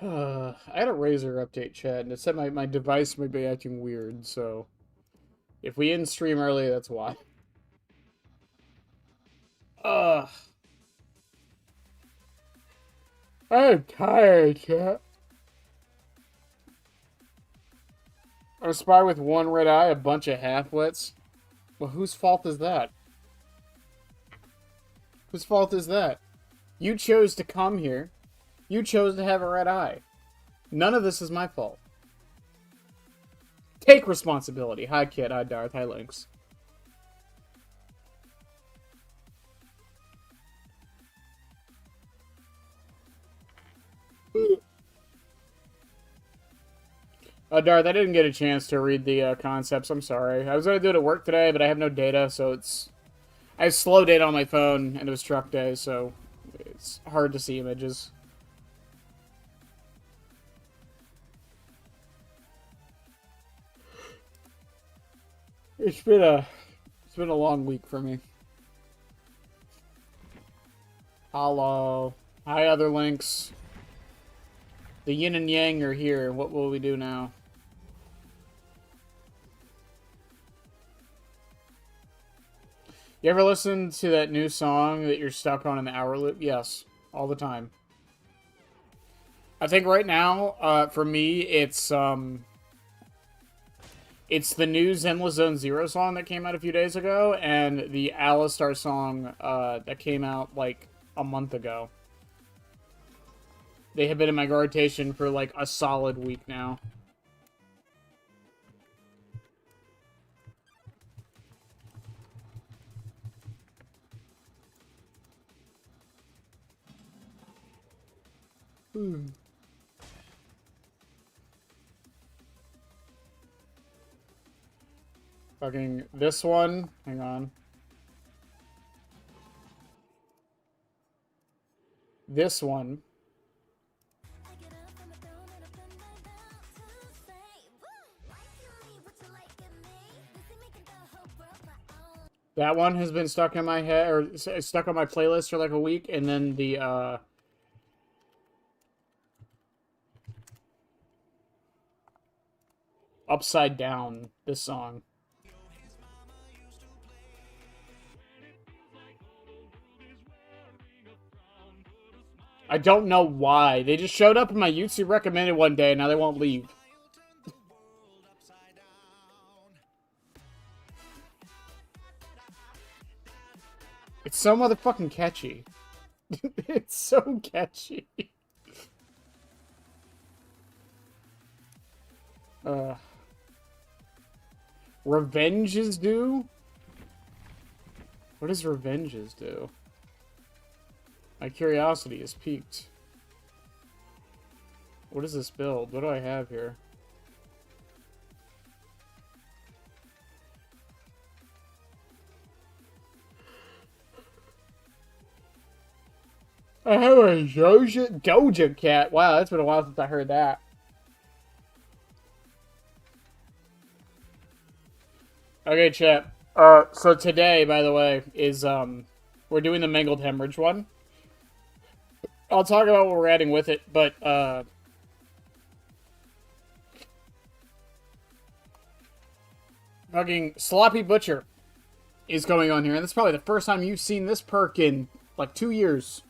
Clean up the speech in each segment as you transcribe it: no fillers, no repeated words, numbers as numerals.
I had a Razer update, chat, and it said my device might be acting weird, so if we end stream early, that's why. Ugh. I'm tired, chat. I'm a spy with one red eye, a bunch of half-wits. Well, whose fault is that? Whose fault is that? You chose to come here. You chose to have a red eye. None of this is my fault. Take responsibility. Hi, Kid. Hi, Darth. Hi, Lynx. Darth, I didn't get a chance to read the concepts. I'm sorry. I was going to do it at work today, but I have no data, so it's... I have slow data on my phone, and it was truck day, so it's hard to see images. It's been a long week for me. Hello. Hi, other links. The yin and yang are here. What will we do now? You ever listen to that new song that you're stuck on in the hour loop? Yes, all the time. I think right now, for me, it's the new Zenless Zone Zero song that came out a few days ago, and the Alistar song that came out like a month ago. They have been in my rotation for like a solid week now. Fucking this one. Hang on. This one. That one has been stuck in my head, or stuck on my playlist for like a week, and then the, Upside Down, this song. I don't know why. They just showed up in my YouTube recommended one day, and now they won't leave. It's so motherfucking catchy. It's so catchy. Revenge is due? What does Revenge is due? My curiosity is piqued. What is this build? What do I have here? I have a Doja Cat. Wow, that's been a while since I heard that. Okay, chat. So today, by the way, is, we're doing the mangled hemorrhage one. I'll talk about what we're adding with it, but, fucking Sloppy Butcher is going on here, and that's probably the first time you've seen this perk in, like, 2 years.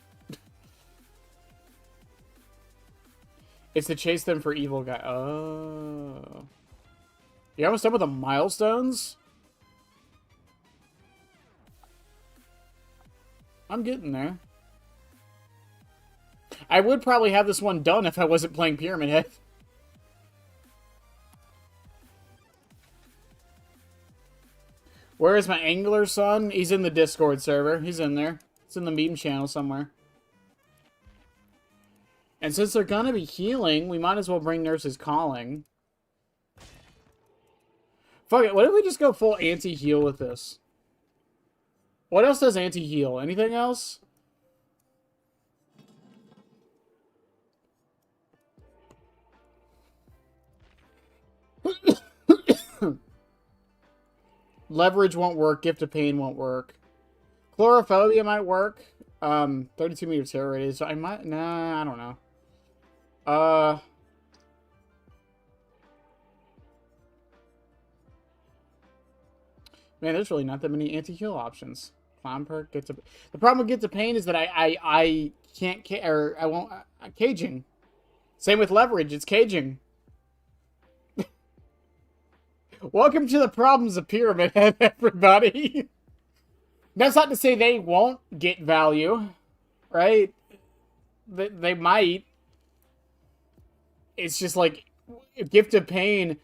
It's to chase them for evil guy. Oh. You almost done with the milestones? I'm getting there. I would probably have this one done if I wasn't playing Pyramid Head. Where is my angler son? He's in the Discord server. He's in there. It's in the meme channel somewhere. And since they're gonna be healing, we might as well bring Nurse's Calling. Fuck it, what if we just go full anti-heal with this? What else does anti-heal? Anything else? Leverage won't work. Gift of Pain won't work. Chlorophobia might work. 32 meter terror radius. So I might... Nah, I don't know. Uh... Man, there's really not that many anti-heal options. Clown perk gets a... The problem with gets a pain is that I can't... Or I won't... caging. Same with leverage. It's caging. Welcome to the problems of Pyramid Head, everybody. That's not to say they won't get value, right? They might. It's just like, Gift of Pain,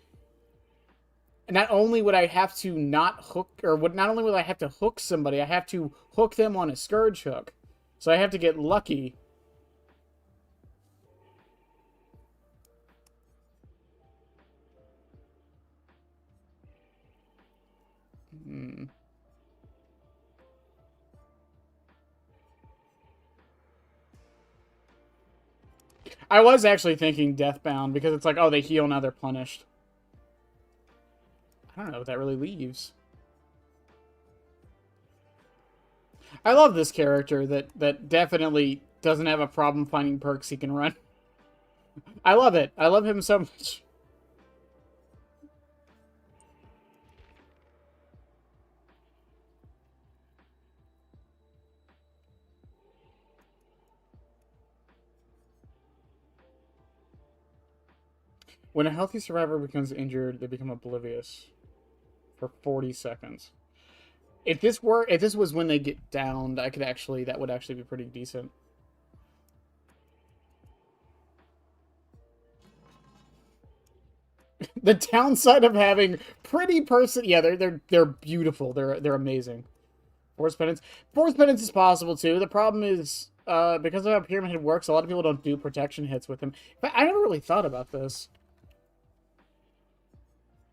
not only would I have to not hook, or not only would I have to hook somebody, I have to hook them on a Scourge hook. So I have to get lucky. I was actually thinking Deathbound, because it's like, oh, they heal, now they're punished. I don't know what that really leaves. I love this character that definitely doesn't have a problem finding perks he can run. I love it. I love him so much. When a healthy survivor becomes injured, they become oblivious for 40 seconds. If this was when they get downed, that would actually be pretty decent. The downside of having pretty person, yeah, they're beautiful. They're amazing. Force penance is possible too. The problem is because of how Pyramid Head works, a lot of people don't do protection hits with him. But I never really thought about this.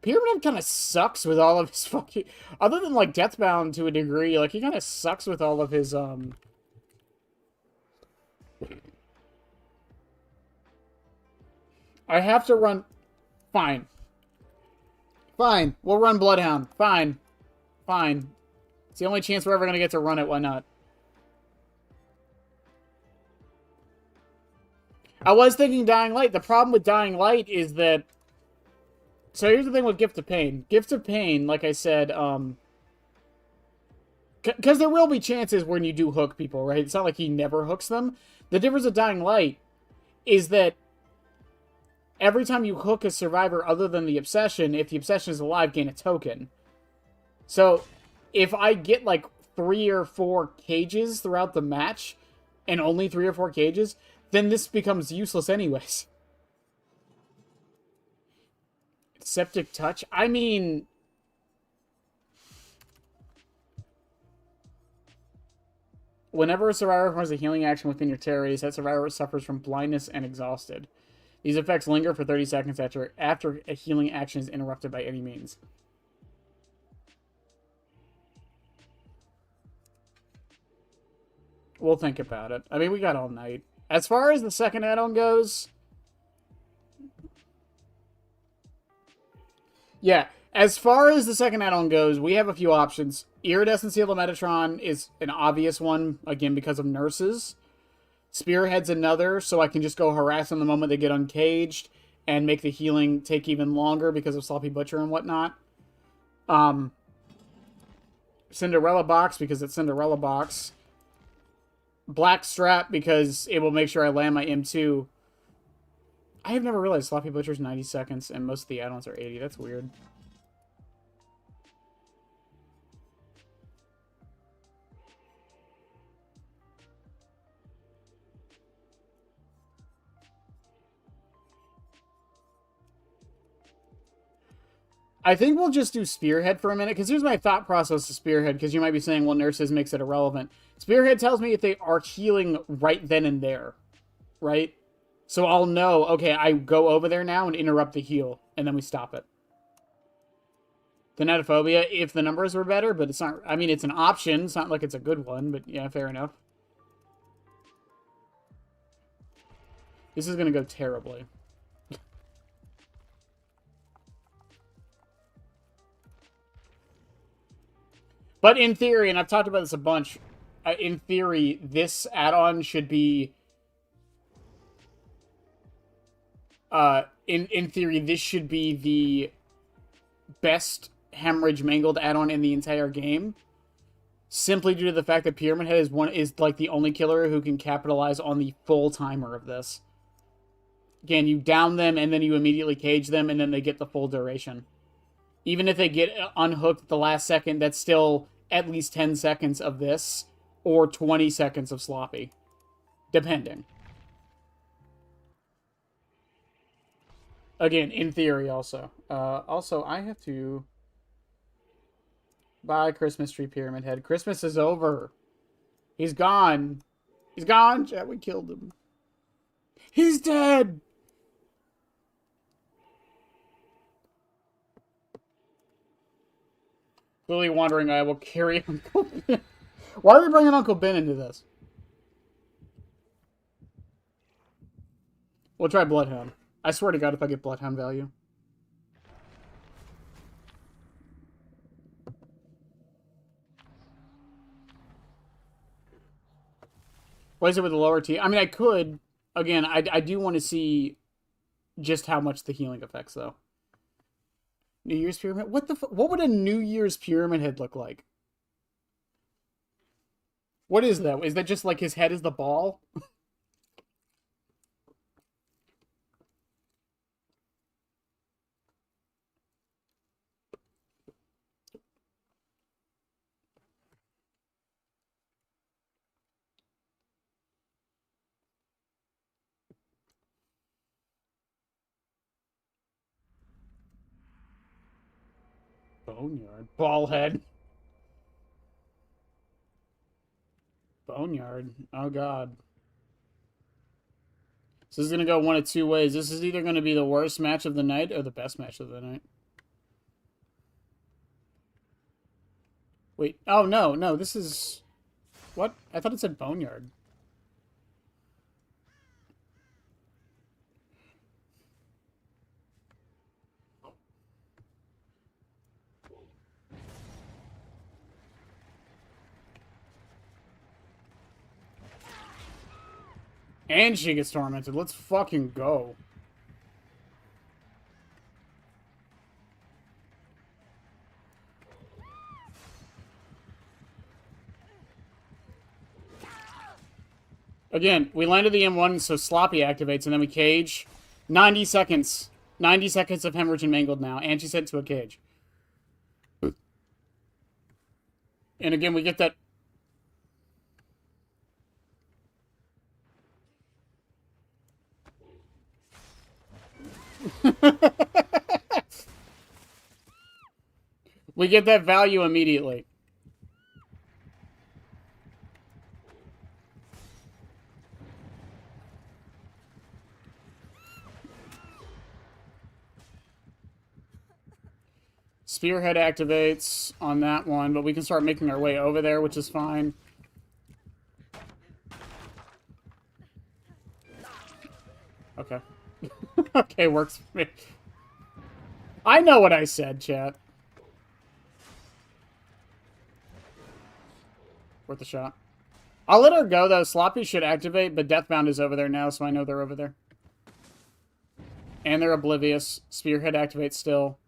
Pyramid Head kind of sucks with all of his fucking... Other than, like, Deathbound to a degree, like, he kind of sucks with all of his, I have to run... Fine. Fine. We'll run Bloodhound. Fine. Fine. It's the only chance we're ever going to get to run it. Why not? I was thinking Dying Light. The problem with Dying Light is that... So here's the thing with Gift of Pain. Gift of Pain, like I said, because there will be chances when you do hook people, right? It's not like he never hooks them. The difference with Dying Light is that every time you hook a survivor other than the Obsession, if the Obsession is alive, gain a token. So if I get like 3 or 4 cages throughout the match, and only 3 or 4 cages, then this becomes useless anyways. Septic Touch? I mean... Whenever a survivor performs a healing action within your territories, that survivor suffers from blindness and exhausted. These effects linger for 30 seconds after a healing action is interrupted by any means. We'll think about it. I mean, we got all night. As far as the second add-on goes... Yeah, as far as the second add-on goes, we have a few options. Iridescent Seal of Metatron is an obvious one, again, because of nurses. Spearhead's another, so I can just go harass them the moment they get uncaged and make the healing take even longer because of Sloppy Butcher and whatnot. Cinderella Box, because it's Cinderella Box. Black Strap, because it will make sure I land my M2. I have never realized Sloppy Butcher's 90 seconds and most of the add-ons are 80. That's weird. I think we'll just do Spearhead for a minute, because here's my thought process to Spearhead, because you might be saying, well, Nurses makes it irrelevant. Spearhead tells me if they are healing right then and there, right? So I'll know, okay, I go over there now and interrupt the heal, and then we stop it. Thanatophobia, if the numbers were better, but it's not, I mean, it's an option. It's not like it's a good one, but yeah, fair enough. This is going to go terribly. But in theory, and I've talked about this a bunch, in theory, this add-on should be In theory, this should be the best hemorrhage mangled add-on in the entire game, simply due to the fact that Pyramid Head is like the only killer who can capitalize on the full timer of this. Again, you down them and then you immediately cage them, and then they get the full duration. Even if they get unhooked at the last second, that's still at least 10 seconds of this, or 20 seconds of sloppy, depending. Again, in theory, also. Also, I have to buy Christmas tree Pyramid Head. Christmas is over. He's gone. He's gone, chat. We killed him. He's dead! Clearly wondering, I will carry Uncle Ben. Why are we bringing Uncle Ben into this? We'll try Bloodhound. I swear to God, if I get Bloodhound value. Plays it with a lower T. I mean, I could. Again, I do want to see just how much the healing affects, though. New Year's Pyramid? What would a New Year's Pyramid Head look like? What is that? Is that just like his head is the ball? Boneyard. Ballhead. Boneyard. Oh, God. So this is going to go one of two ways. This is either going to be the worst match of the night or the best match of the night. Wait. Oh, no. No, this is... What? I thought it said Boneyard. And she gets tormented. Let's fucking go. Again, we landed the M1, so Sloppy activates, and then we cage. 90 seconds. 90 seconds of hemorrhage and mangled now. And she's sent to a cage. And again, we get that... we get that value immediately. Spearhead activates on that one, but we can start making our way over there, which is fine. Okay. Okay, works for me. I know what I said, chat. Worth a shot. I'll let her go, though. Sloppy should activate, but Deathbound is over there now, so I know they're over there. And they're oblivious. Spearhead activates still.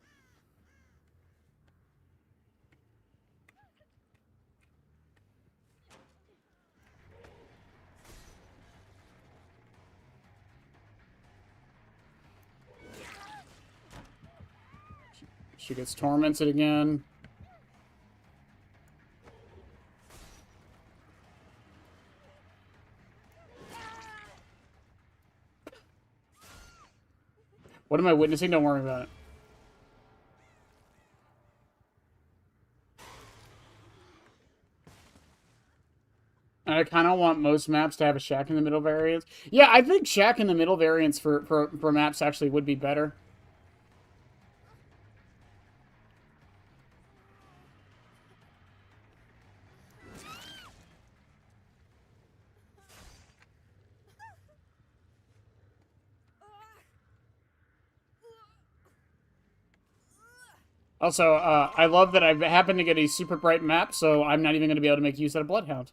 She gets tormented again. What am I witnessing? Don't worry about it. I kind of want most maps to have a Shack in the Middle variance. Yeah, I think Shack in the Middle variance for maps actually would be better. Also, I love that I happen to get a super bright map, so I'm not even going to be able to make use of a Bloodhound.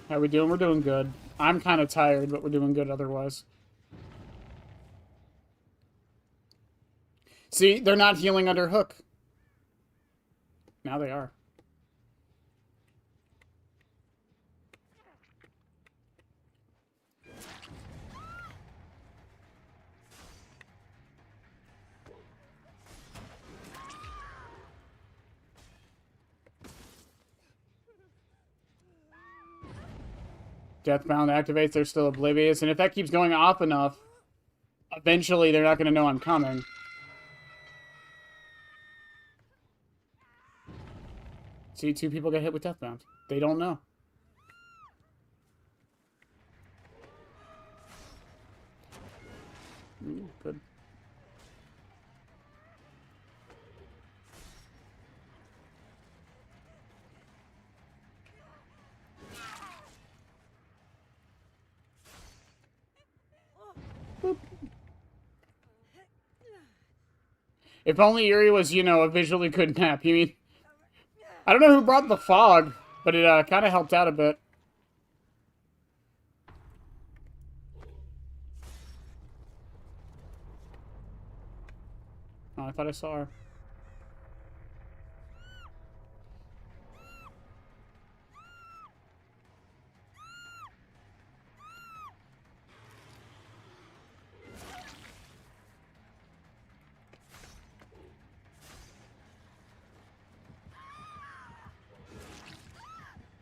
How we doing? We're doing good. I'm kind of tired, but we're doing good otherwise. See, they're not healing under hook. Now they are. Deathbound activates, they're still oblivious, and if that keeps going off enough, eventually they're not going to know I'm coming. See, 2 people get hit with Deathbound. They don't know. Ooh, good. Boop. If only Yuri was, you know, a visually good map. You mean... I don't know who brought the fog, but it kind of helped out a bit. Oh, I thought I saw her.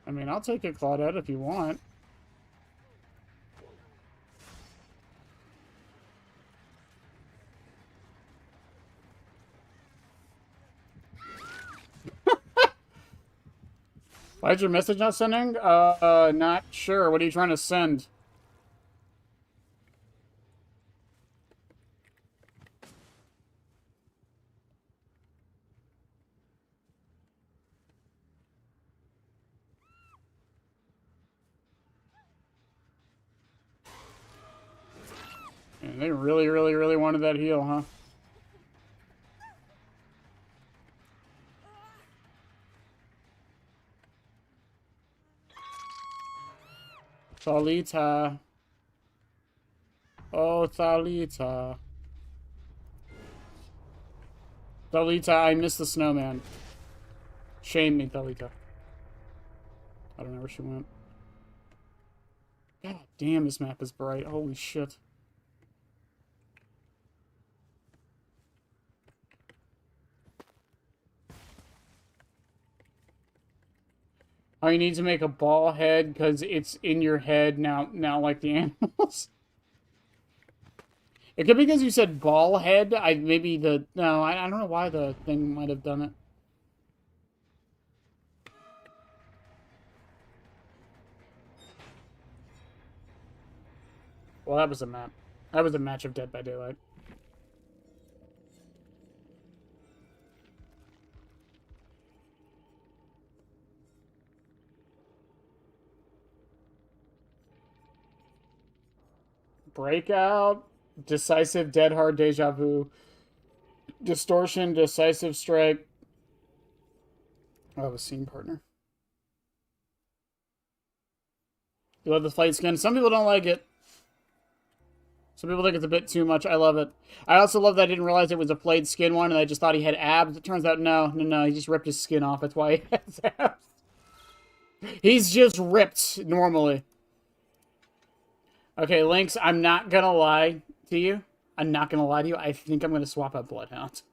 I mean, I'll take a Claudette if you want. Why is your message not sending? Not sure. What are you trying to send? And they really, really, really wanted that heal, huh? Thalita. Oh, Thalita. Thalita, I miss the snowman. Shame me, Thalita. I don't know where she went. God damn, this map is bright. Holy shit. Oh, you need to make a ball head because it's in your head now like the animals. It could be because you said ball head. I don't know why the thing might have done it. Well, that was a map. That was a match of Dead by Daylight. Breakout, decisive, dead hard, deja vu, distortion, decisive strike. Oh, a scene partner. You love the fight skin. Some people don't like it. Some people think it's a bit too much. I love it. I also love that I didn't realize it was a flayed skin one, and I just thought he had abs. It turns out, no. He just ripped his skin off. That's why he has abs. He's just ripped normally. Okay, Lynx, I'm not gonna lie to you. I'm not gonna lie to you. I think I'm gonna swap out Bloodhound.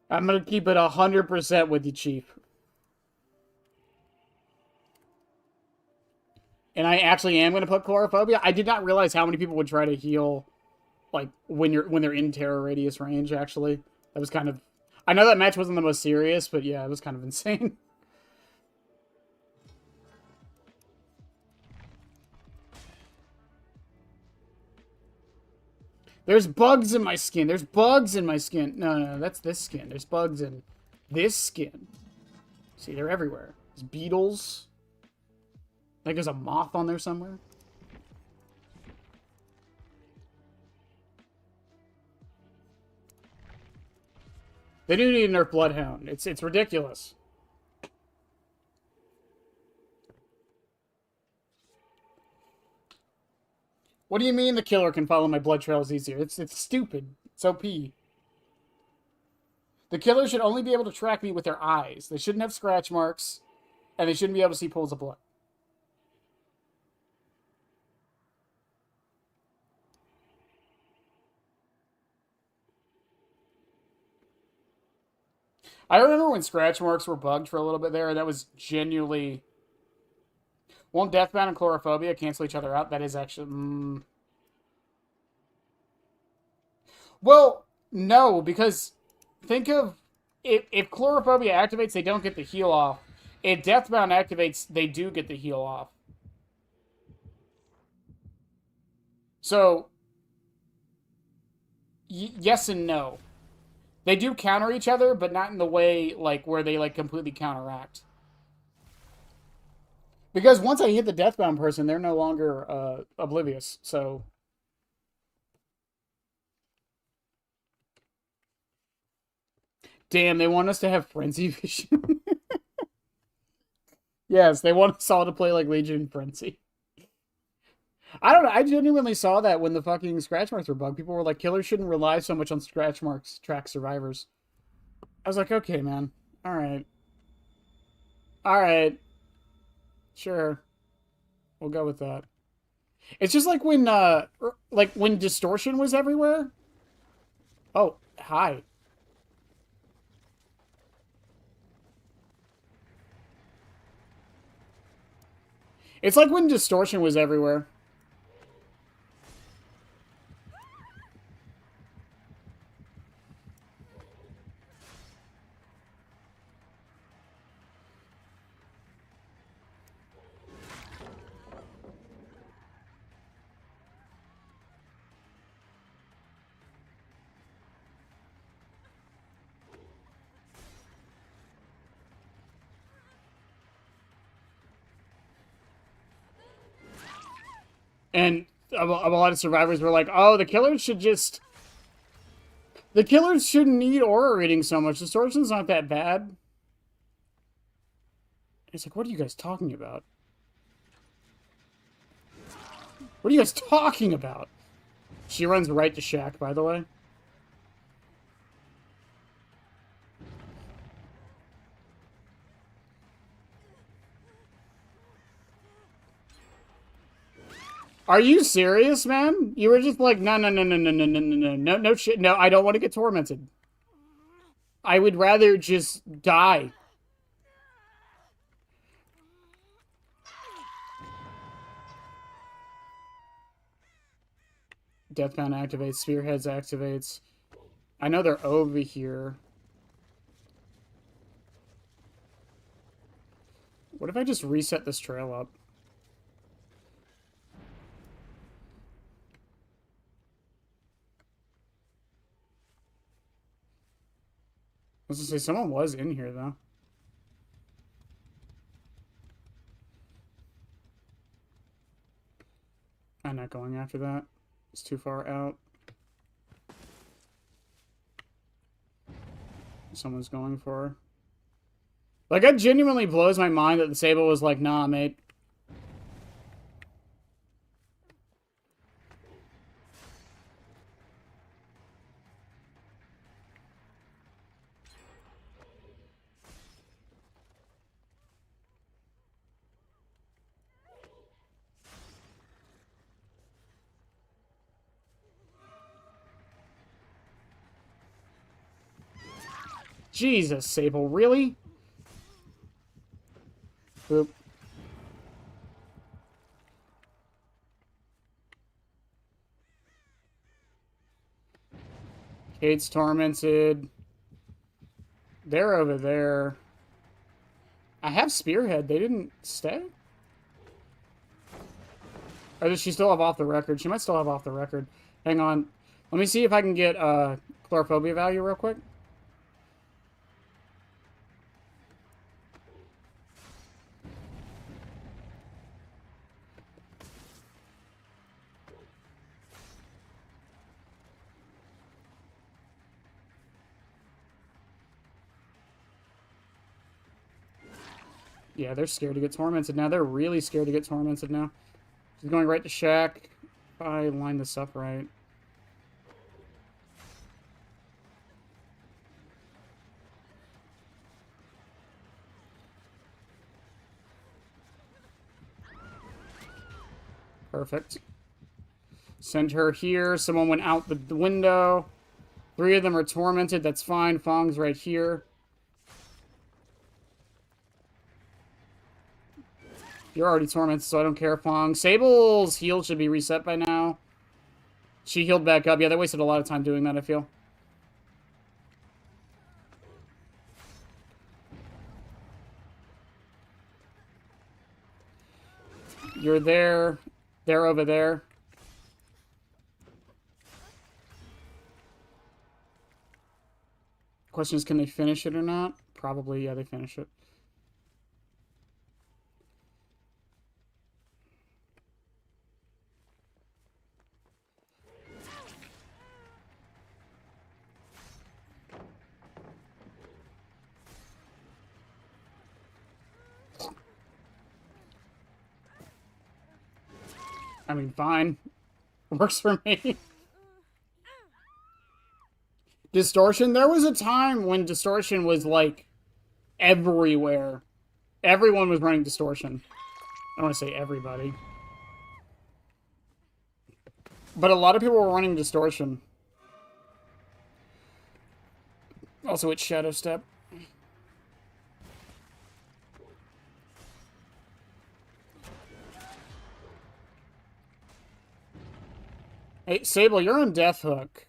I'm gonna keep it 100% with you, Chief. And I actually am gonna put Chlorophobia. I did not realize how many people would try to heal, like when they're in terror radius range. Actually, that was kind of. I know that match wasn't the most serious, but yeah, it was kind of insane. There's bugs in my skin. There's bugs in my skin. No, that's this skin. There's bugs in this skin. See, they're everywhere. There's beetles. Like there's a moth on there somewhere. They do need a nerf Bloodhound. It's ridiculous. What do you mean the killer can follow my blood trails easier? It's stupid. It's OP. The killer should only be able to track me with their eyes. They shouldn't have scratch marks, and they shouldn't be able to see pools of blood. I remember when scratch marks were bugged for a little bit there, and that was genuinely... Won't Deathbound and Chlorophobia cancel each other out? That is actually... Well, no, because think of... If Chlorophobia activates, they don't get the heal off. If Deathbound activates, they do get the heal off. So... yes and no. They do counter each other, but not in the way, like, where they, like, completely counteract. Because once I hit the Deathbound person, they're no longer oblivious, so... Damn, they want us to have Frenzy Vision. Yes, they want us all to play like Legion Frenzy. I don't know, I genuinely saw that when the fucking scratch marks were bugged. People were like, killers shouldn't rely so much on scratch marks to track survivors. I was like, okay, man. Alright. Alright. Sure. We'll go with that. It's just like when distortion was everywhere. Oh, hi. It's like when distortion was everywhere. And a lot of survivors were like, oh, the killers shouldn't need aura reading so much. Distortion's not that bad. It's like, what are you guys talking about? What are you guys talking about? She runs right to Shaq, by the way. Are you serious, man? You were just like, no, no shit. No, I don't want to get tormented. I would rather just die. Deathbound activates, Spearheads activates. I know they're over here. What if I just reset this trail up? I was gonna say, someone was in here, though. I'm not going after that. It's too far out. Someone's going for her. Like, that genuinely blows my mind that the Sable was like, nah, mate. Jesus, Sable, really? Boop. Kate's tormented. They're over there. I have Spearhead. They didn't stay? Or does she still have off the record? She might still have off the record. Hang on. Let me see if I can get Chlorophobia value real quick. Yeah, they're scared to get tormented now. They're really scared to get tormented now. She's going right to Shack. If I line this up right. Perfect. Send her here. Someone went out the window. 3 of them are tormented. That's fine. Fong's right here. You're already tormented, so I don't care, Fong. Sable's heal should be reset by now. She healed back up. Yeah, they wasted a lot of time doing that, I feel. You're there. They're over there. Question is, can they finish it or not? Probably, yeah, they finish it. I mean, fine. Works for me. Distortion? There was a time when Distortion was, like, everywhere. Everyone was running Distortion. I don't want to say everybody. But a lot of people were running Distortion. Also, it's Shadow Step. Hey, Sable, you're on Death Hook.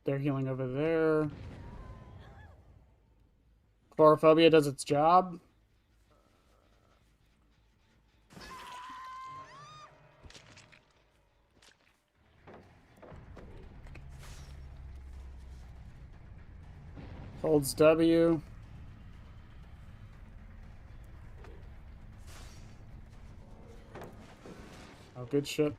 They're healing over there. Chlorophobia does its job. Holds W. Oh, good shit.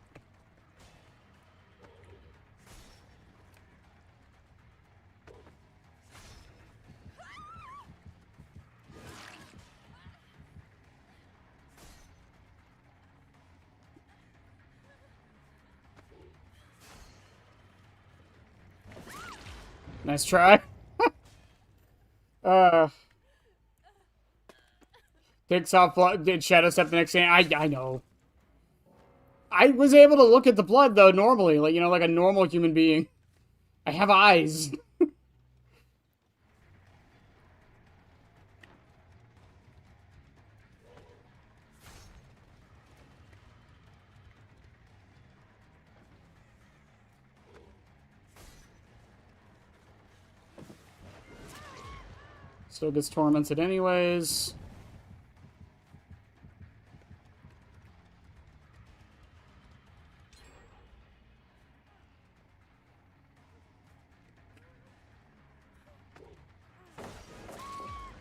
Nice try. Picks off blood. Did Shadow Step the next game? I know. I was able to look at the blood, though, normally. Like, you know, like a normal human being. I have eyes. Still gets tormented anyways.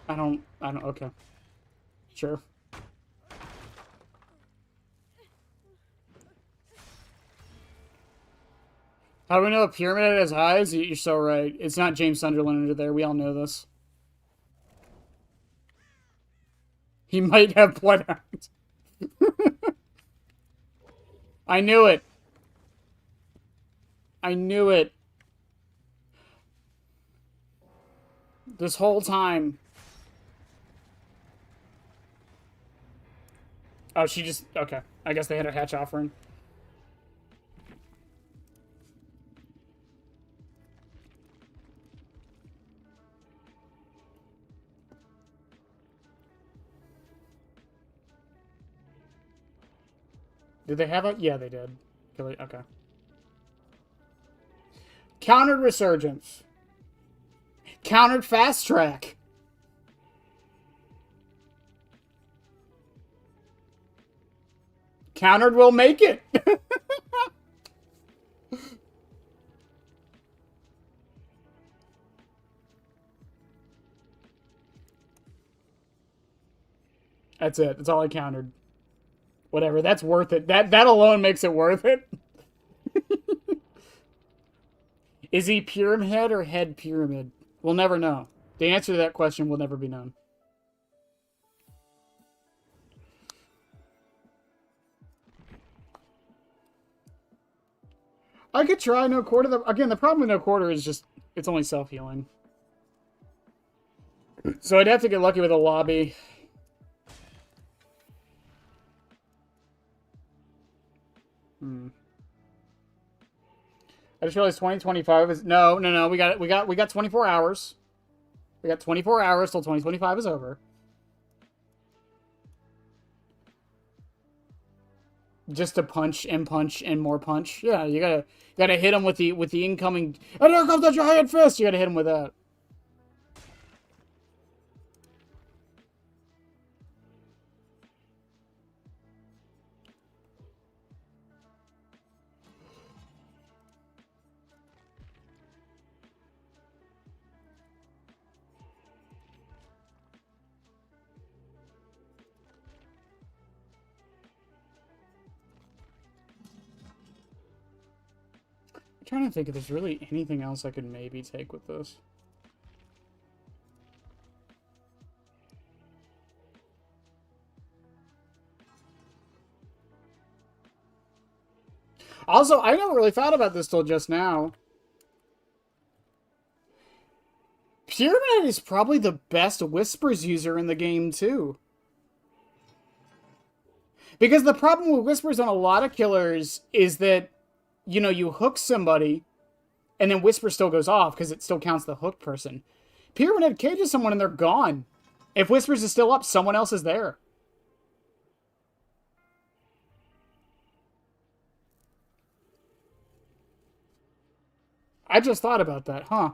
I don't, okay. Sure. How do we know a pyramid has eyes? You're so right. It's not James Sunderland under there. We all know this. He might have bloodhound. I knew it. I knew it. This whole time. Oh, she just... Okay. I guess they had a hatch offering. Did they have a... Yeah, they did. Okay. Countered Resurgence. Countered Fast Track. Countered will make it. That's it. That's all I countered. Whatever, that's worth it. That alone makes it worth it. Is he pyramid or head pyramid? We'll never know. The answer to that question will never be known. I could try no quarter. Again, the problem with no quarter is just it's only self-healing. So I'd have to get lucky with a lobby. I just realized 2025 is no. We got 24 hours. We got 24 hours till 2025 is over. Just to punch and more punch. Yeah, you gotta hit him with the incoming. And there comes the giant fist. You gotta hit him with that. I'm trying to think if there's really anything else I could maybe take with this. Also, I never really thought about this till just now. Pyramid is probably the best Whispers user in the game, too. Because the problem with Whispers on a lot of killers is that, you know, you hook somebody, and then Whisper still goes off because it still counts the hooked person. Pyramid cages someone and they're gone. If Whispers is still up, someone else is there. I just thought about that, huh?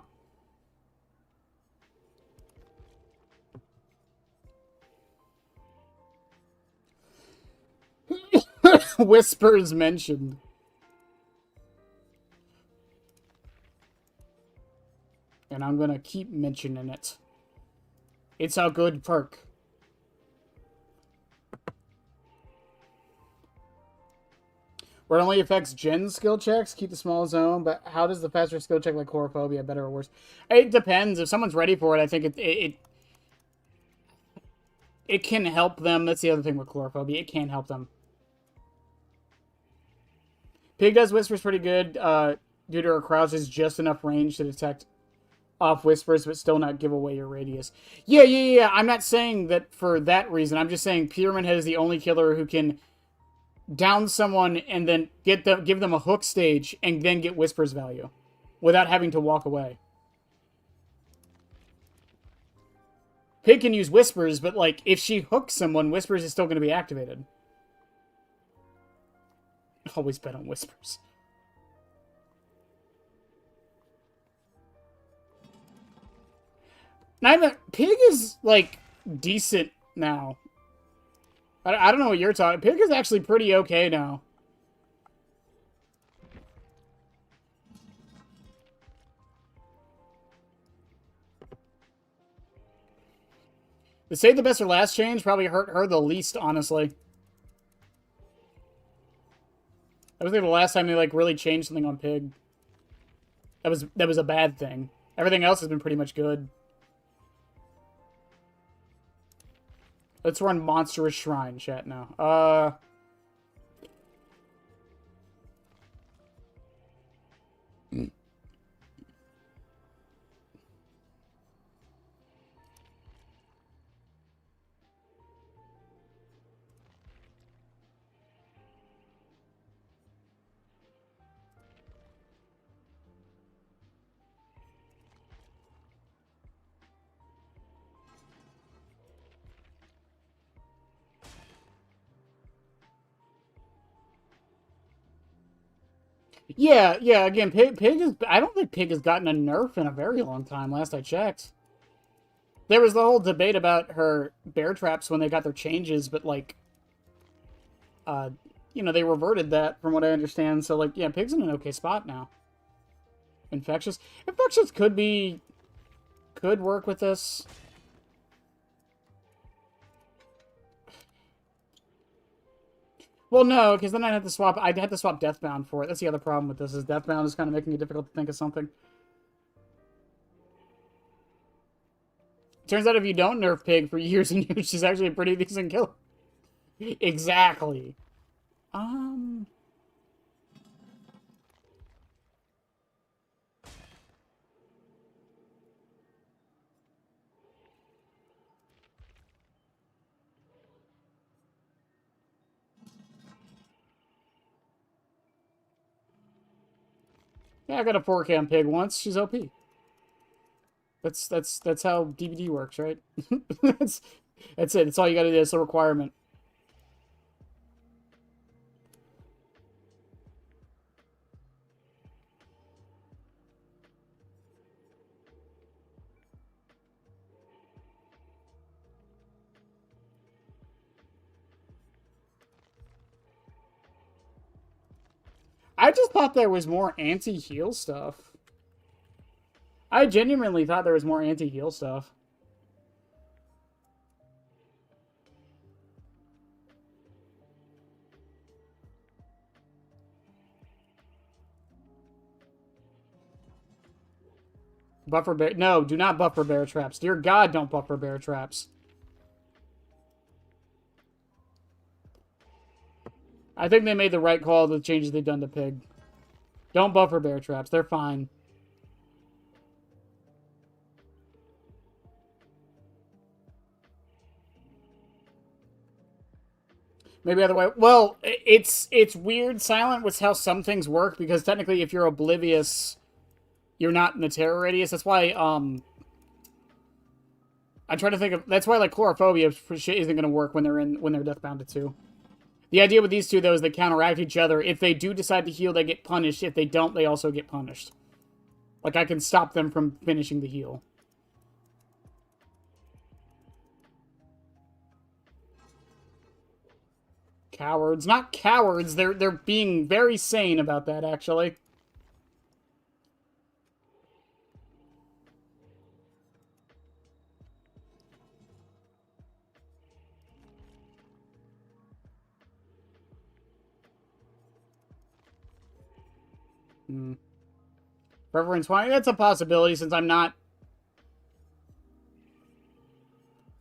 Whispers mentioned. And I'm gonna keep mentioning it. It's a good perk. Where it only affects gen skill checks, keep the small zone, but how does the faster skill check like Chorophobia, better or worse? It depends. If someone's ready for it, I think it can help them. That's the other thing with Chorophobia. It can help them. Pig does Whispers pretty good due to her crouches just enough range to detect off Whispers, but still not give away your radius. Yeah. I'm not saying that for that reason. I'm just saying Pyramid Head is the only killer who can down someone and then give them a hook stage and then get Whispers value without having to walk away. Pig can use Whispers, but like if she hooks someone, Whispers is still going to be activated. Always bet on Whispers. Pig is like decent now. I don't know what you're talking. Pig is actually pretty okay now. The save the best or last change probably hurt her the least, honestly. I was thinking the last time they like really changed something on Pig. That was a bad thing. Everything else has been pretty much good. Let's run Monstrous Shrine, chat, now. Yeah, again, Pig is... I don't think Pig has gotten a nerf in a very long time, last I checked. There was the whole debate about her bear traps when they got their changes, but, like... you know, they reverted that, from what I understand, so, like, yeah, Pig's in an okay spot now. Infectious could be... could work with this. Well, no, because then I'd have to swap Deathbound for it. That's the other problem with this, is Deathbound is kind of making it difficult to think of something. Turns out if you don't nerf Pig for years and years, she's actually a pretty decent killer. Exactly. Yeah, I got a 4K on Pig once. She's OP. That's how DVD works, right? that's it. That's all you gotta do. It's a requirement. I just thought there was more anti-heal stuff. I genuinely thought there was more anti-heal stuff. Buffer bear... No, do not buffer bear traps. Dear God, don't buffer bear traps. I think they made the right call with the changes they've done to Pig. Don't buffer bear traps. They're fine. Maybe other way. Well, it's weird, Silent, with how some things work, because technically if you're oblivious, you're not in the terror radius. That's why, I'm trying to think of... That's why, like, chlorophobia isn't going to work when they're deathbounded too. The idea with these two, though, is they counteract each other. If they do decide to heal, they get punished. If they don't, they also get punished. Like, I can stop them from finishing the heal. Cowards. Not cowards. They're being very sane about that, actually. Preference 20? That's a possibility, since I'm not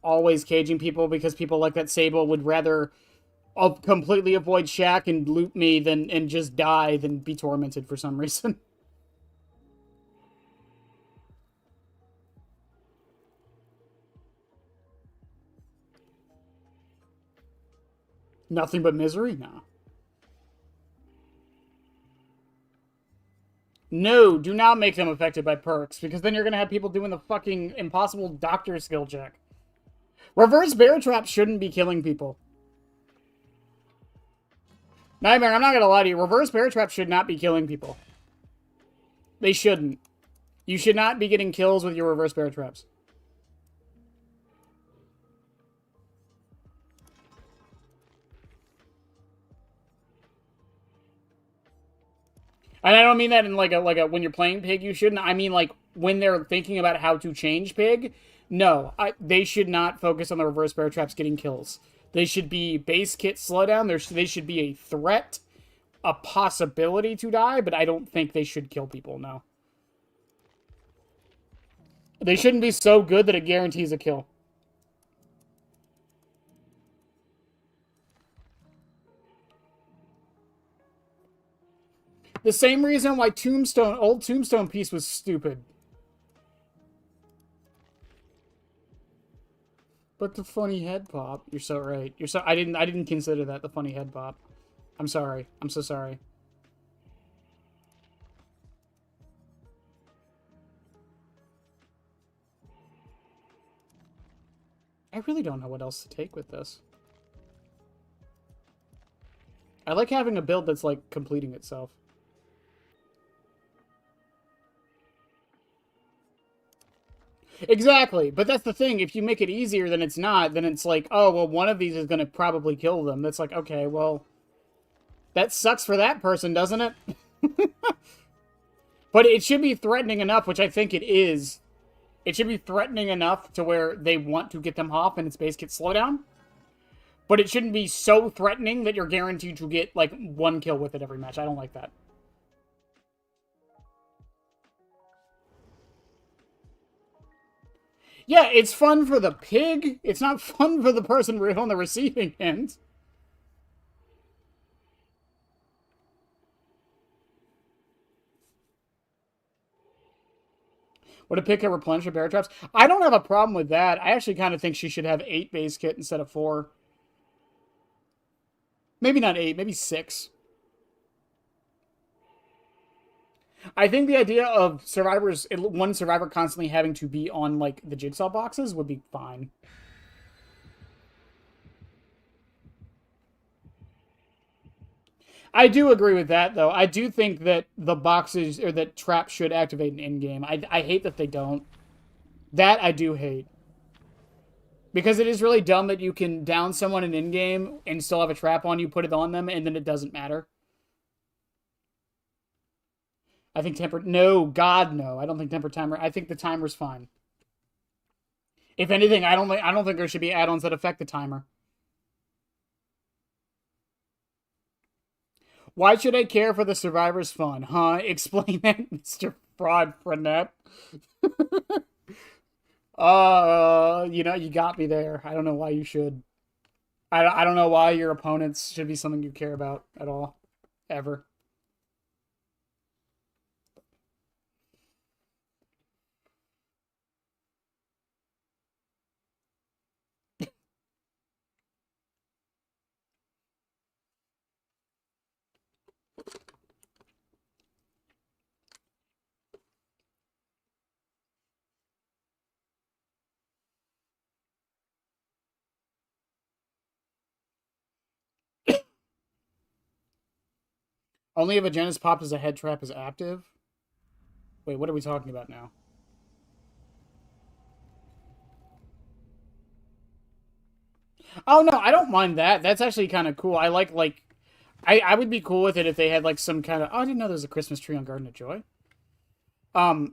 always caging people, because people like that Sable would rather completely avoid Shaq and loot me and just die than be tormented for some reason. Nothing but misery? No. No, do not make them affected by perks, because then you're going to have people doing the fucking impossible doctor skill check. Reverse bear trap shouldn't be killing people. Nightmare, I'm not going to lie to you. Reverse bear trap should not be killing people. They shouldn't. You should not be getting kills with your reverse bear traps. And I don't mean that in like a when you're playing Pig, you shouldn't. I mean like when they're thinking about how to change Pig. No, they should not focus on the reverse bear traps getting kills. They should be base kit slowdown. They should be a threat, a possibility to die, but I don't think they should kill people, no. They shouldn't be so good that it guarantees a kill. The same reason why old Tombstone piece was stupid. But the funny head pop, you're so right. I didn't consider that, the funny head pop. I'm sorry. I'm so sorry. I really don't know what else to take with this. I like having a build that's like completing itself. Exactly, but that's the thing. If you make it easier than it's not, then it's like, oh, well, one of these is going to probably kill them. That's like, okay, well, that sucks for that person, doesn't it? But it should be threatening enough, which I think it is. It should be threatening enough to where they want to get them off and it's base kit slowdown. But it shouldn't be so threatening that you're guaranteed to get, like, 1 kill with it every match. I don't like that. Yeah, it's fun for the pig. It's not fun for the person on the receiving end. Would a pig can replenish her bear traps? I don't have a problem with that. I actually kind of think she should have 8 base kit instead of 4. Maybe not 8, maybe 6. I think the idea of survivors, one survivor constantly having to be on, like, the jigsaw boxes would be fine. I do agree with that, though. I do think that the boxes, or that traps should activate in in-game. I hate that they don't. That I do hate. Because it is really dumb that you can down someone in in-game and still have a trap on you, put it on them, and then it doesn't matter. I think temper... No, God, no. I don't think temper timer... I think the timer's fine. If anything, I don't think there should be add-ons that affect the timer. Why should I care for the survivor's fun? Huh? Explain that, Mr. Fraud Frenet. You know, you got me there. I don't know why you should. I don't know why your opponents should be something you care about at all. Ever. Only if a Genesis popped as a head trap is active? Wait, what are we talking about now? Oh, no, I don't mind that. That's actually kind of cool. I like, I would be cool with it if they had, like, some kind of... Oh, I didn't know there was a Christmas tree on Garden of Joy. I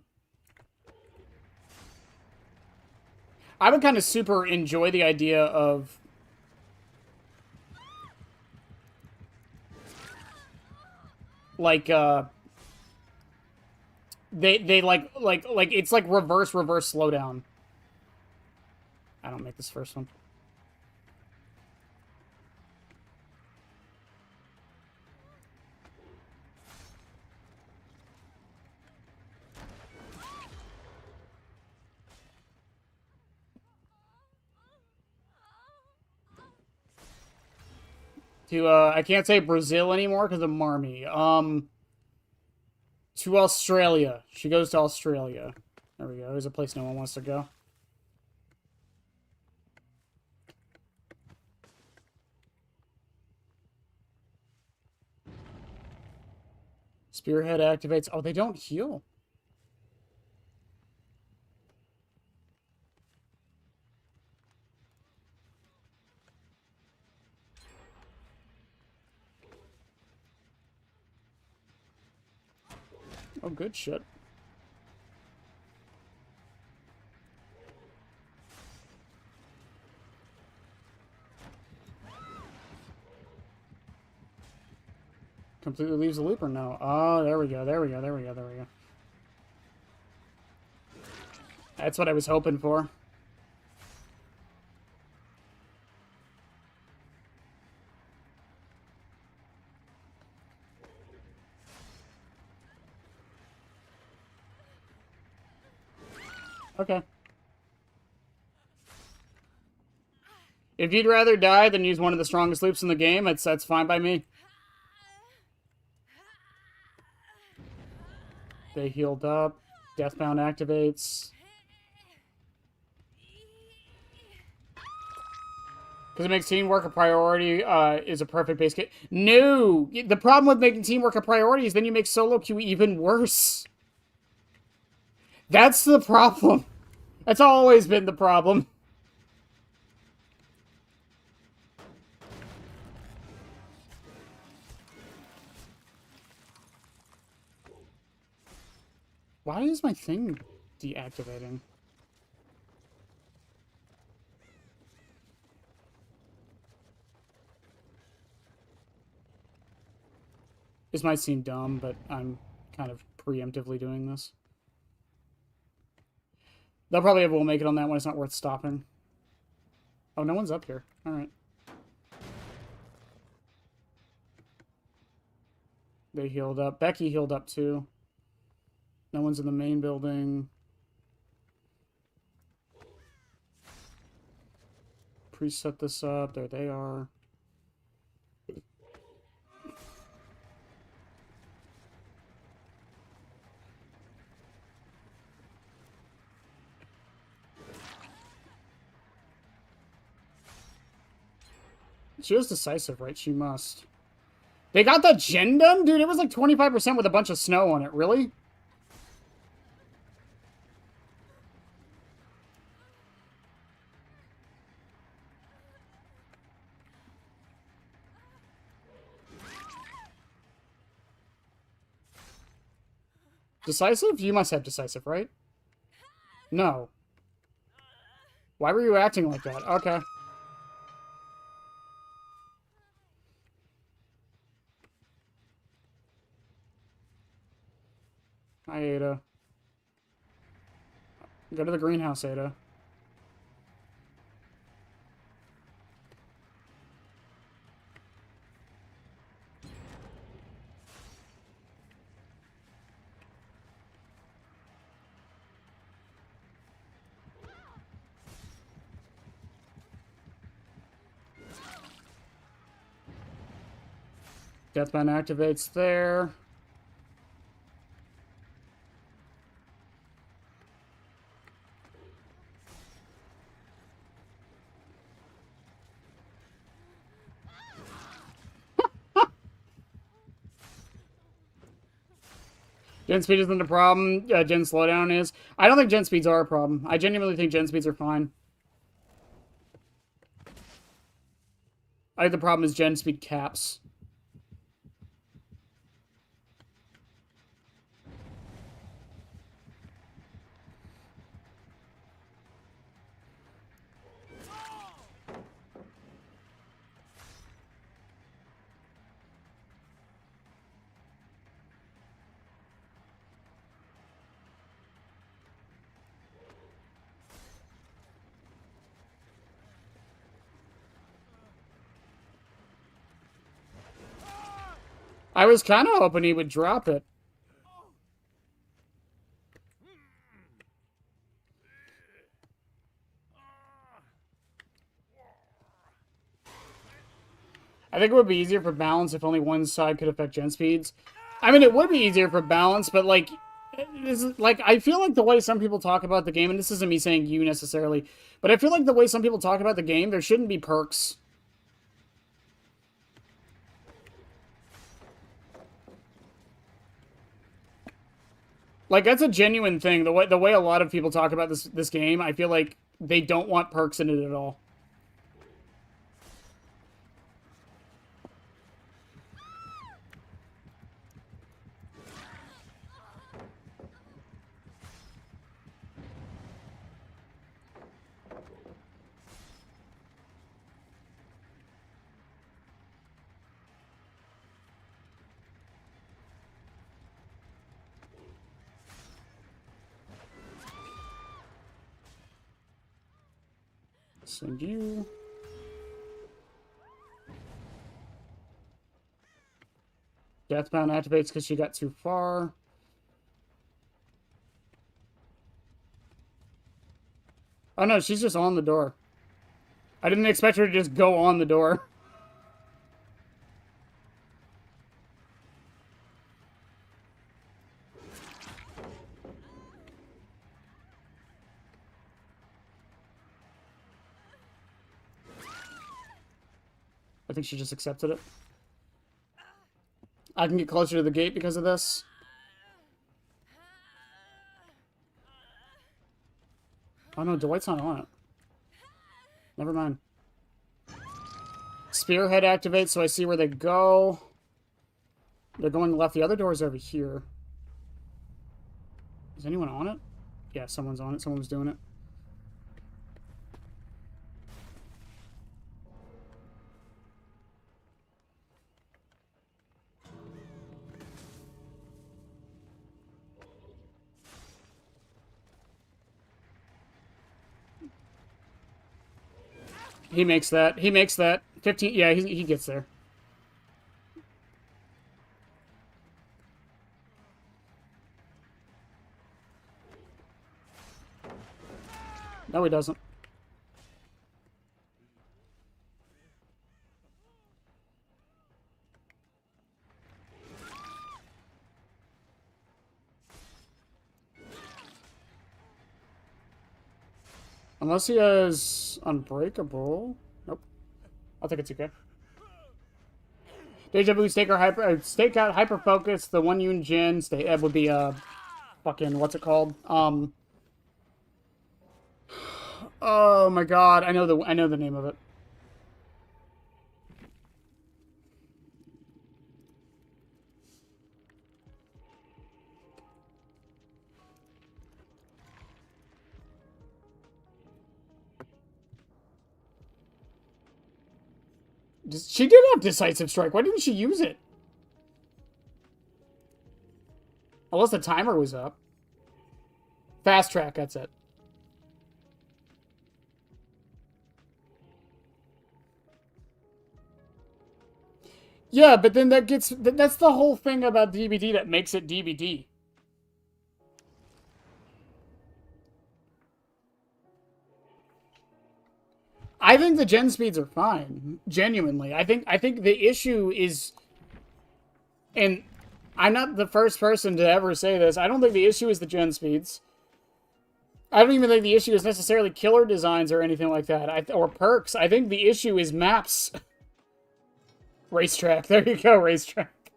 would kind of super enjoy the idea of... Like, They like, it's like reverse slowdown. I don't make this first one. To, I can't say Brazil anymore because of Marmy. To Australia. She goes to Australia. There we go. There's a place no one wants to go. Spearhead activates. Oh, they don't heal. Oh, good shit. Completely leaves the looper now. Oh, there we go. That's what I was hoping for. Okay. If you'd rather die than use one of the strongest loops in the game, that's fine by me. They healed up. Deathbound activates. Because it makes teamwork a priority, is a perfect base kit. No! The problem with making teamwork a priority is then you make solo queue even worse. That's the problem. That's always been the problem. Why is my thing deactivating? This might seem dumb, but I'm kind of preemptively doing this. They'll probably will make it on that one. It's not worth stopping. Oh, no one's up here. All right. They healed up. Becky healed up too. No one's in the main building. Pre-set this up. There they are. She was decisive, right? She must. They got the gen done? Dude, it was like 25% with a bunch of snow on it. Really? Decisive? You must have decisive, right? No. Why were you acting like that? Okay. Hi, Ada. Go to the greenhouse, Ada. Deathbound activates there. Gen speed isn't a problem. Gen slowdown is. I don't think gen speeds are a problem. I genuinely think gen speeds are fine. I think the problem is gen speed caps. I was kind of hoping he would drop it. I think it would be easier for balance if only one side could affect gen speeds. I mean, it would be easier for balance, but like, I feel like the way some people talk about the game, and this isn't me saying you necessarily, but I feel like the way some people talk about the game, there shouldn't be perks. Like, that's a genuine thing. The way a lot of people talk about this game, I feel like they don't want perks in it at all. Send you. Deathbound activates because she got too far. Oh no, she's just on the door. I didn't expect her to just go on the door. I think she just accepted it. I can get closer to the gate because of this. Oh no, Dwight's not on it. Never mind. Spearhead activates, so I see where they go. They're going left. The other door's over here. Is anyone on it? Yeah, someone's on it. Someone was doing it. He makes that. He makes that. 15. Yeah, he gets there. No, he doesn't. Unless he has Unbreakable. Nope. I think it's okay. Deja Vu, Stake Out, Hyper Focus, the One Yun Jin. It would be, fucking, what's it called? Oh my god, I know the name of it. She did have Decisive Strike. Why didn't she use it? Unless the timer was up. Fast Track, that's it. Yeah, but then that's the whole thing about DBD that makes it DBD. I think the gen speeds are fine, genuinely. I think the issue is, and I'm not the first person to ever say this, I don't think the issue is the gen speeds. I don't even think the issue is necessarily killer designs or anything like that, or perks. I think the issue is maps. Racetrack. There you go, Racetrack.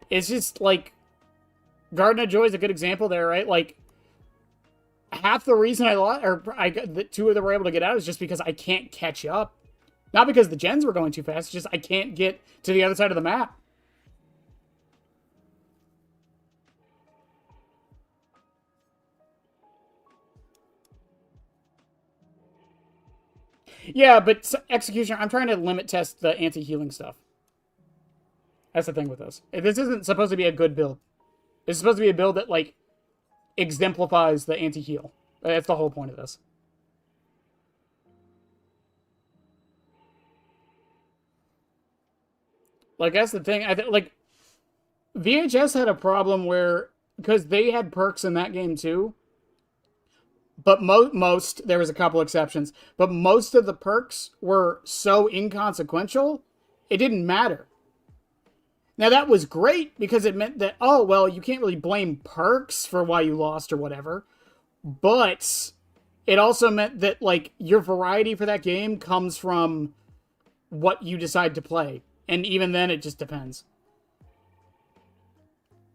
It's just, like, Garden of Joy is a good example there, right? Like, half the reason the two of them were able to get out is just because I can't catch up. Not because the gens were going too fast, it's just I can't get to the other side of the map. Yeah, but Executioner, I'm trying to limit test the anti-healing stuff. That's the thing with this. This isn't supposed to be a good build. It's supposed to be a build that, like, exemplifies the anti-heal. That's the whole point of this. Like, that's the thing. Like, VHS had a problem where, because they had perks in that game too, but there was a couple exceptions, but most of the perks were so inconsequential, it didn't matter. Now, that was great because it meant that, oh, well, you can't really blame perks for why you lost or whatever. But it also meant that, like, your variety for that game comes from what you decide to play. And even then, it just depends.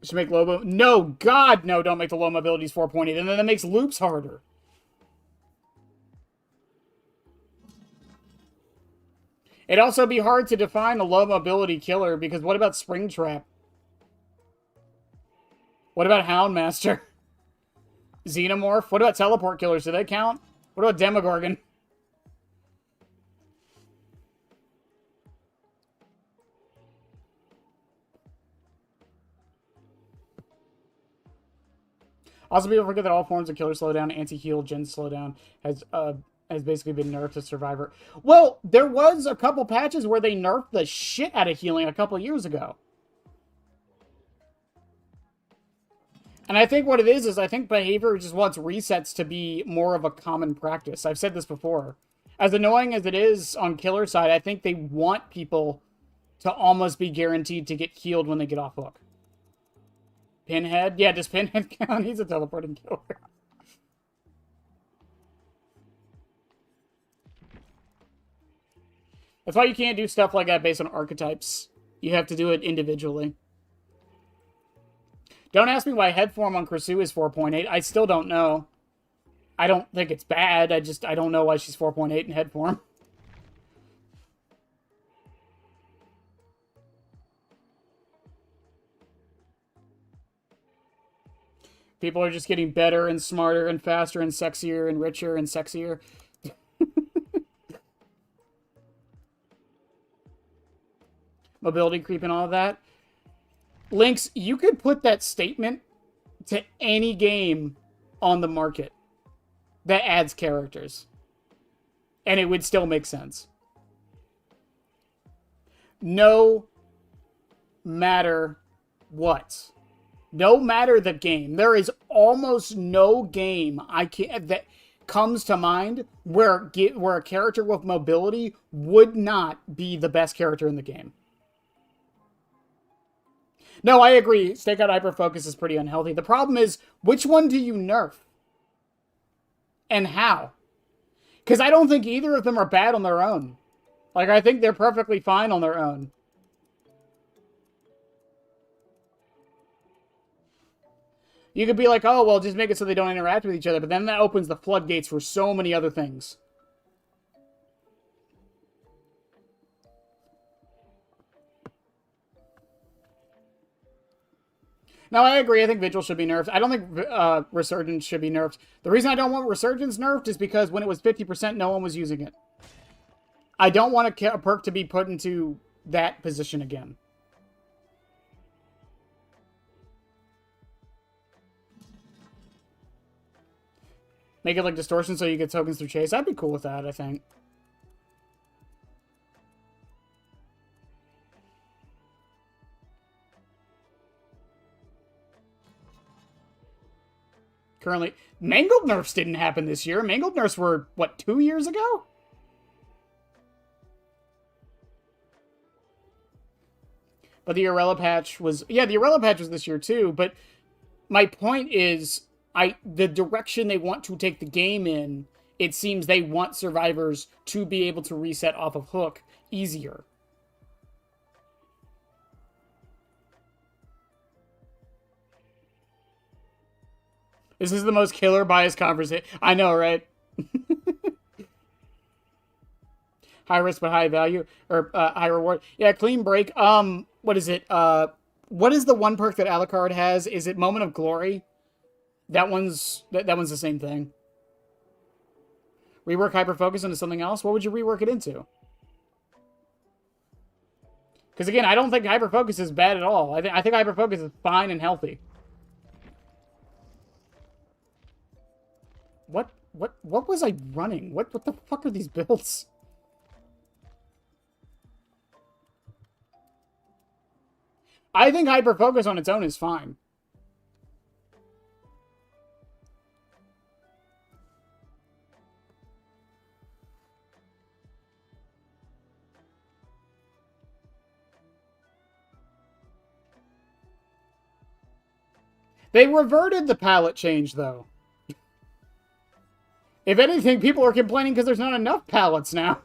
Should make low... No, God, no, don't make the low mobilities 4.8. And then that makes loops harder. It'd also be hard to define a low mobility killer, because what about Springtrap? What about Houndmaster? Xenomorph? What about teleport killers? Do they count? What about Demogorgon? Also, people forget that all forms of killer slowdown, anti-heal, gen slowdown has basically been nerfed to Survivor. Well, there was a couple patches where they nerfed the shit out of healing a couple years ago. And I think what it is I think behavior just wants resets to be more of a common practice. I've said this before. As annoying as it is on killer side, I think they want people to almost be guaranteed to get healed when they get off hook. Pinhead? Yeah, does Pinhead count? He's a teleporting killer. That's why you can't do stuff like that based on archetypes. You have to do it individually. Don't ask me why head form on Krisu is 4.8. I still don't know. I don't think it's bad. I don't know why she's 4.8 in head form. People are just getting better and smarter and faster and sexier and richer and sexier. Mobility creep and all of that. Lynx, you could put that statement to any game on the market that adds characters. And it would still make sense. No matter what. No matter the game. There is almost no game that comes to mind where a character with mobility would not be the best character in the game. No, I agree. Stakeout hyperfocus is pretty unhealthy. The problem is, which one do you nerf? And how? Because I don't think either of them are bad on their own. Like, I think they're perfectly fine on their own. You could be like, oh, well, just make it so they don't interact with each other, but then that opens the floodgates for so many other things. Now, I agree. I think Vigil should be nerfed. I don't think Resurgence should be nerfed. The reason I don't want Resurgence nerfed is because when it was 50%, no one was using it. I don't want a perk to be put into that position again. Make it like Distortion so you get tokens through Chase. I'd be cool with that, I think. Currently, Mangled nerfs didn't happen this year. Mangled nerfs were, what, 2 years ago? But the Arella patch was... Yeah, the Arella patch was this year too, but my point is, the direction they want to take the game in, it seems they want survivors to be able to reset off of Hook easier. This is the most killer bias conversation. I know, right? High risk but high value, or high reward. Yeah, clean break. What is it? What is the one perk that Alucard has? Is it Moment of Glory? That one's the same thing. Rework hyperfocus into something else. What would you rework it into? Because again, I don't think hyperfocus is bad at all. I think hyperfocus is fine and healthy. What was I running? What the fuck are these builds? I think hyperfocus on its own is fine. They reverted the palette change, though. If anything, people are complaining because there's not enough palettes now.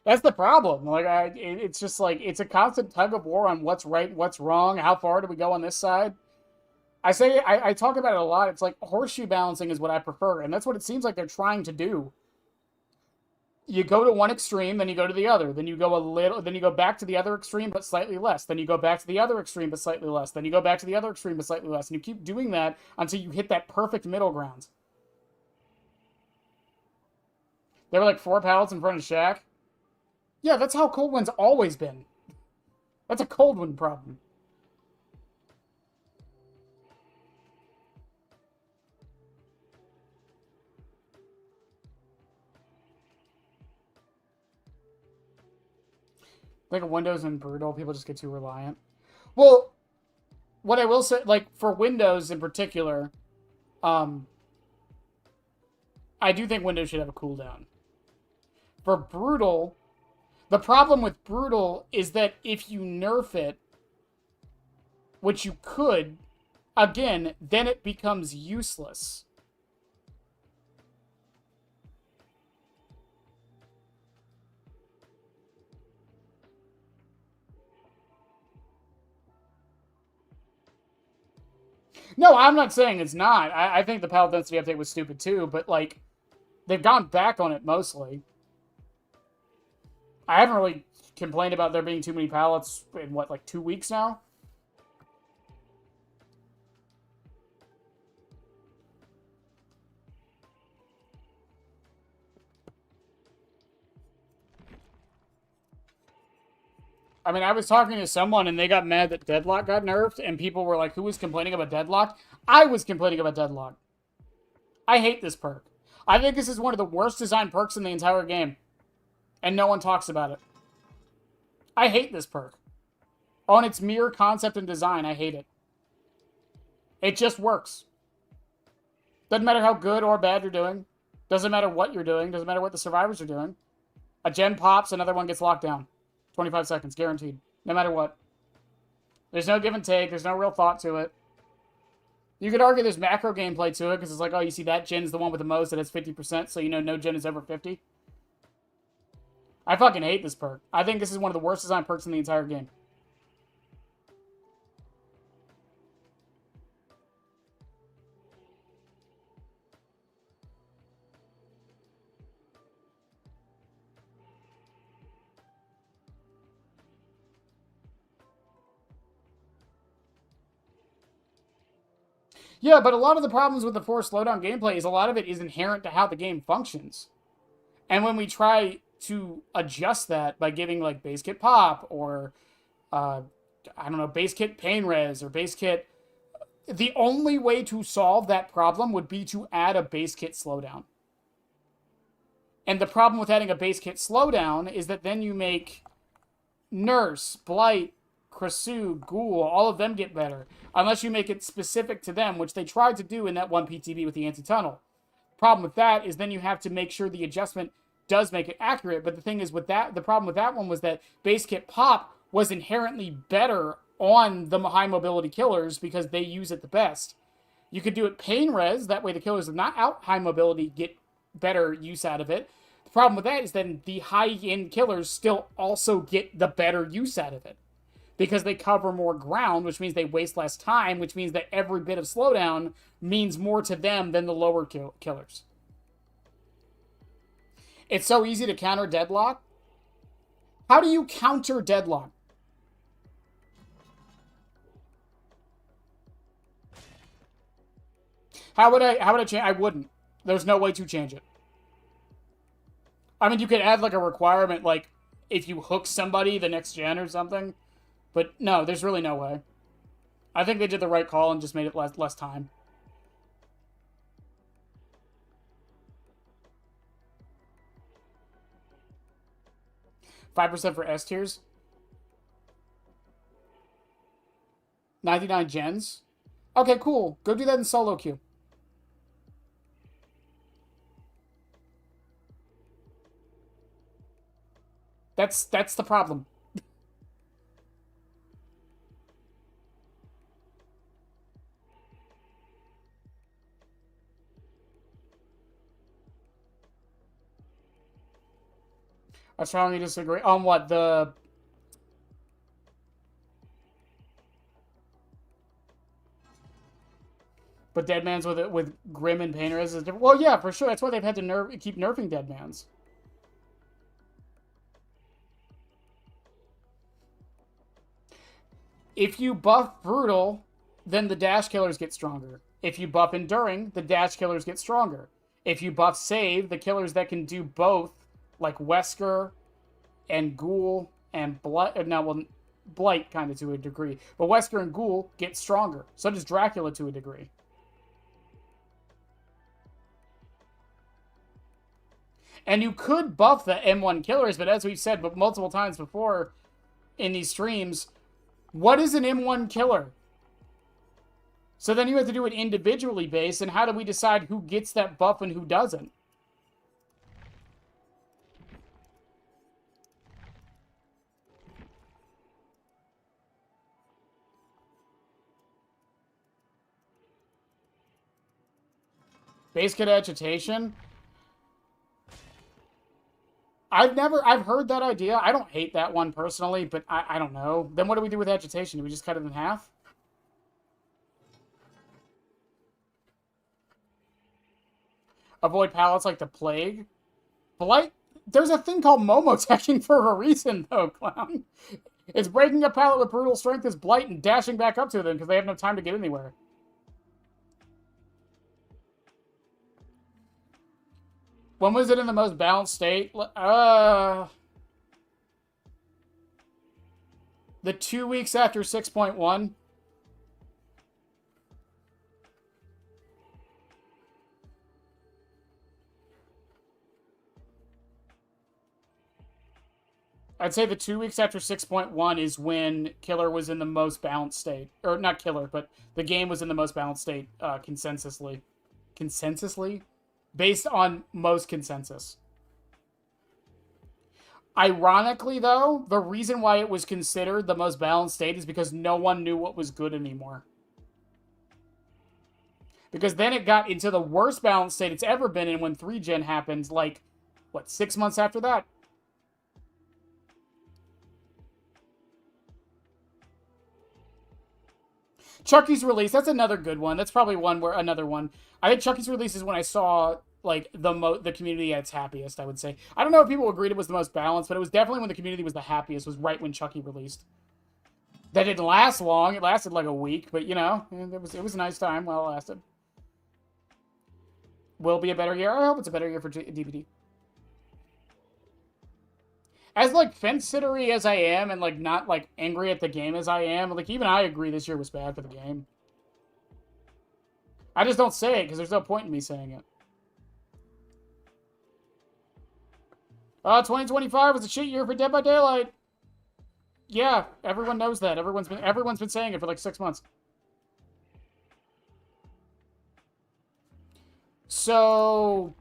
That's the problem. Like, it's just like, it's a constant tug of war on what's right, what's wrong, how far do we go on this side. I talk about it a lot. It's like horseshoe balancing is what I prefer, and that's what it seems like they're trying to do. You go to one extreme, then you go to the other, then you go back to the other extreme but slightly less, then you go back to the other extreme but slightly less, then you go back to the other extreme but slightly less, and you keep doing that until you hit that perfect middle ground. There were like 4 pallets in front of Shaq. Yeah, that's how cold one's always been. That's a cold one problem. Like Windows and Brutal, people just get too reliant. Well, what I will say, like, for Windows in particular, I do think Windows should have a cooldown. For Brutal, the problem with Brutal is that if you nerf it, which you could, again, then it becomes useless. No, I'm not saying it's not. I think the pallet density update was stupid too, but, like, they've gone back on it mostly. I haven't really complained about there being too many pallets in, what, like 2 weeks now? I mean, I was talking to someone and they got mad that Deadlock got nerfed, and people were like, who was complaining about Deadlock? I was complaining about Deadlock. I hate this perk. I think this is one of the worst designed perks in the entire game, and no one talks about it. I hate this perk. On its mere concept and design, I hate it. It just works. Doesn't matter how good or bad you're doing. Doesn't matter what you're doing. Doesn't matter what the survivors are doing. A gen pops, another one gets locked down. 25 seconds, guaranteed. No matter what. There's no give and take. There's no real thought to it. You could argue there's macro gameplay to it, because it's like, oh, you see that gen is the one with the most that has 50%, so you know no gen is over 50. I fucking hate this perk. I think this is one of the worst designed perks in the entire game. Yeah, but a lot of the problems with the forced slowdown gameplay is a lot of it is inherent to how the game functions. And when we try to adjust that by giving like base kit pop or I don't know, base kit pain res or base kit, the only way to solve that problem would be to add a base kit slowdown. And the problem with adding a base kit slowdown is that then you make Nurse, Blight, Krasu, Ghoul, all of them get better. Unless you make it specific to them, which they tried to do in that one PTB with the anti-tunnel. Problem with that is then you have to make sure the adjustment does make it accurate. But the thing is with that, the problem with that one was that base kit pop was inherently better on the high mobility killers because they use it the best. You could do it pain res, that way the killers that not out high mobility get better use out of it. The problem with that is then the high-end killers still also get the better use out of it. Because they cover more ground, which means they waste less time, which means that every bit of slowdown means more to them than the lower killers. It's so easy to counter Deadlock. How do you counter Deadlock? How would I change? I wouldn't. There's no way to change it. I mean, you could add like a requirement, like if you hook somebody the next gen or something. But no, there's really no way. I think they did the right call and just made it less time. $5% for S tiers. 99 gens. Okay, cool. Go do that in solo queue. That's the problem. I strongly disagree. On what? The... But Deadman's with Grim and Painter is different. Well, yeah, for sure. That's why they've had to keep nerfing Deadman's. If you buff Brutal, then the dash killers get stronger. If you buff Enduring, the dash killers get stronger. If you buff Save, the killers that can do both, like Wesker and Ghoul and Blight. No, well, Blight kind of to a degree. But Wesker and Ghoul get stronger. So does Dracula to a degree. And you could buff the M1 killers, but as we've said multiple times before in these streams, what is an M1 killer? So then you have to do it individually based, and how do we decide who gets that buff and who doesn't? Base kit agitation? I've heard that idea. I don't hate that one personally, but I don't know. Then what do we do with agitation? Do we just cut it in half? Avoid pallets like the plague? Blight? There's a thing called Momo-teching for a reason, though, clown. It's breaking a pallet with brutal strength is Blight and dashing back up to them because they have no time to get anywhere. When was it in the most balanced state? The 2 weeks after 6.1. I'd say the 2 weeks after 6.1 is when Killer was in the most balanced state. Or not Killer, but the game was in the most balanced state consensusly. Consensusly? Based on most consensus. Ironically, though, the reason why it was considered the most balanced state is because no one knew what was good anymore. Because then it got into the worst balanced state it's ever been in when 3-gen happened, like, what, 6 months after that? Chucky's release, that's another good one. That's probably another one. I think Chucky's release is when I saw like the community at its happiest, I would say. I don't know if people agreed it was the most balanced, but it was definitely when the community was the happiest, was right when Chucky released. That didn't last long. It lasted like a week, but you know, it was a nice time while it lasted. Will be a better year. I hope it's a better year for DVD. As like fence-sittery as I am, and like not like angry at the game as I am, like even I agree this year was bad for the game. I just don't say it because there's no point in me saying it. 2025 was a shit year for Dead by Daylight. Yeah, everyone knows that. Everyone's been saying it for like 6 months. So,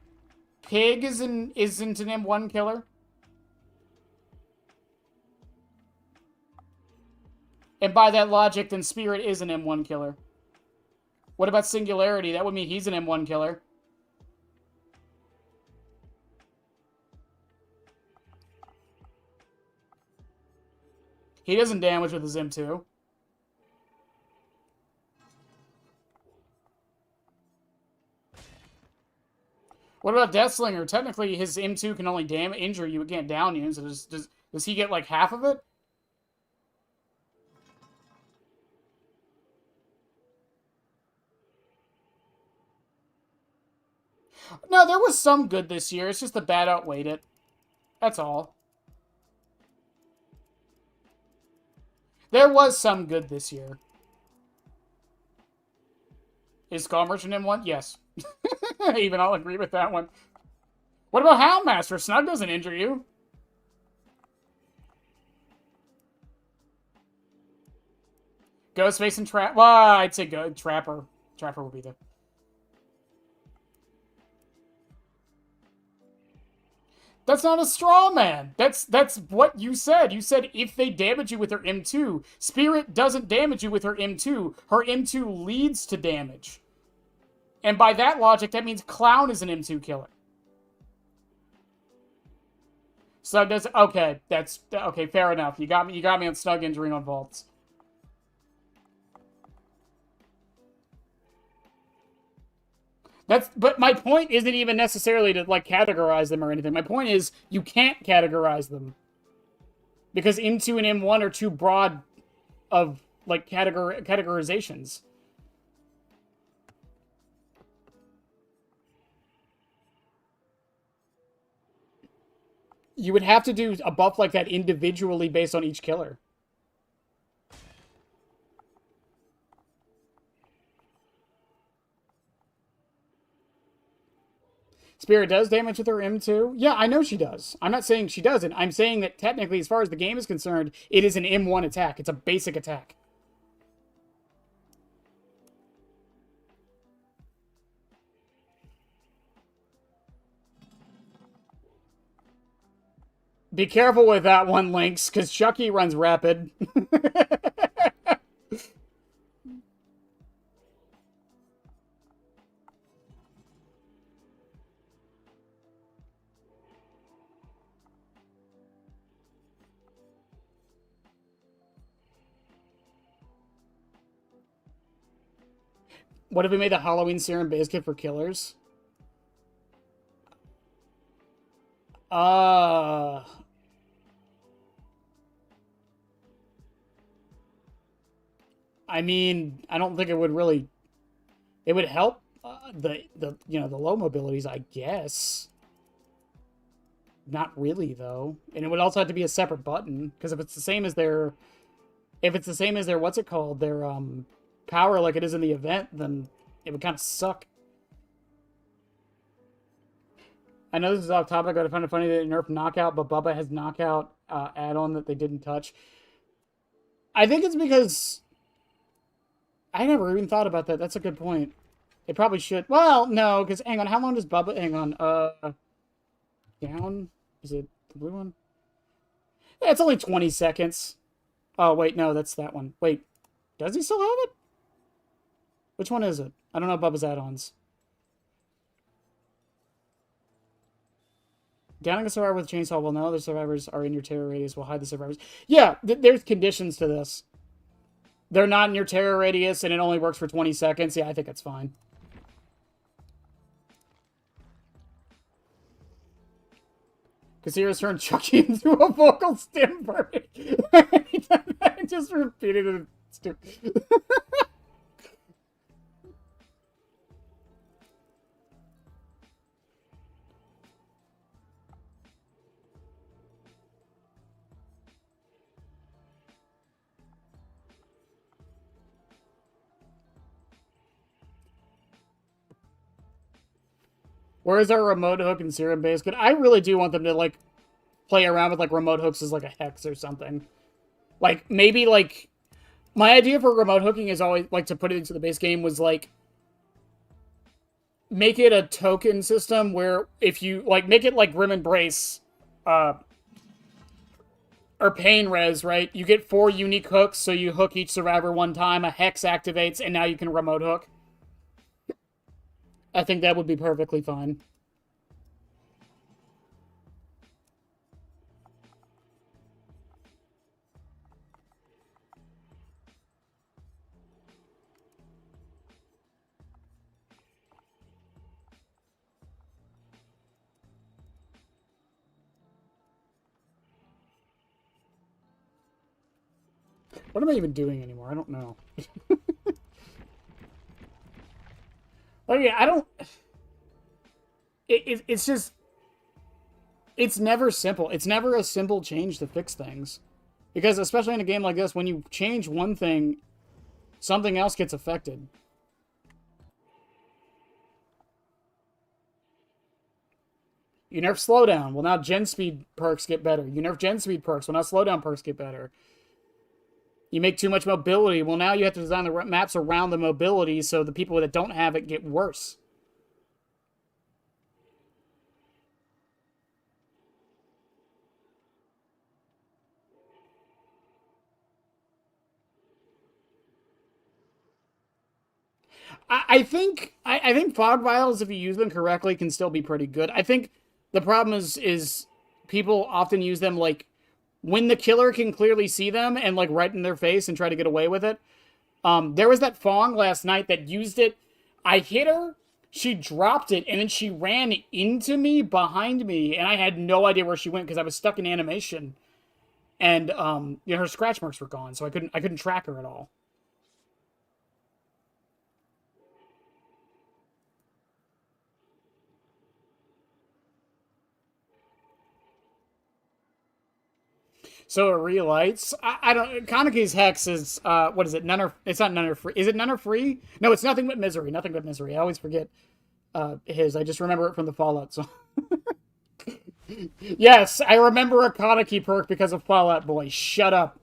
Pig isn't an M1 killer. And by that logic, then Spirit is an M1 killer. What about Singularity? That would mean he's an M1 killer. He doesn't damage with his M2. What about Deathslinger? Technically, his M2 can only injure you. It can't down you. So does he get like half of it? No, there was some good this year. It's just the bad outweighed it. That's all. There was some good this year. Is Skull Merchant M1? Yes. Even I'll agree with that one. What about Houndmaster? Snug doesn't injure you. Ghostface and Trap. Well, I'd say Trapper. Trapper will be there. That's not a straw man. That's what you said. You said if they damage you with her M2. Spirit doesn't damage you with her M2. Her M2 leads to damage. And by that logic, that means Clown is an M2 killer. So does okay, that's okay, fair enough. You got me on Snug injuring on vaults. But my point isn't even necessarily to like categorize them or anything. My point is you can't categorize them. Because M2 and M1 are too broad of like categorizations. You would have to do a buff like that individually based on each killer. Spirit does damage with her M2? Yeah, I know she does. I'm not saying she doesn't. I'm saying that technically, as far as the game is concerned, it is an M1 attack. It's a basic attack. Be careful with that one, Lynx, because Chucky runs rapid. What if we made the Halloween serum base kit for killers? I mean, I don't think it would really. It would help the low mobilities, I guess. Not really though, and it would also have to be a separate button because if it's the same as their If it's the same as their, what's it called? Their, power like it is in the event, then it would kind of suck. I know this is off topic, but I find it funny that they nerfed Knockout, but Bubba has Knockout add-on that they didn't touch. I think it's because I never even thought about that. That's a good point. They probably should. Well, no, because hang on, how long does Bubba? Hang on, down. Is it the blue one? Yeah, it's only 20 seconds. Oh wait, no, that's that one. Wait, does he still have it? Which one is it? I don't know Bubba's add-ons. Downing a survivor with a chainsaw while no other survivors are in your terror radius will hide the survivors. Yeah, there's conditions to this. They're not in your terror radius and it only works for 20 seconds. Yeah, I think that's fine. Kasira's turned Chucky into a vocal stim party. I just repeated it. Stupid. Where's our remote hook and serum base? But I really do want them to like play around with like remote hooks as like a hex or something. Like maybe like my idea for remote hooking is always like to put it into the base game was like make it a token system where if you like make it like Grim Embrace or Pain Res, right? You get 4 unique hooks, so you hook each survivor one time, a hex activates, and now you can remote hook. I think that would be perfectly fine. What am I even doing anymore? I don't know. Okay, I don't... It's just... It's never simple. It's never a simple change to fix things. Because especially in a game like this, when you change one thing, something else gets affected. You nerf slowdown. Well, now gen speed perks get better. You nerf gen speed perks. Well, now slowdown perks get better. You make too much mobility. Well, now you have to design the maps around the mobility so the people that don't have it get worse. I think fog vials, if you use them correctly, can still be pretty good. I think the problem is people often use them like when the killer can clearly see them and like right in their face and try to get away with it. There was that Fong last night that used it. I hit her, she dropped it, and then she ran into me behind me, and I had no idea where she went because I was stuck in animation, and you know, her scratch marks were gone, so I couldn't track her at all. So it relights. I don't. Kaneki's hex is what is it? None are. It's not none are free. Is it none are free? No, it's nothing but misery. Nothing but misery. I always forget his. I just remember it from the Fallout song. Yes, I remember a Kaneki perk because of Fallout Boy. Shut up.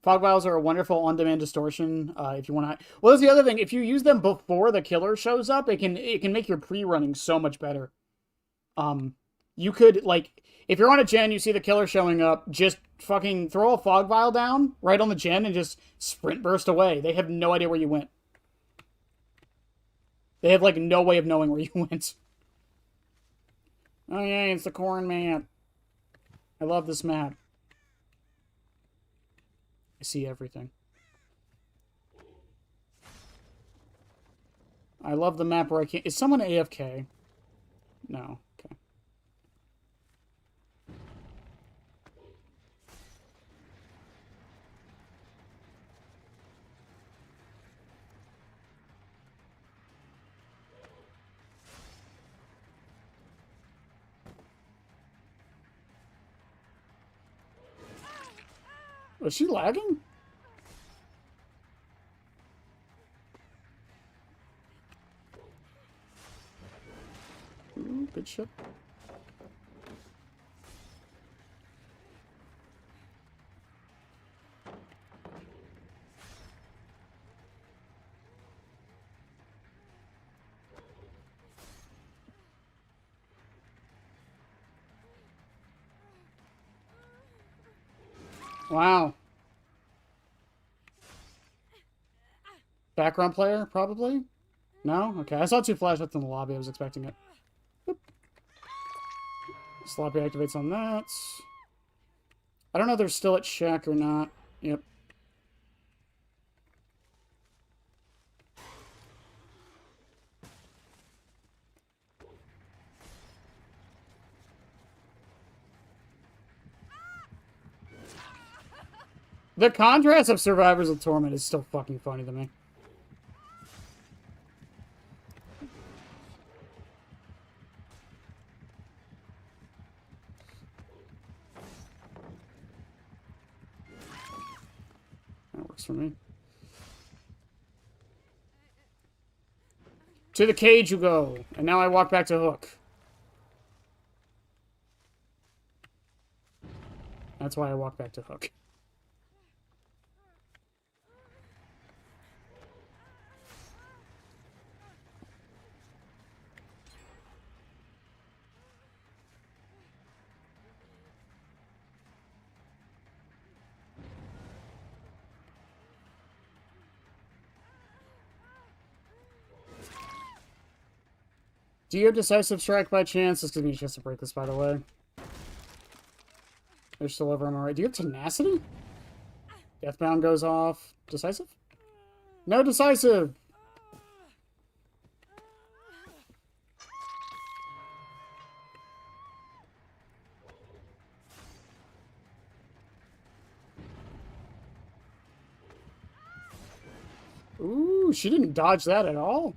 Fog vials are a wonderful on-demand distortion. If you want to, well, that's the other thing. If you use them before the killer shows up, it can make your pre-running so much better. You could like if you're on a gen, you see the killer showing up, just fucking throw a fog vial down right on the gen and just sprint burst away. They have no idea where you went. They have like no way of knowing where you went. Oh yeah, it's the corn map. I love this map. I see everything. I love the map where I can't... Is someone AFK? No. Okay. Was she lagging? Ooh, good shit. Wow. Background player, probably? No? Okay, I saw 2 flashlights in the lobby. I was expecting it. Boop. Sloppy activates on that. I don't know if they're still at check or not. Yep. The contrast of Survivors of Torment is still fucking funny to me. That works for me. To the cage you go. And now I walk back to Hook. That's why I walk back to Hook. Do you have Decisive Strike by chance? This gives me a chance to break this, by the way. They're still over on my right. Do you have Tenacity? Deathbound goes off. Decisive? No Decisive! Ooh, she didn't dodge that at all.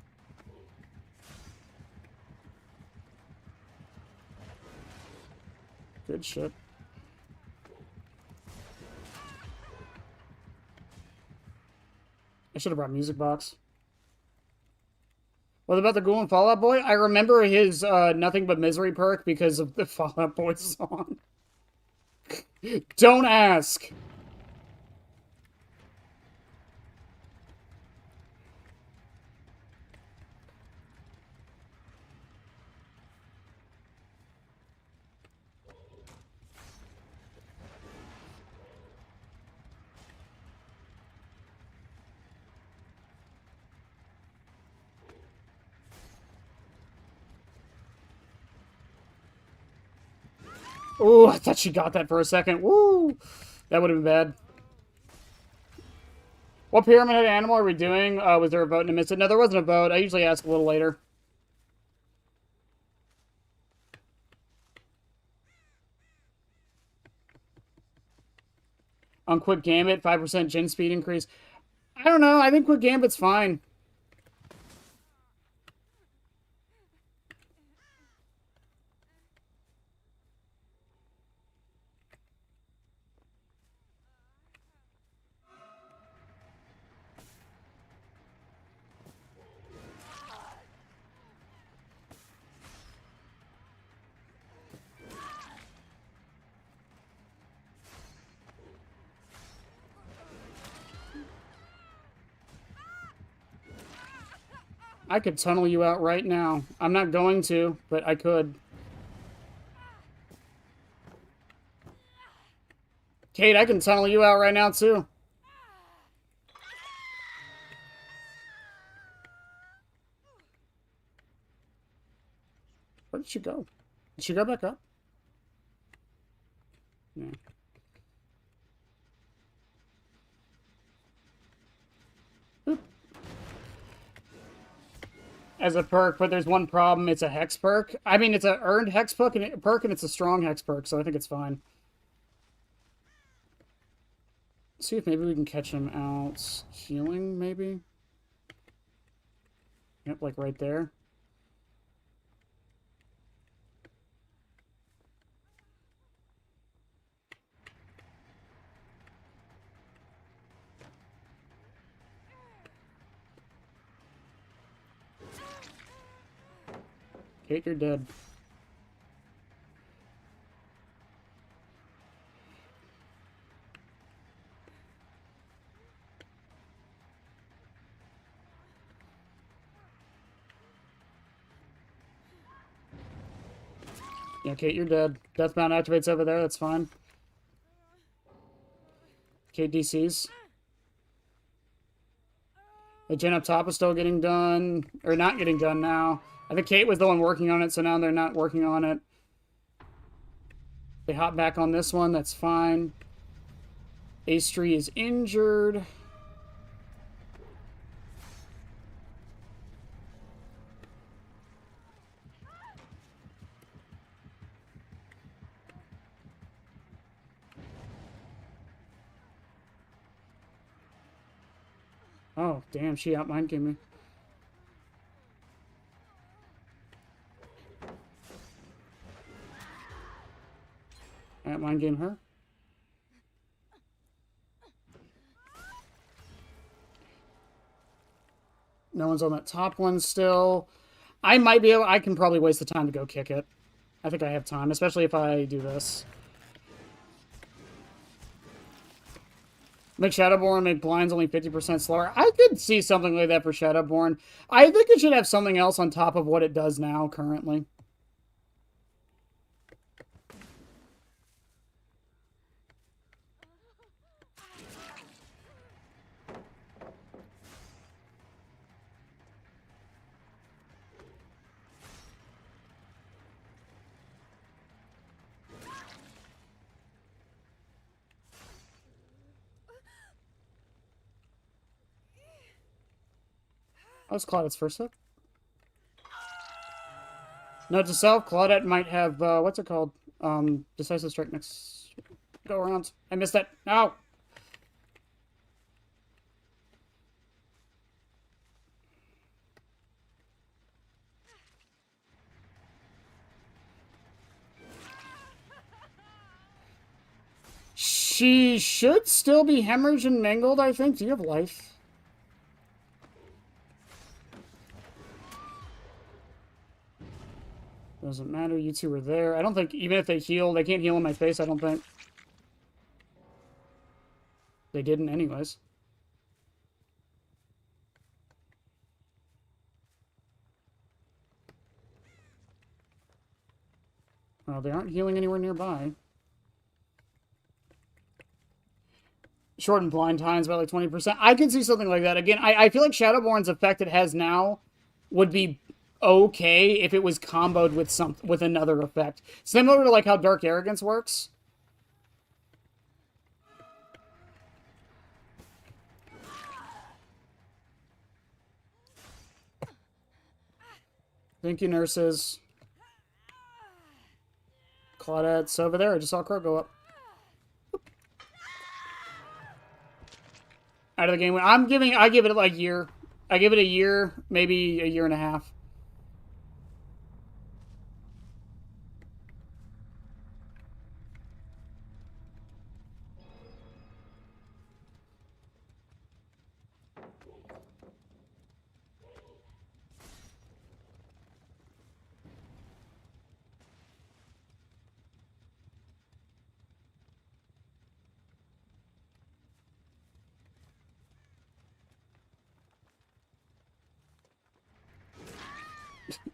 Good shit. I should have brought Music Box. What about the Ghoul and Fallout Boy? I remember his Nothing But Misery perk because of the Fallout Boy song. Don't ask! Ooh, I thought she got that for a second. Woo! That would have been bad. What Pyramid Head animal are we doing? Was there a vote and I missed it? No, there wasn't a vote. I usually ask a little later. On Quick Gambit, 5% gen speed increase. I don't know. I think Quick Gambit's fine. I could tunnel you out right now. I'm not going to, but I could. Kate, I can tunnel you out right now, too. Where did she go? Did she go back up? Yeah. Oop. As a perk, but there's one problem. It's a hex perk. I mean, it's a earned hex perk, and it's a strong hex perk, so I think it's fine. See if maybe we can catch him out healing, maybe? Yep, like right there. Kate, you're dead. Yeah, Kate, you're dead. Deathbound activates over there, that's fine. Kate DCs. The gen up top is still getting done. Or not getting done now. I think Kate was the one working on it, so now they're not working on it. They hop back on this one, that's fine. Astree is injured. Oh, damn, she out-mind gamed me. Out-mind game her. No one's on that top one still. I might be able... I can probably waste the time to go kick it. I think I have time, especially if I do this. Make Shadowborn, make blinds only 50% slower. I could see something like that for Shadowborn. I think it should have something else on top of what it does now, currently. That was Claudette's first hit. Note to self, Claudette might have, what's it called? Decisive Strike next go around. I missed that. No! She should still be hemorrhaged and mangled, I think. Do you have life? Doesn't matter, you two are there. I don't think, even if they heal, they can't heal in my face, I don't think. They didn't anyways. Well, they aren't healing anywhere nearby. Shortened blind times by like 20%. I could see something like that. Again, I feel like Shadowborn's effect it has now would be okay if it was comboed with another effect. Similar to like how Dark Arrogance works. Thank you, nurses. Claudette's over there. I just saw Crow go up. Out of the game. I give it like a year. I give it a year, maybe a year and a half.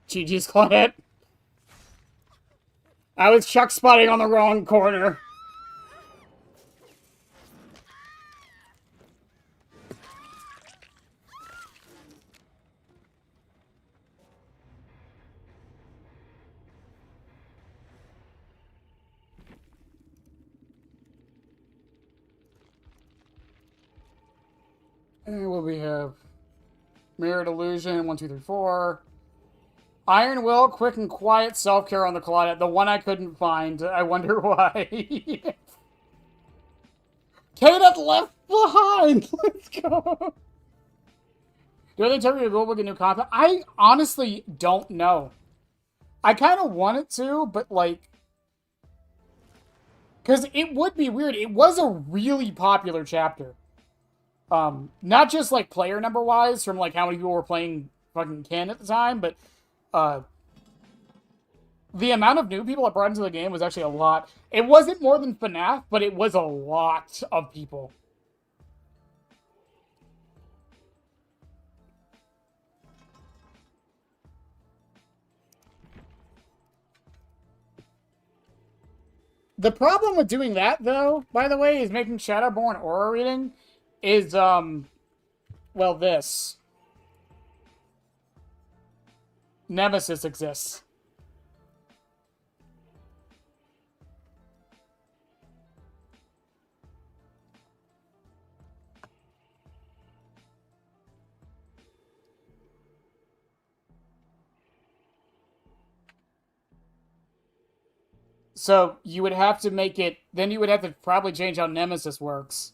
GG's Claudette. I was chuck spotting on the wrong corner. And what we have? Mirrored Illusion, 1, 2, 3, 4. Iron Will, Quick and Quiet Self-Care on the Claudette. The one I couldn't find. I wonder why. Kate left behind! Let's go! Do they tell me we'll get new content? I honestly don't know. I kind of want it to, but like... Because it would be weird. It was a really popular chapter. Not just like player number-wise, from like how many people were playing fucking Ken at the time, but The amount of new people that brought into the game was actually a lot. It wasn't more than FNAF, but it was a lot of people. The problem with doing that, though, by the way, is making Shadowborn aura reading is, well, this. Nemesis exists. So you would have to make it, then you would have to probably change how Nemesis works.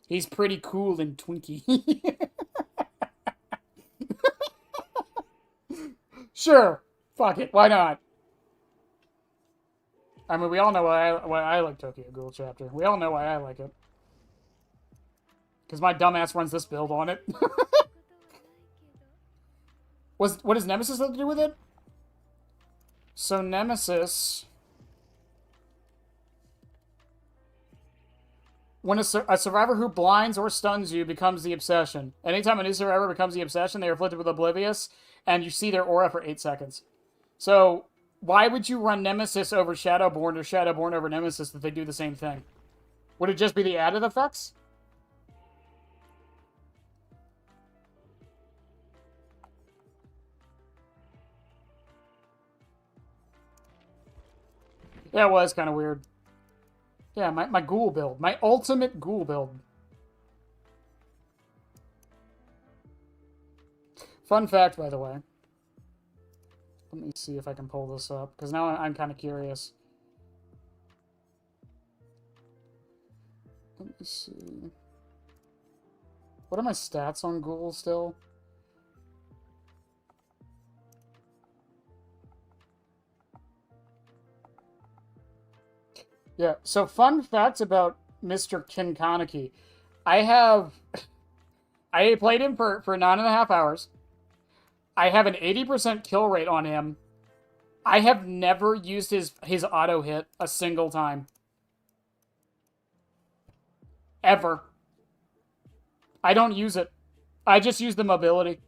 He's pretty cool and twinky. Sure. Fuck it. Why not? I mean, we all know why I like Tokyo Ghoul Chapter. We all know why I like it. Because my dumbass runs this build on it. What does Nemesis have to do with it? So Nemesis... When a survivor who blinds or stuns you becomes the obsession. Anytime a new survivor becomes the obsession, they are afflicted with Oblivious, and you see their aura for 8 seconds. So, why would you run Nemesis over Shadowborn or Shadowborn over Nemesis if they do the same thing? Would it just be the added effects? Yeah, it was kind of weird. Yeah, my ghoul build. My ultimate ghoul build. Fun fact, by the way. Let me see if I can pull this up, because now I'm kind of curious. Let me see. What are my stats on ghoul still? Yeah, so fun facts about Mr. Kinkaneki. I played him for 9.5 hours. I have an 80% kill rate on him. I have never used his auto hit a single time. Ever. I don't use it. I just use the mobility.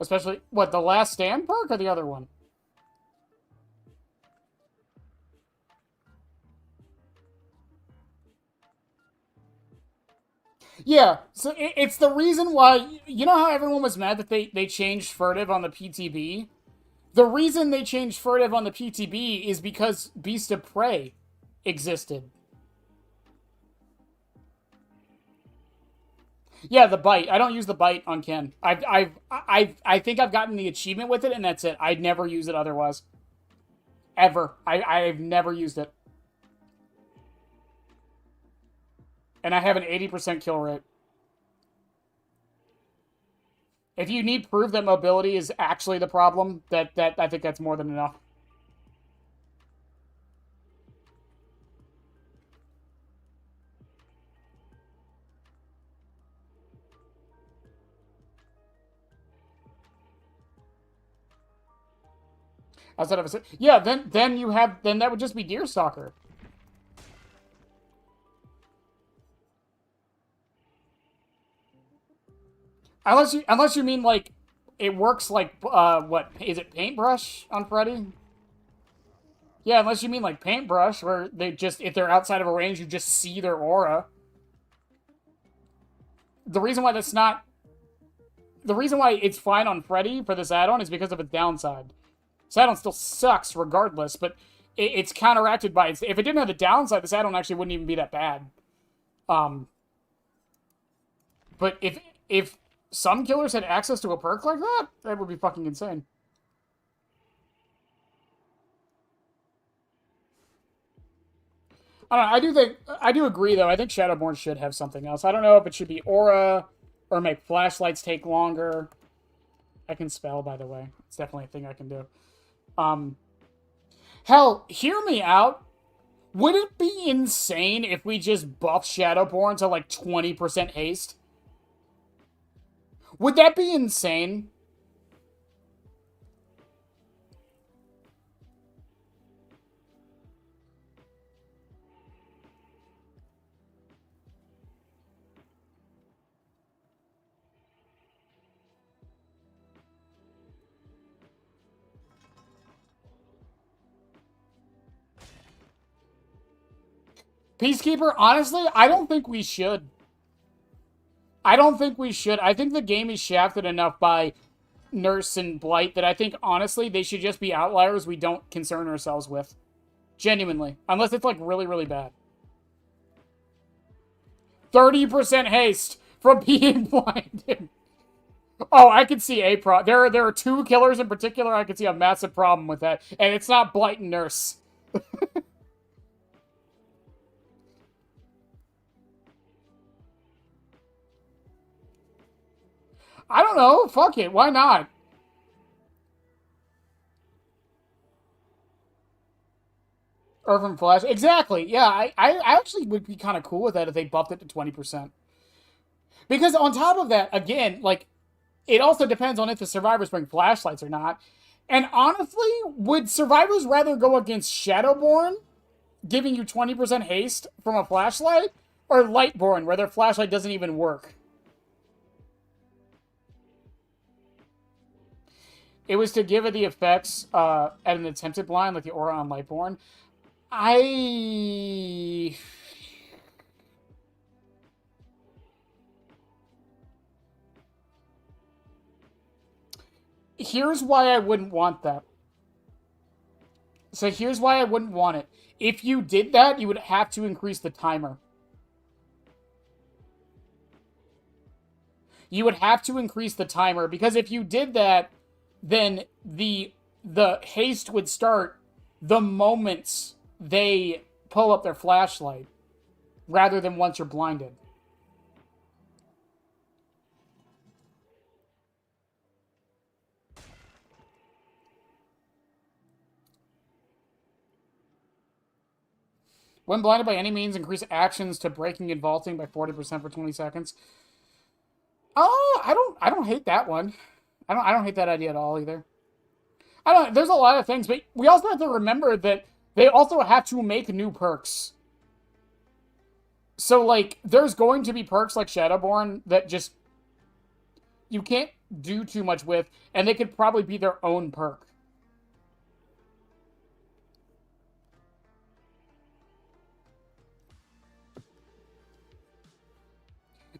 Especially, what, the Last Stand perk or the other one? Yeah, so it's the reason why, you know how everyone was mad that they changed furtive on the PTB? The reason they changed furtive on the PTB is because Beast of Prey existed. Yeah, the bite. I don't use the bite on Ken. I think I've gotten the achievement with it, and that's it. I'd never use it otherwise. Ever. I've never used it. And I have an 80% kill rate. If you need proof that mobility is actually the problem, that I think that's more than enough. Outside of a, yeah, then that would just be Deerstalker. Unless you mean like it works like what is it, Paintbrush on Freddy? Yeah, unless you mean like Paintbrush, where they just, if they're outside of a range, you just see their aura. The reason why it's fine on Freddy for this add-on is because of its downside. This add-on still sucks regardless, but it's counteracted by its, if it didn't have the downside, this add-on actually wouldn't even be that bad. But if some killers had access to a perk like that, that would be fucking insane. I don't know, I do agree though. I think Shadowborn should have something else. I don't know if it should be aura Or make flashlights take longer. I can spell, by the way. It's definitely a thing I can do. Hell, hear me out. Would it be insane if we just buff Shadowborn to like 20% haste? Would that be insane? Peacekeeper, honestly, I don't think we should. I don't think we should. I think the game is shafted enough by Nurse and Blight that I think, honestly, they should just be outliers we don't concern ourselves with. Genuinely. Unless it's, like, really, really bad. 30% haste from being blinded. Oh, I can see a problem. There are two killers in particular I can see a massive problem with that. And it's not Blight and Nurse. I don't know. Fuck it. Why not? Or from Flash. Exactly. Yeah, I actually would be kind of cool with that if they buffed it to 20%. Because on top of that, again, like, it also depends on if the survivors bring flashlights or not. And honestly, would survivors rather go against Shadowborn, giving you 20% haste from a flashlight, or Lightborn, where their flashlight doesn't even work? It was to give it the effects at an attempted blind, like the aura on Lightborn. Here's why I wouldn't want that. So here's why I wouldn't want it. If you did that, you would have to increase the timer. You would have to increase the timer, because if you did that, then the haste would start the moment they pull up their flashlight, rather than once you're blinded. When blinded by any means, increase actions to breaking and vaulting by 40% for 20 seconds. Oh, I don't hate that one. I don't hate that idea at all either. There's a lot of things, but we also have to remember that they also have to make new perks. So, like, there's going to be perks like Shadowborn that just you can't do too much with, and they could probably be their own perk.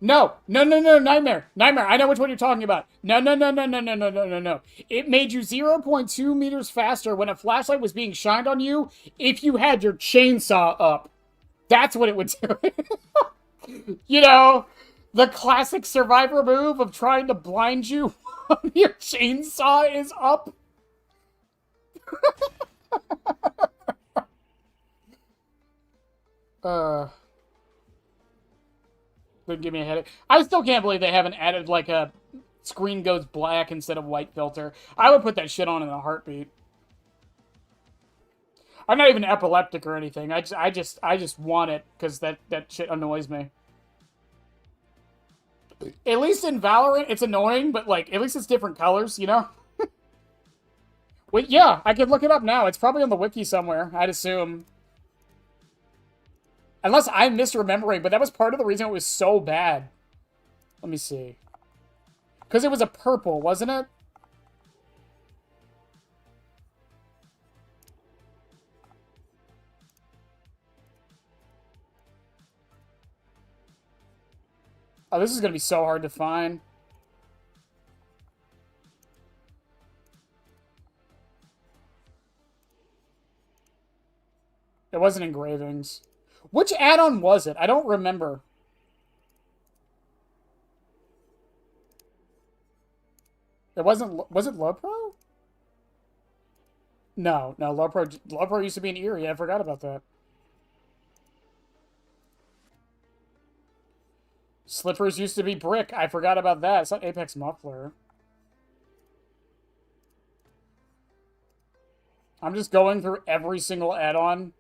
No, Nightmare. I know which one you're talking about. No. It made you 0.2 meters faster when a flashlight was being shined on you if you had your chainsaw up. That's what it would do. You know, the classic survivor move of trying to blind you when your chainsaw is up. Would give me a headache. I still can't believe they haven't added, like, a screen goes black instead of white filter. I would put that shit on in a heartbeat. I'm not even epileptic or anything. I just want it because that shit annoys me. At least in Valorant, it's annoying, but, like, at least it's different colors, you know? Wait, yeah, I could look it up now. It's probably on the wiki somewhere, I'd assume. Unless I'm misremembering, but that was part of the reason it was so bad. Let me see. Because it was a purple, wasn't it? Oh, this is going to be so hard to find. It wasn't engravings. Which add-on was it? I don't remember. It wasn't... Was it Low Pro? No, Low Pro used to be an Eerie. I forgot about that. Slippers used to be brick. I forgot about that. It's not Apex Muffler. I'm just going through every single add-on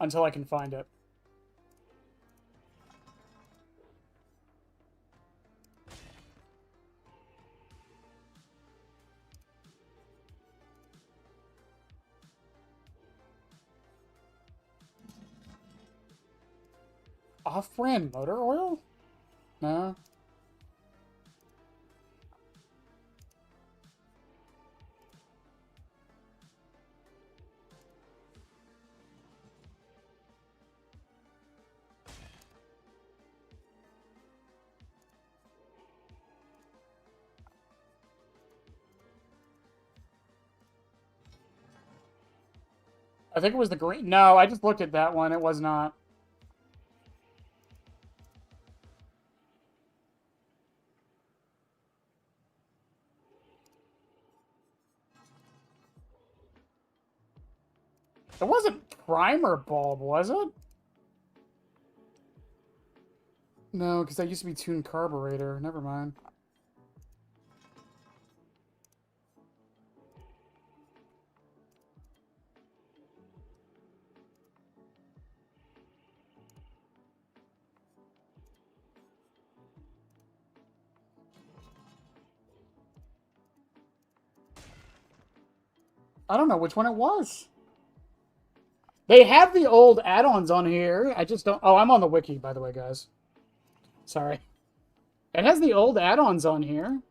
until I can find it. Off-brand motor oil? No. I think it was the green. No, I just looked at that one. It was not. It wasn't primer bulb, was it? No, because that used to be tuned carburetor. Never mind. I don't know which one it was. They have the old add-ons on here. I just don't... Oh, I'm on the wiki, by the way, guys. Sorry. It has the old add-ons on here.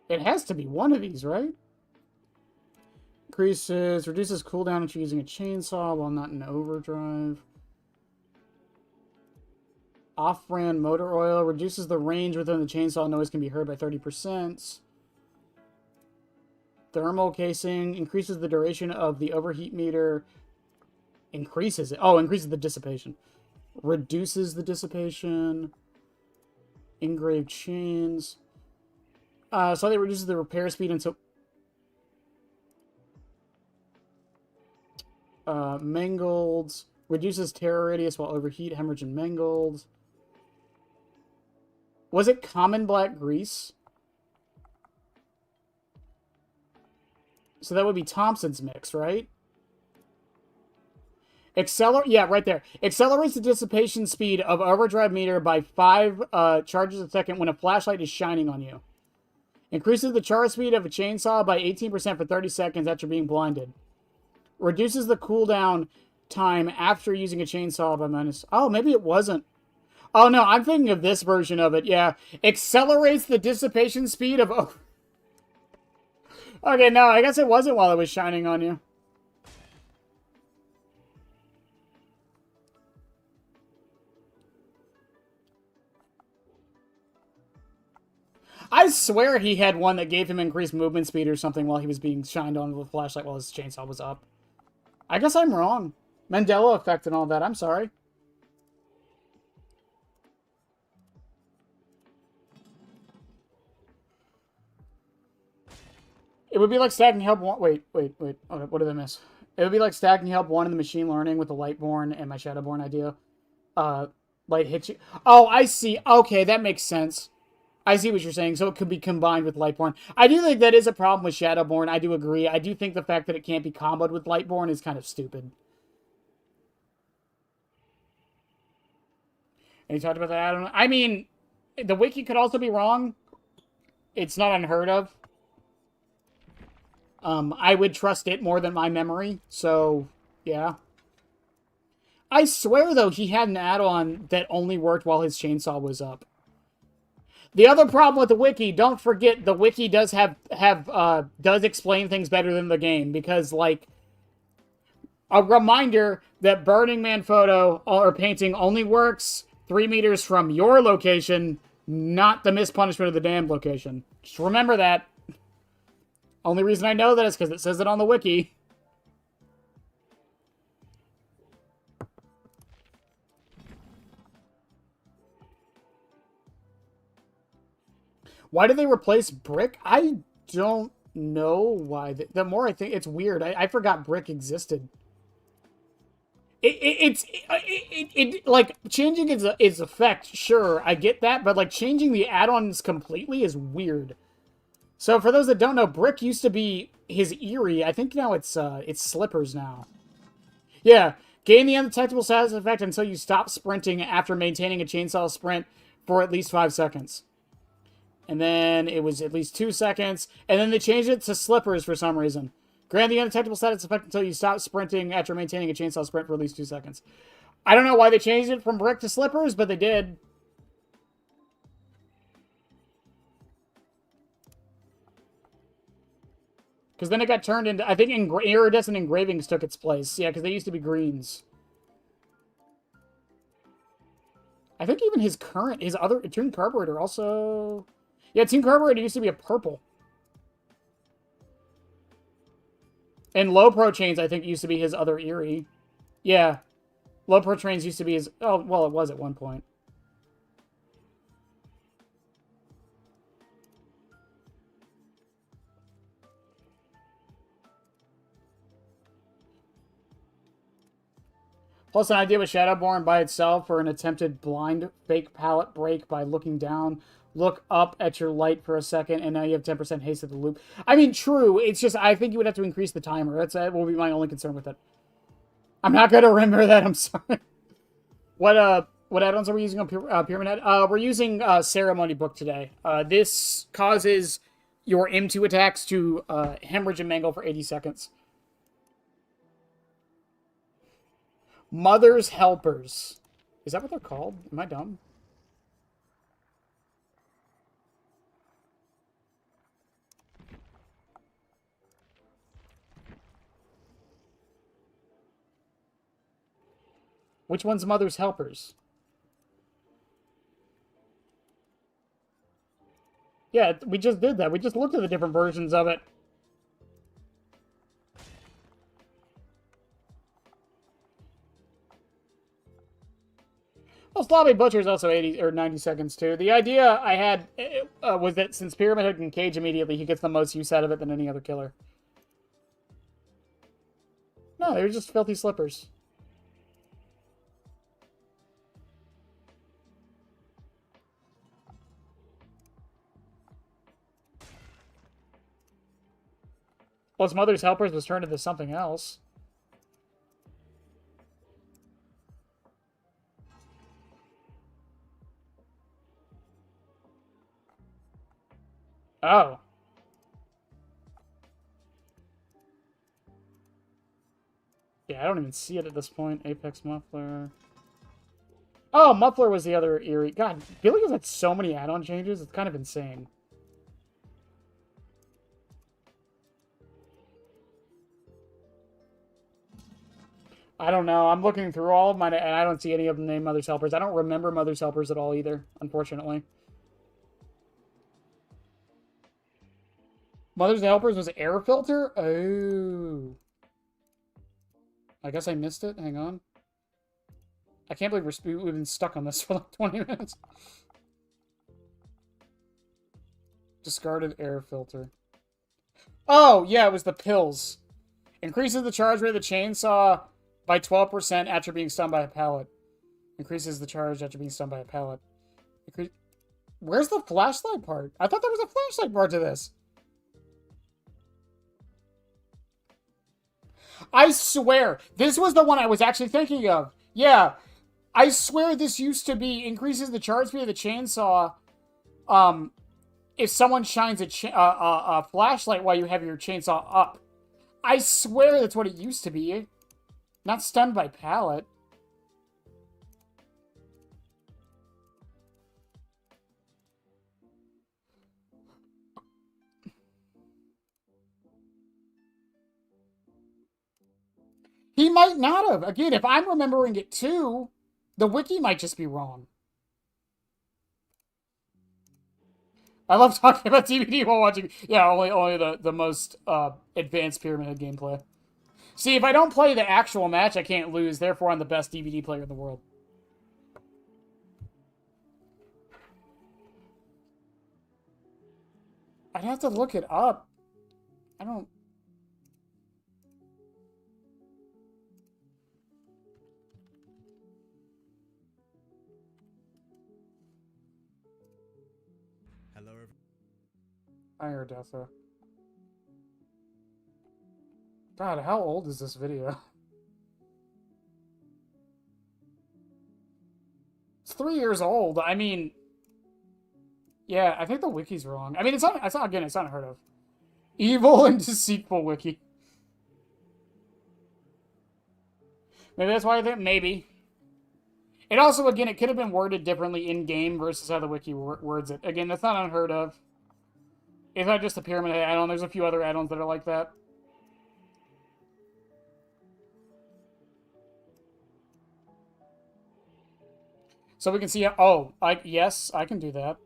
It has to be one of these, right? Reduces cooldown if you're using a chainsaw while not in overdrive. Off-brand motor oil. Reduces the range within the chainsaw noise can be heard by 30%. Thermal casing. Increases the duration of the overheat meter. Increases it. Oh, increases the dissipation. Reduces the dissipation. Engraved chains. Slightly reduces the repair speed until... mangled. Reduces tear radius while overheat, hemorrhage, and mangled. Was it common black grease? So that would be Thompson's mix, right? Yeah, right there. Accelerates the dissipation speed of overdrive meter by 5 charges a second when a flashlight is shining on you. Increases the charge speed of a chainsaw by 18% for 30 seconds after being blinded. Reduces the cooldown time after using a chainsaw by minus... Oh, maybe it wasn't. Oh, no, I'm thinking of this version of it, yeah. Accelerates the dissipation speed of... Oh. Okay, no, I guess it wasn't while it was shining on you. I swear he had one that gave him increased movement speed or something while he was being shined on with a flashlight while his chainsaw was up. I guess I'm wrong. Mandela effect and all that, I'm sorry. It would be like stacking help one... Wait. Okay, what did I miss? It would be like stacking help one in the machine learning with the Lightborn and my Shadowborn idea. Light hits you... Oh, I see. Okay, that makes sense. I see what you're saying. So it could be combined with Lightborn. I do think that is a problem with Shadowborn. I do agree. I do think the fact that it can't be comboed with Lightborn is kind of stupid. And you talked about that? I don't know. I mean, the wiki could also be wrong. It's not unheard of. I would trust it more than my memory, so, yeah. I swear, though, he had an add-on that only worked while his chainsaw was up. The other problem with the wiki, don't forget, the wiki does does explain things better than the game, because, like, a reminder that Burning Man photo or painting only works 3 meters from your location, not the mispunishment of the damned location. Just remember that. Only reason I know that is because it says it on the wiki. Why did they replace brick? I don't know why. The more I think, it's weird. I forgot brick existed. Like changing its effect. Sure, I get that, but like changing the add-ons completely is weird. So for those that don't know, brick used to be his Eerie. I think now it's slippers now. Yeah, gain the undetectable status effect until you stop sprinting after maintaining a chainsaw sprint for at least 5 seconds. And then it was at least 2 seconds, and then they changed it to slippers for some reason. Grant the undetectable status effect until you stop sprinting after maintaining a chainsaw sprint for at least 2 seconds. I don't know why they changed it from brick to slippers, but they did. Because then it got turned into, I think, iridescent engravings took its place. Yeah, because they used to be greens. I think even his other tuned carburetor also... Yeah, tuned carburetor used to be a purple. And low pro chains, I think, used to be his other Eerie. Yeah. Low pro trains used to be his... Oh, well, it was at one point. Plus an idea with Shadowborn by itself for an attempted blind fake pallet break by looking down. Look up at your light for a second, and now you have 10% haste at the loop. I mean, true. It's just, I think you would have to increase the timer. That will be my only concern with it. I'm not going to remember that. I'm sorry. What add-ons are we using on Pyramid Head? We're using Ceremony Book today. This causes your M2 attacks to hemorrhage and mangle for 80 seconds. Mother's Helpers. Is that what they're called? Am I dumb? Which one's Mother's Helpers? Yeah, we just did that. We just looked at the different versions of it. Well, Slavi Butcher is also 80 or 90 seconds, too. The idea I had was that since Pyramid Head can cage immediately, he gets the most use out of it than any other killer. No, they were just filthy slippers. Plus, Mother's Helpers was turned into something else. Oh. Yeah, I don't even see it at this point. Apex Muffler. Oh, Muffler was the other Eerie. God, Billy has had so many add-on changes. It's kind of insane. I don't know. I'm looking through all of mine, and I don't see any of them named Mother's Helpers. I don't remember Mother's Helpers at all either, unfortunately. Mother's Helpers was air filter? Oh. I guess I missed it. Hang on. I can't believe we've been stuck on this for like 20 minutes. Discarded air filter. Oh, yeah, it was the pills. Increases the charge rate of the chainsaw by 12% after being stunned by a pallet. Increases the charge after being stunned by a pallet. Where's the flashlight part? I thought there was a flashlight part to this. I swear, this was the one I was actually thinking of. Yeah, I swear this used to be increases the charge speed of the chainsaw. If someone shines a flashlight while you have your chainsaw up. I swear that's what it used to be. Not stunned by pallet. He might not have. Again, if I'm remembering it too, the wiki might just be wrong. I love talking about DVD while watching. Yeah, only the most advanced Pyramid Head gameplay. See, if I don't play the actual match, I can't lose. Therefore, I'm the best DVD player in the world. I'd have to look it up. I don't... Hello, I heard Deatha. God, how old is this video? It's 3 years old. I mean... Yeah, I think the wiki's wrong. I mean, it's not again, it's not unheard of. Evil and deceitful wiki. Maybe that's why I think, maybe. And also, again, it could have been worded differently in-game versus how the wiki words it. Again, that's not unheard of. It's not just the pyramid add-on. There's a few other add-ons that are like that. So we can see how... Oh, yes, I can do that.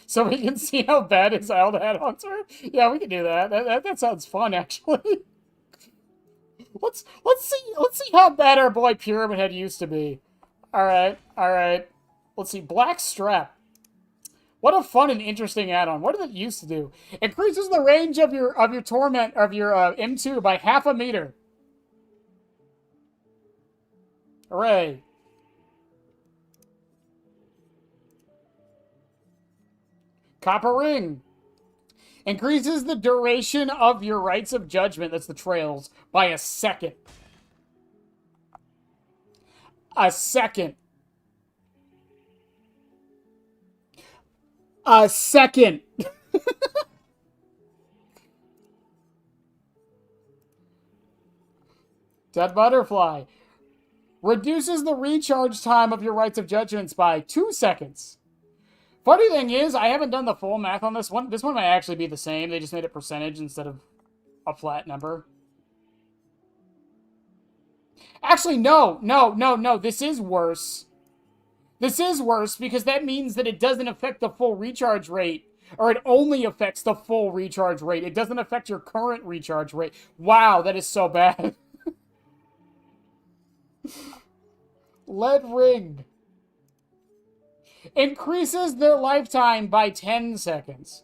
So we can see how bad exiled add-ons are? Yeah, we can do that. That sounds fun, actually. Let's see how bad our boy Pyramid Head used to be. Alright. Let's see. Black Strap. What a fun and interesting add-on. What did it used to do? Increases the range of your torment of your M2 by 0.5 meter. Hooray. Copper Ring. Increases the duration of your rights of judgment, that's the trails, by 1 second. 1 second. 1 second. Dead Butterfly. Reduces the recharge time of your rights of judgments by 2 seconds. Funny thing is, I haven't done the full math on this one. This one might actually be the same. They just made it percentage instead of a flat number. Actually, no. This is worse. This is worse because that means that it doesn't affect the full recharge rate. Or it only affects the full recharge rate. It doesn't affect your current recharge rate. Wow, that is so bad. Lead Ring. Increases their lifetime by 10 seconds.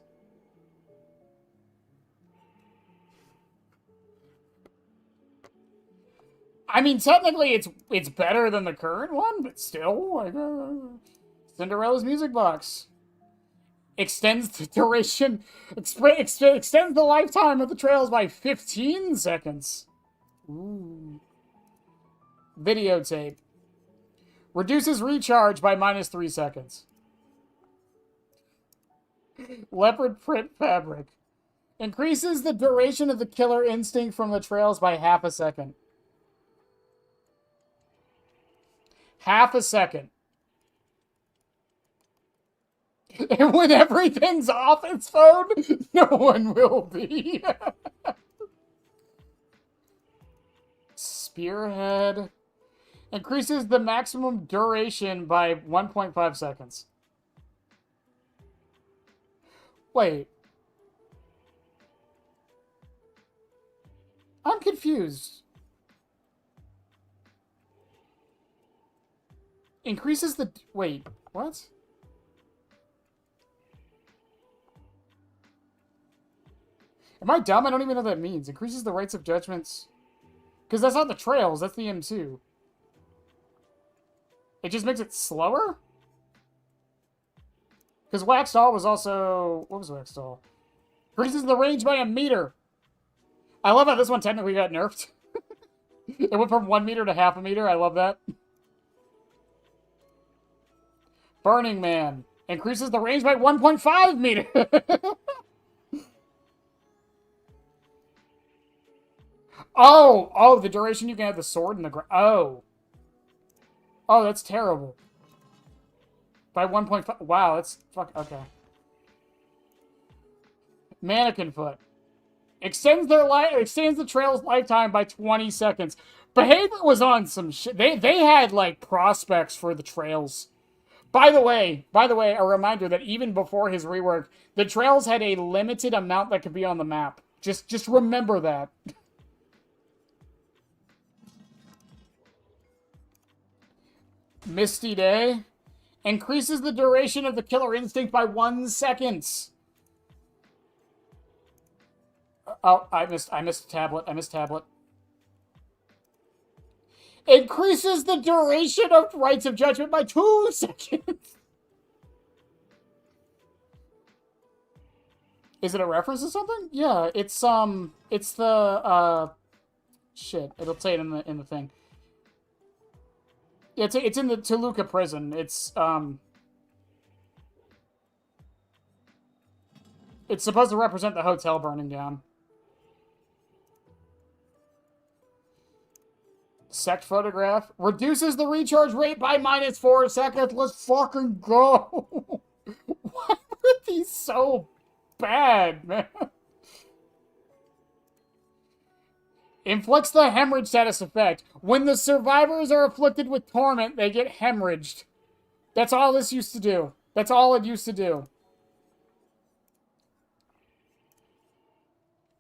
I mean, technically, it's better than the current one, but still, like, Cinderella's Music Box. Extends the duration, extends the lifetime of the trails by 15 seconds. Ooh. Videotape. Reduces recharge by -3 seconds. Leopard print fabric. Increases the duration of the killer instinct from the trails by 0.5 second. 0.5 second. And when everything's off its phone, no one will be. Spearhead. Increases the maximum duration by 1.5 seconds. Wait. I'm confused. Increases the... Wait, what? Am I dumb? I don't even know what that means. Increases the rights of judgments. Because that's not the trails, that's the M2. It just makes it slower? Because Wax Doll was also... What was Wax Doll? Increases the range by 1 meter. I love how this one technically got nerfed. It went from 1 meter to 0.5 meter. I love that. Burning Man. Increases the range by 1.5 meter. Oh, the duration you can have the sword in the ground. Oh, that's terrible. By 1.5. Wow, that's fuck. Okay. Mannequin Foot. Extends the trail's lifetime by 20 seconds. Behavior was on some shit. They had like prospects for the trails. By the way, a reminder that even before his rework, the trails had a limited amount that could be on the map. Just remember that. Misty Day. Increases the duration of the killer instinct by 1 second. Oh, I missed tablet. I missed tablet. Increases the duration of rights of judgment by 2 seconds. Is it a reference to something? Yeah, it's the shit. It'll say it in the thing. It's in the Toluca prison. It's supposed to represent the hotel burning down. Sect photograph reduces the recharge rate by -4 seconds. Let's fucking go. Why were these so bad, man? Inflicts the hemorrhage status effect. When the survivors are afflicted with torment, they get hemorrhaged. That's all this used to do. That's all it used to do.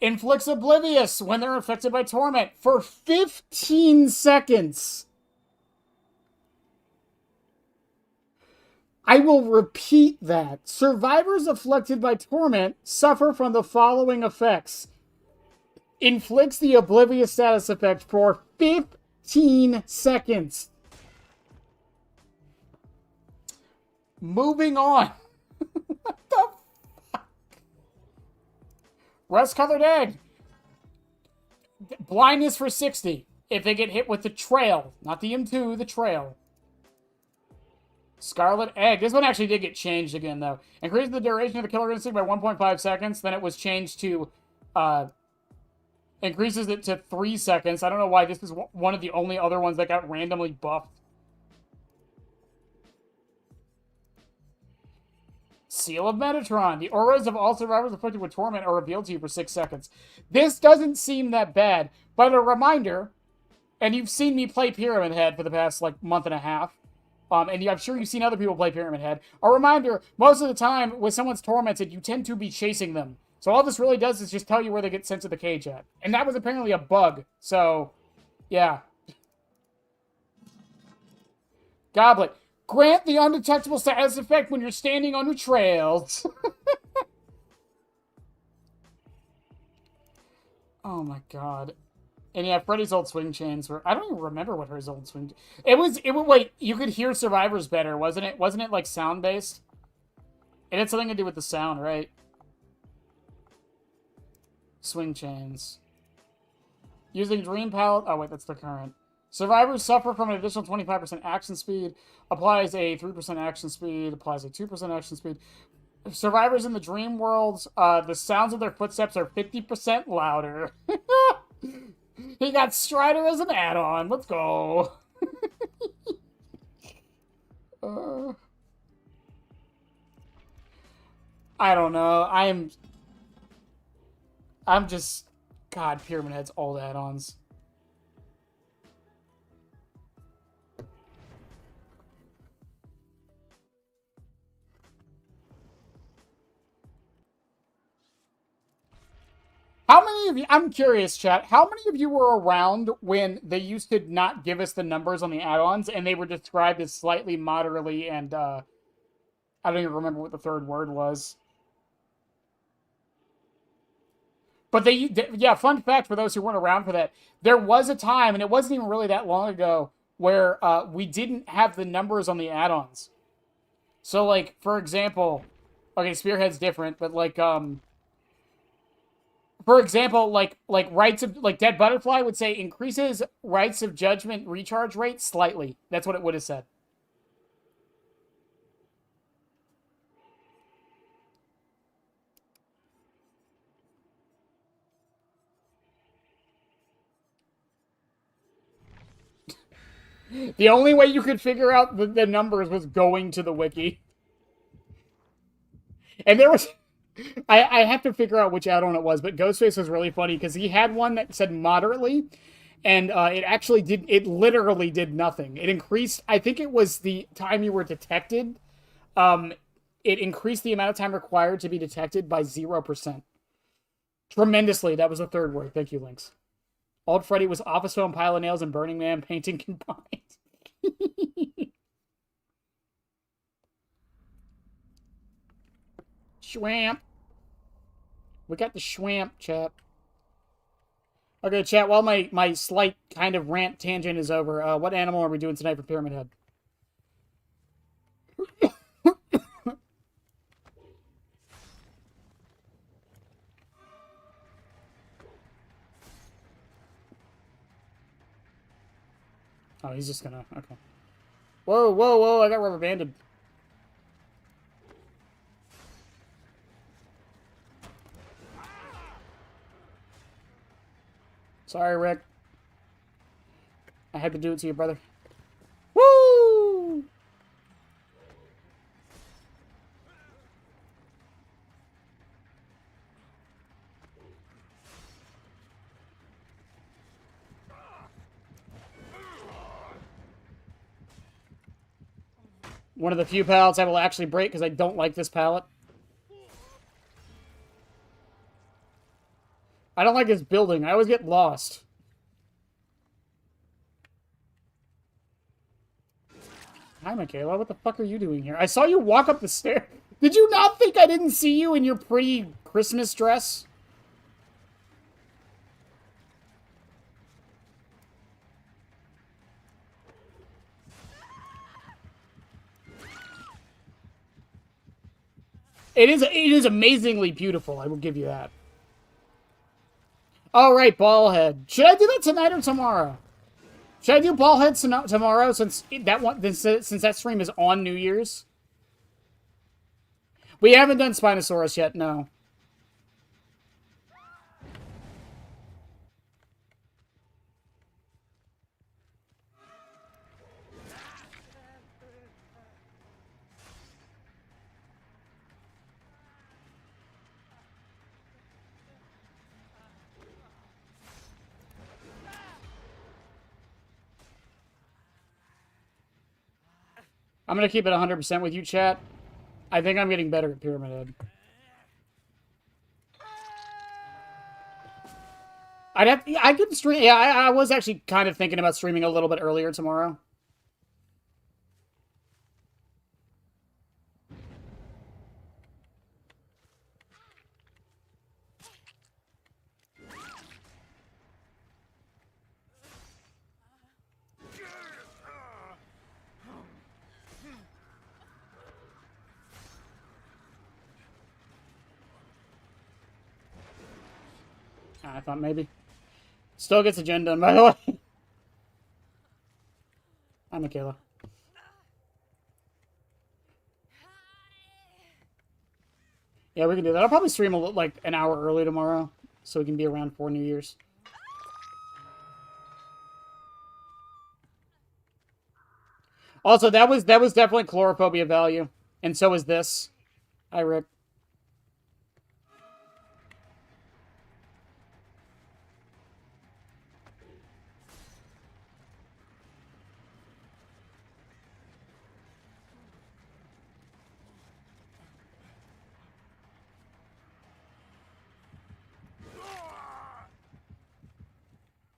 Inflicts oblivious when they're affected by torment for 15 seconds. I will repeat that. Survivors afflicted by torment suffer from the following effects. Inflicts the oblivious status effect for 15 seconds. Moving on. What the fuck? Rust-colored egg. Blindness for 60. If they get hit with the trail. Not the M2, the trail. Scarlet egg. This one actually did get changed again, though. Increases the duration of the killer instinct by 1.5 seconds. Then it was changed to... increases it to 3 seconds. I don't know why this is one of the only other ones that got randomly buffed. Seal of Metatron. The auras of all survivors afflicted with torment are revealed to you for 6 seconds. This doesn't seem that bad, but a reminder, and you've seen me play Pyramid Head for the past, month and a half, and I'm sure you've seen other people play Pyramid Head. A reminder, most of the time, when someone's tormented, you tend to be chasing them. So all this really does is just tell you where they get sent to the cage at. And that was apparently a bug, so, yeah. Goblet. Grant the undetectable status effect when you're standing on your trails. Oh my god. And yeah, Freddy's old swing chains were... I don't even remember what his old swing... Wait, you could hear survivors better, wasn't it? Wasn't it, sound-based? It had something to do with the sound, right? Swing chains. Using Dream Palette... Oh, wait, that's the current. Survivors suffer from an additional 25% action speed. Applies a 3% action speed. Applies a 2% action speed. Survivors in the dream worlds, the sounds of their footsteps are 50% louder. He got Strider as an add-on. Let's go. I don't know. I'm just... God, Pyramid Head's old add-ons. How many of you... I'm curious, chat. How many of you were around when they used to not give us the numbers on the add-ons and they were described as slightly, moderately, and, I don't even remember what the third word was. But yeah, fun fact for those who weren't around for that. There was a time, and it wasn't even really that long ago, where we didn't have the numbers on the add-ons. So, for example... Okay, Spearhead's different, but, for example, rights of... Dead Butterfly would say, increases rights of judgment recharge rate slightly. That's what it would have said. The only way you could figure out the numbers was going to the wiki. And there was... I have to figure out which add-on it was, but Ghostface was really funny because he had one that said moderately, and it actually did... It literally did nothing. It increased... I think it was the time you were detected. It increased the amount of time required to be detected by 0%. Tremendously. That was the third word. Thank you, Lynx. Old Freddy was Office Phone, Pile of Nails, and Burning Man painting combined. Schwamp. We got the schwamp, chap. Okay, chat, while my slight kind of rant tangent is over, what animal are we doing tonight for Pyramid Head? Oh, he's just gonna... Okay. Whoa, whoa, whoa, I got rubber banded. Sorry, Rick. I had to do it to you, brother. Woo! One of the few pallets I will actually break because I don't like this pallet. I don't like this building. I always get lost. Hi, Michaela. What the fuck are you doing here? I saw you walk up the stairs. Did you not think I didn't see you in your pretty Christmas dress? It is amazingly beautiful. I will give you that. All right, Ballhead. Should I do that tonight or tomorrow? Should I do Ballhead tomorrow since that stream is on New Year's? We haven't done Spinosaurus yet, no. I'm going to keep it 100% with you, chat. I think I'm getting better at Pyramid Head. I could stream. Yeah, I was actually kind of thinking about streaming a little bit earlier tomorrow. I thought maybe. Still gets a gen done, by the way. Hi, Michaela. Yeah, we can do that. I'll probably stream like an hour early tomorrow, so we can be around for New Year's. Also, that was definitely chlorophobia value, and so is this. Hi, Rick.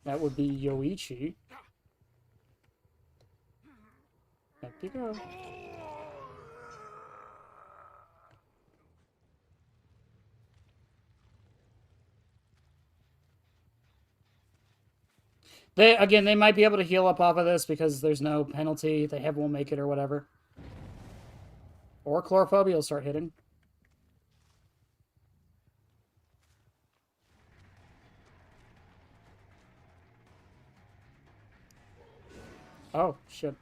That would be Yoichi. There you go. They might be able to heal up off of this because there's no penalty. They won't make it or whatever. Or chlorophobia will start hitting. Oh, shit.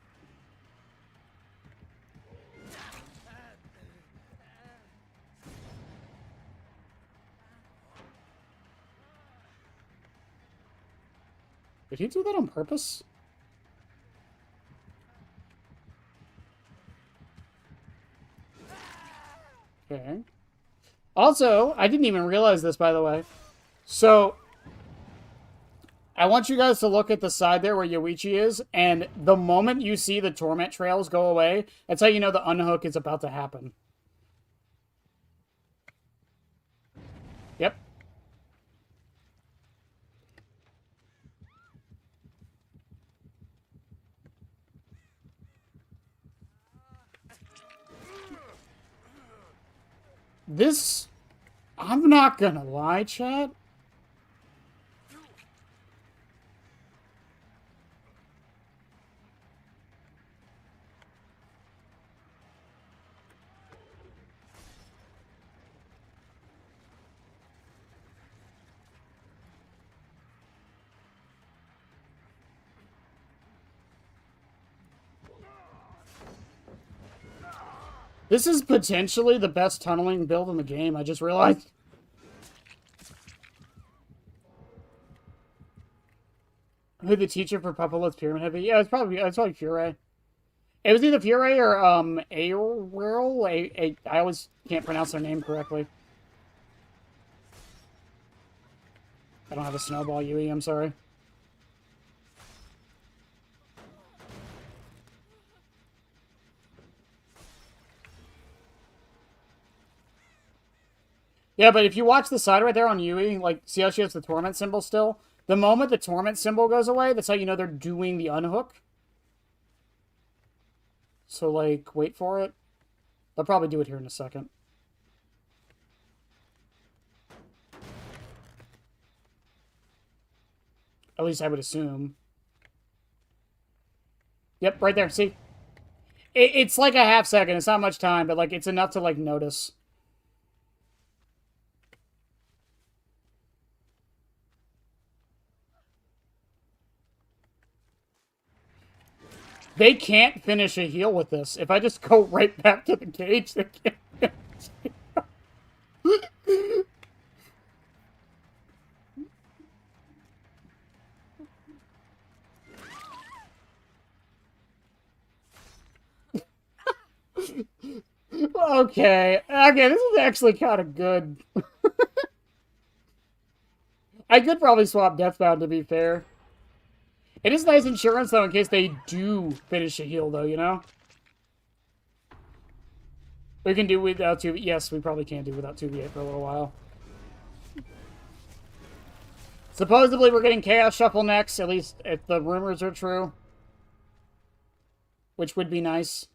Did he do that on purpose? Okay. Also, I didn't even realize this, by the way. So, I want you guys to look at the side there where Yoichi is, and the moment you see the torment trails go away, that's how you know the unhook is about to happen. Yep. This, I'm not gonna lie, chat. This is potentially the best tunneling build in the game, I just realized. Who the teacher for Papa Pyramid Heavy? Yeah, it's probably Furay. It was either Furay or Aeril. I always can't pronounce their name correctly. I don't have a snowball UE, I'm sorry. Yeah, but if you watch the side right there on Yui, like, see how she has the torment symbol still? The moment the torment symbol goes away, that's how you know they're doing the unhook. So, like, wait for it. They'll probably do it here in a second. At least I would assume. Yep, right there, see? It's like a half second, it's not much time, but, like, it's enough to, like, notice. They can't finish a heal with this. If I just go right back to the cage, they can't finish. Okay, this is actually kind of good. I could probably swap Deathbound, to be fair. It is nice insurance, though, in case they do finish a heal, though, you know? We can do without 2v. Yes, we probably can do without 2v8 for a little while. Supposedly, we're getting Chaos Shuffle next, at least if the rumors are true. Which would be nice.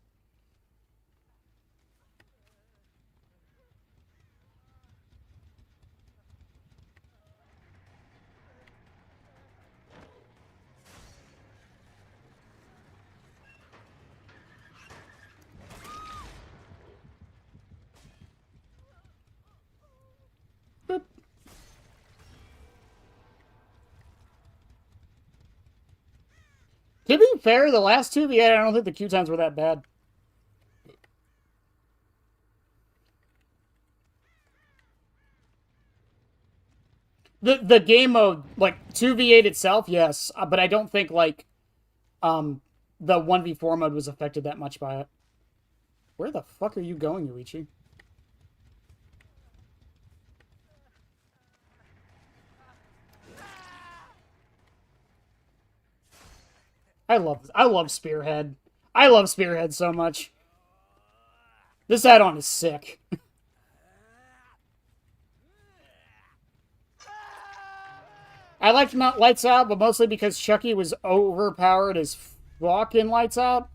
Boop. To be fair, the last 2v8, I don't think the Q times were that bad. The game mode, like, 2v8 itself, yes. But I don't think, like, the 1v4 mode was affected that much by it. Where the fuck are you going, Yuichi? I love Spearhead. I love Spearhead so much. This add-on is sick. I liked Lights Out, but mostly because Chucky was overpowered as fuck in Lights Out.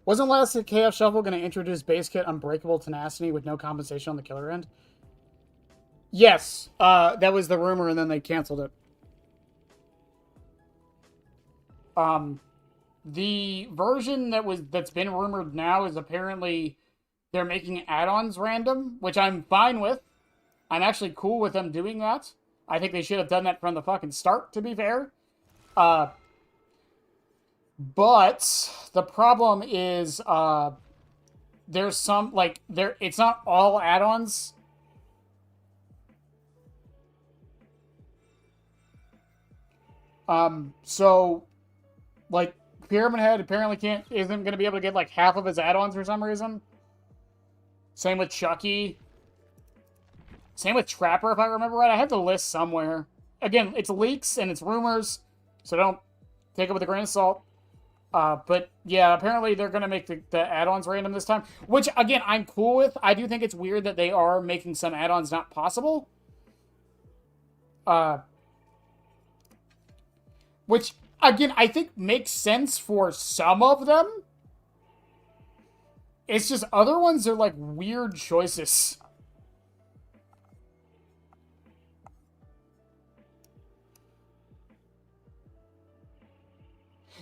Wasn't last Chaos Shuffle going to introduce base kit Unbreakable Tenacity with no compensation on the killer end? Yes, that was the rumor, and then they canceled it. The version that's been rumored now is apparently they're making add-ons random, which I'm fine with. I'm actually cool with them doing that. I think they should have done that from the fucking start, to be fair. But the problem is, there's some, like, it's not all add-ons. So, like, Pyramid Head apparently isn't going to be able to get, like, half of his add-ons for some reason. Same with Chucky. Same with Trapper, if I remember right. I had the list somewhere. Again, it's leaks and it's rumors, so don't take it with a grain of salt. But yeah, apparently they're going to make the add-ons random this time, which, again, I'm cool with. I do think it's weird that they are making some add-ons not possible. Which, again, I think makes sense for some of them. It's just other ones are, like, weird choices.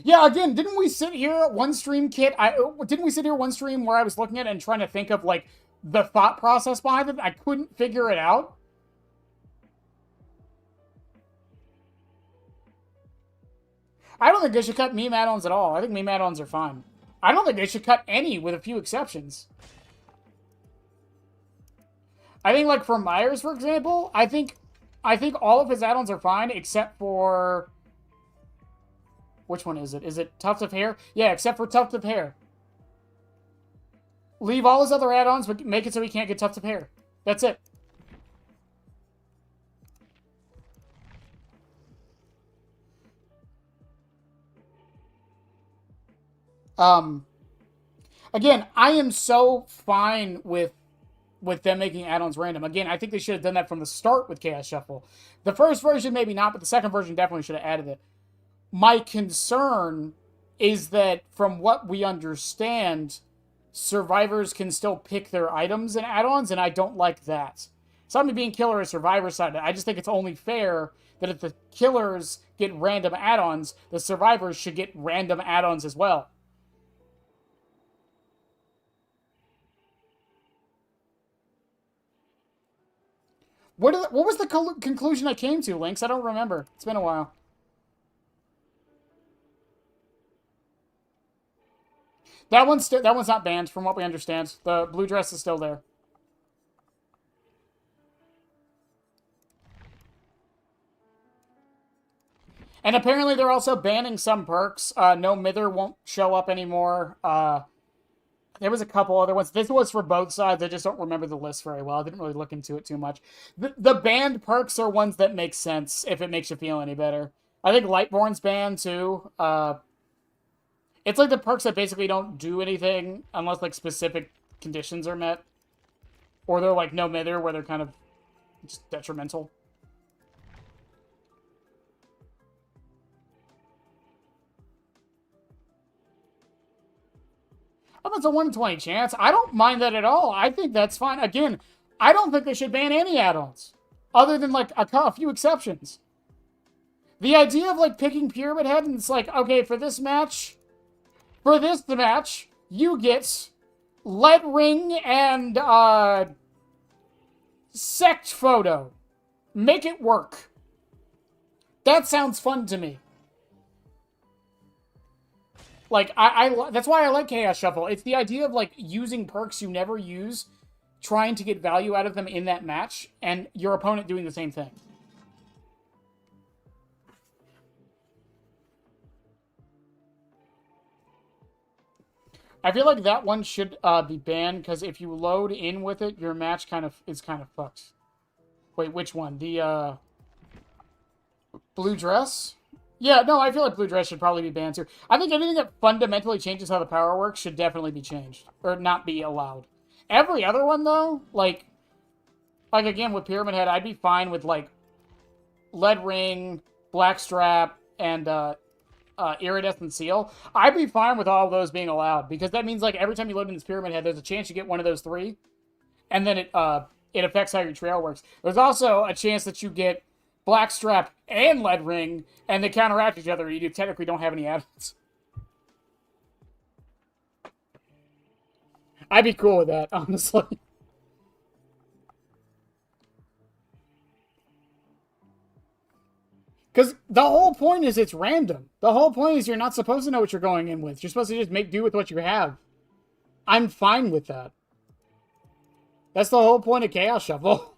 Yeah, again, didn't we sit here one stream, Kit? Didn't we sit here one stream where I was looking at it and trying to think of, like, the thought process behind it? I couldn't figure it out. I don't think they should cut meme add-ons at all. I think meme add-ons are fine. I don't think they should cut any, with a few exceptions. I think, like, for Myers, for example, I think all of his add-ons are fine, except for... Which one is it? Is it Tuft of Hair? Yeah, except for Tuft of Hair. Leave all his other add-ons, but make it so he can't get Tuft of Hair. That's it. Again, I am so fine with them making add-ons random. Again, I think they should have done that from the start with Chaos Shuffle. The first version, maybe not, but the second version definitely should have added it. My concern is that, from what we understand, survivors can still pick their items and add-ons, and I don't like that. Somebody being killer is survivor side. I just think it's only fair that if the killers get random add-ons, the survivors should get random add-ons as well. What was the conclusion I came to, Lynx? I don't remember. It's been a while. That one's not banned, from what we understand. The blue dress is still there. And apparently they're also banning some perks. No Mither won't show up anymore. There was a couple other ones. This was for both sides. I just don't remember the list very well. I didn't really look into it too much. The banned perks are ones that make sense, if it makes you feel any better. I think Lightborn's banned, too. It's like the perks that basically don't do anything unless, like, specific conditions are met. Or they're like no Mither, where they're kind of just detrimental. Oh, that's a 1 in 20 chance. I don't mind that at all. I think that's fine. Again, I don't think they should ban any add-ons. Other than, like, a few exceptions. The idea of, like, picking Pyramid Head and it's like, okay, for this match, you get Lead Ring and, Sect Photo. Make it work. That sounds fun to me. Like, that's why I like Chaos Shuffle. It's the idea of, like, using perks you never use, trying to get value out of them in that match, and your opponent doing the same thing. I feel like that one should be banned, because if you load in with it, your match is kind of fucked. Wait, which one? The, blue dress? Yeah, no, I feel like blue dress should probably be banned too. I think anything that fundamentally changes how the power works should definitely be changed. Or not be allowed. Every other one, though, like again, with Pyramid Head, I'd be fine with, like, Lead Ring, Blackstrap, and, Iridescent Seal. I'd be fine with all of those being allowed, because that means, like, every time you load in this Pyramid Head, there's a chance you get one of those three, and then it affects how your trail works. There's also a chance that you get Blackstrap and Lead Ring, and they counteract each other. You technically don't have any add-ons. I'd be cool with that, honestly. Because the whole point is it's random. The whole point is you're not supposed to know what you're going in with. You're supposed to just make do with what you have. I'm fine with that. That's the whole point of Chaos Shuffle.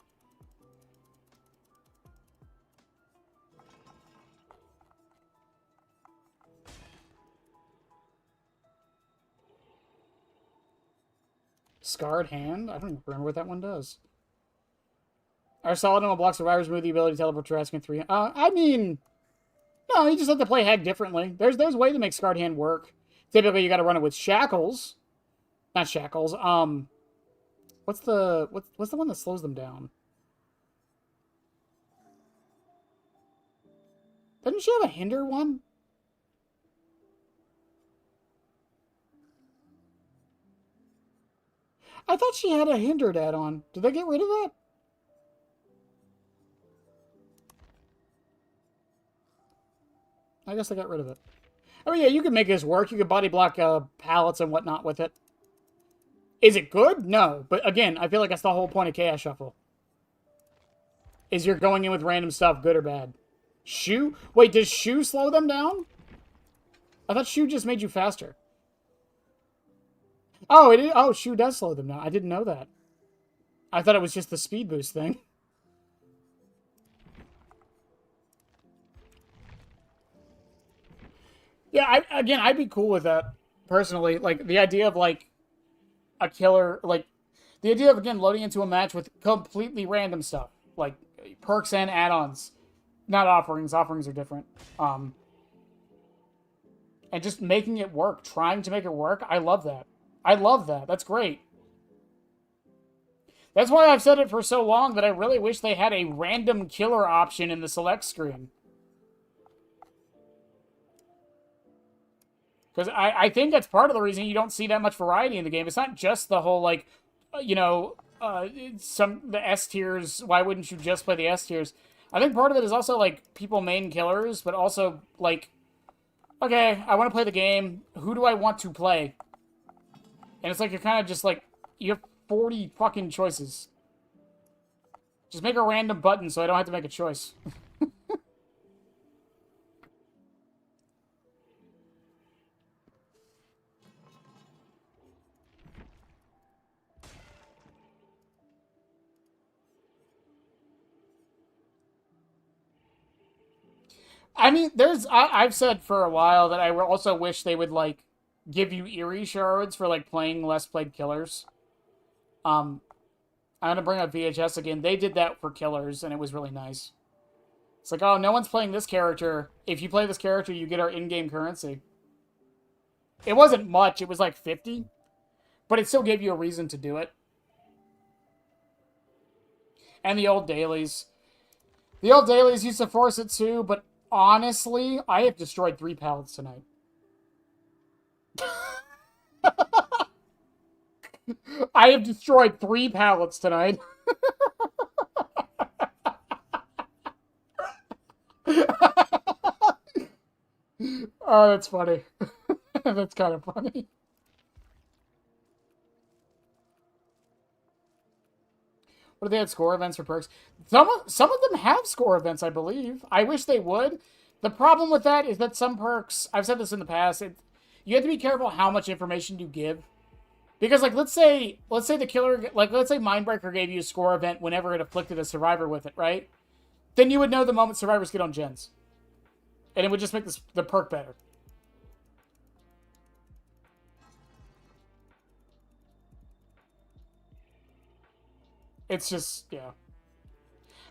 Scarred Hand? I don't even remember what that one does. Our solid will block survivors with the ability to teleport to in 3. I mean, no, you just have to play Hag differently. There's a way to make Scarred Hand work. Typically, you got to run it with Shackles. Not Shackles. What's the one that slows them down? Doesn't she have a hinder one? I thought she had a hindered add-on. Did they get rid of that? I guess I got rid of it. I mean, yeah, you can make this work. You can body block pallets and whatnot with it. Is it good? No. But again, I feel like that's the whole point of Chaos Shuffle. Is you're going in with random stuff, good or bad. Shoe? Wait, does shoe slow them down? I thought shoe just made you faster. Oh, it is. Oh, shoe does slow them down. I didn't know that. I thought it was just the speed boost thing. Yeah, again, I'd be cool with that, personally. Like, the idea of, like, a killer, like, the idea of, again, loading into a match with completely random stuff. Like, perks and add-ons. Not offerings. Offerings are different. And just making it work. Trying to make it work. I love that. I love that. That's great. That's why I've said it for so long that I really wish they had a random killer option in the select screen. Because I think that's part of the reason you don't see that much variety in the game. It's not just the whole, like, you know, the S tiers. Why wouldn't you just play the S tiers? I think part of it is also, like, people main killers, but also, like, okay, I want to play the game. Who do I want to play? And it's like you're kind of just like, you have 40 fucking choices. Just make a random button so I don't have to make a choice. I mean, I've said for a while that I also wish they would, like, give you eerie shards for, like, playing less played killers. I'm gonna bring up VHS again. They did that for killers, and it was really nice. It's like, oh, no one's playing this character. If you play this character, you get our in-game currency. It wasn't much. It was like 50. But it still gave you a reason to do it. And the old dailies. The old dailies used to force it too, but honestly, I have destroyed 3 pallets tonight. I have destroyed 3 pallets tonight. Oh, that's funny. That's kind of funny. What do they have score events for perks? Some of them have score events, I believe. I wish they would. The problem with that is that some perks, I've said this in the past, you have to be careful how much information you give. Because, like, let's say the killer, like, let's say Mindbreaker gave you a score event whenever it afflicted a survivor with it, right? Then you would know the moment survivors get on gens. And it would just make the perk better. It's just, yeah.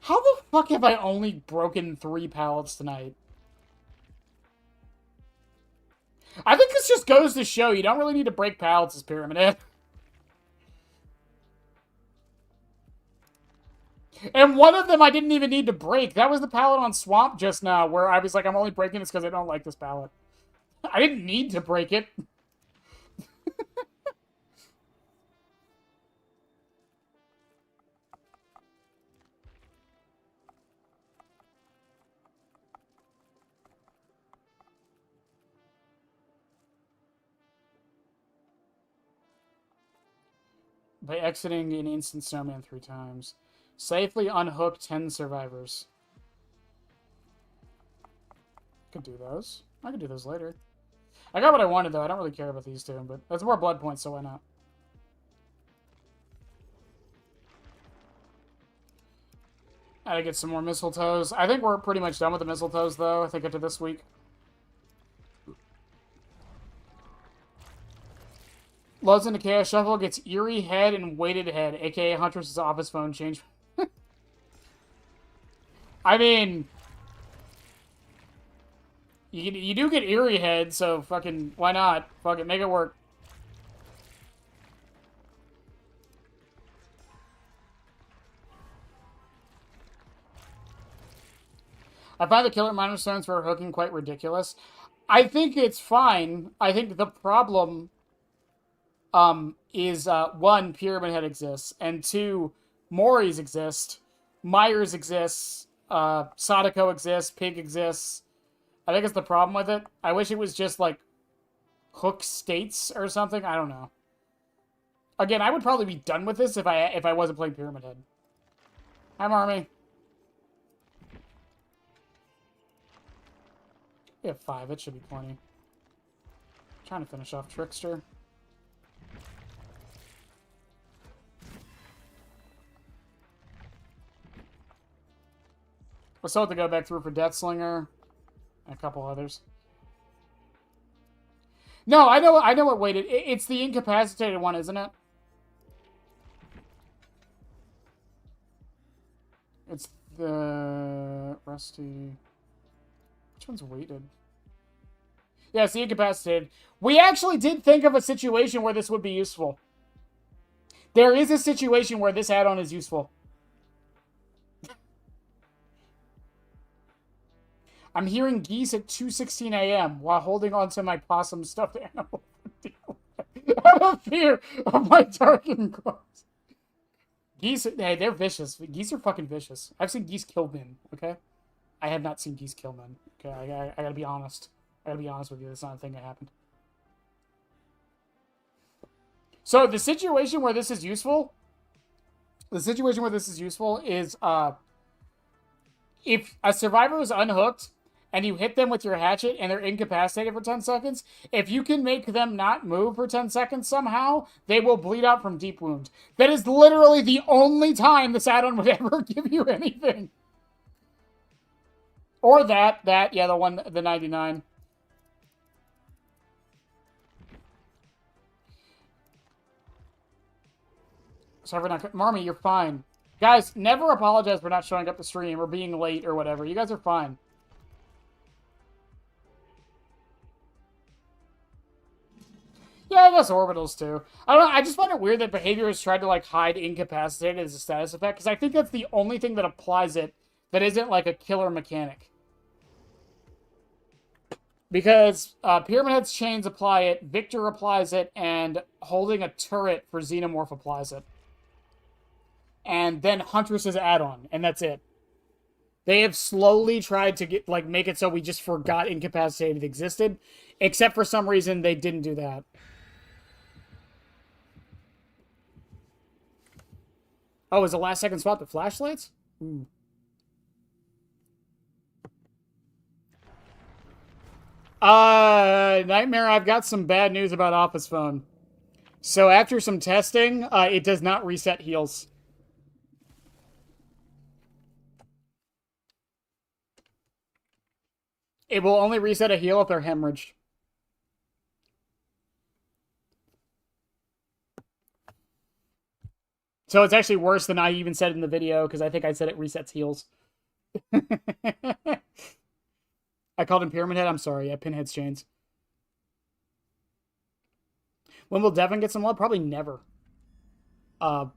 How the fuck have I only broken 3 pallets tonight? I think this just goes to show you don't really need to break pallets as Pyramid Head. And one of them I didn't even need to break. That was the pallet on Swamp just now, where I was like, I'm only breaking this because I don't like this pallet. I didn't need to break it. By exiting an instant snowman 3 times. Safely unhook 10 survivors. Could do those. I could do those later. I got what I wanted, though. I don't really care about these two, but that's more blood points, so why not? I gotta get some more mistletoes. I think we're pretty much done with the mistletoes, though. I think after this week. Loves into Chaos Shuffle, gets Eerie Head and Weighted Head, aka Huntress's office phone change. I mean, you do get Eerie Head, so fucking, why not? Fuck it, make it work. I find the killer milestones for hooking quite ridiculous. I think it's fine. I think the problem is, one, Pyramid Head exists, and 2, Mori's exist, Myers exists, Sadako exists, Pig exists. I think it's the problem with it. I wish it was just, like, hook states or something. I don't know. Again, I would probably be done with this if I wasn't playing Pyramid Head. Hi, Marmy. We have 5. It should be plenty. Trying to finish off Trickster. We're still have to go back through for Deathslinger and a couple others. No, I know what weighted. It's the incapacitated one, isn't it? It's the Rusty. Which one's weighted? Yeah, it's the incapacitated. We actually did think of a situation where this would be useful. There is a situation where this add-on is useful. I'm hearing geese at 2:16 a.m. while holding on to my possum stuffed animal. Out of fear of my darkened claws. Geese, hey, they're vicious. Geese are fucking vicious. I've seen geese kill men, okay? I have not seen geese kill men. Okay, I gotta be honest. I gotta be honest with you. That's not a thing that happened. So the situation where this is useful... The situation where this is useful is, if a survivor is unhooked, and you hit them with your hatchet and they're incapacitated for 10 seconds, if you can make them not move for 10 seconds somehow, they will bleed out from deep wound. That is literally the only time this add-on would ever give you anything. Or yeah, the 99. Sorry for not... Marmy, you're fine. Guys, never apologize for not showing up to stream or being late or whatever. You guys are fine. Yeah, I guess orbitals too. I don't know, I just find it weird that behavior has tried to like hide incapacitated as a status effect, because I think that's the only thing that applies it that isn't like a killer mechanic. Because Pyramid Head's chains apply it, Victor applies it, and holding a turret for Xenomorph applies it. And then Huntress's add-on, and that's it. They have slowly tried to get make it so we just forgot incapacitated existed, except for some reason they didn't do that. Oh, is the last second spot the flashlights? Ooh. Nightmare, I've got some bad news about Office Phone. So after some testing, it does not reset heals. It will only reset a heal if they're hemorrhaged. So it's actually worse than I even said in the video, because I think I said it resets heals. I called him Pyramid Head. I'm sorry. Yeah, Pinhead's chains. When will Devin get some love? Probably never. I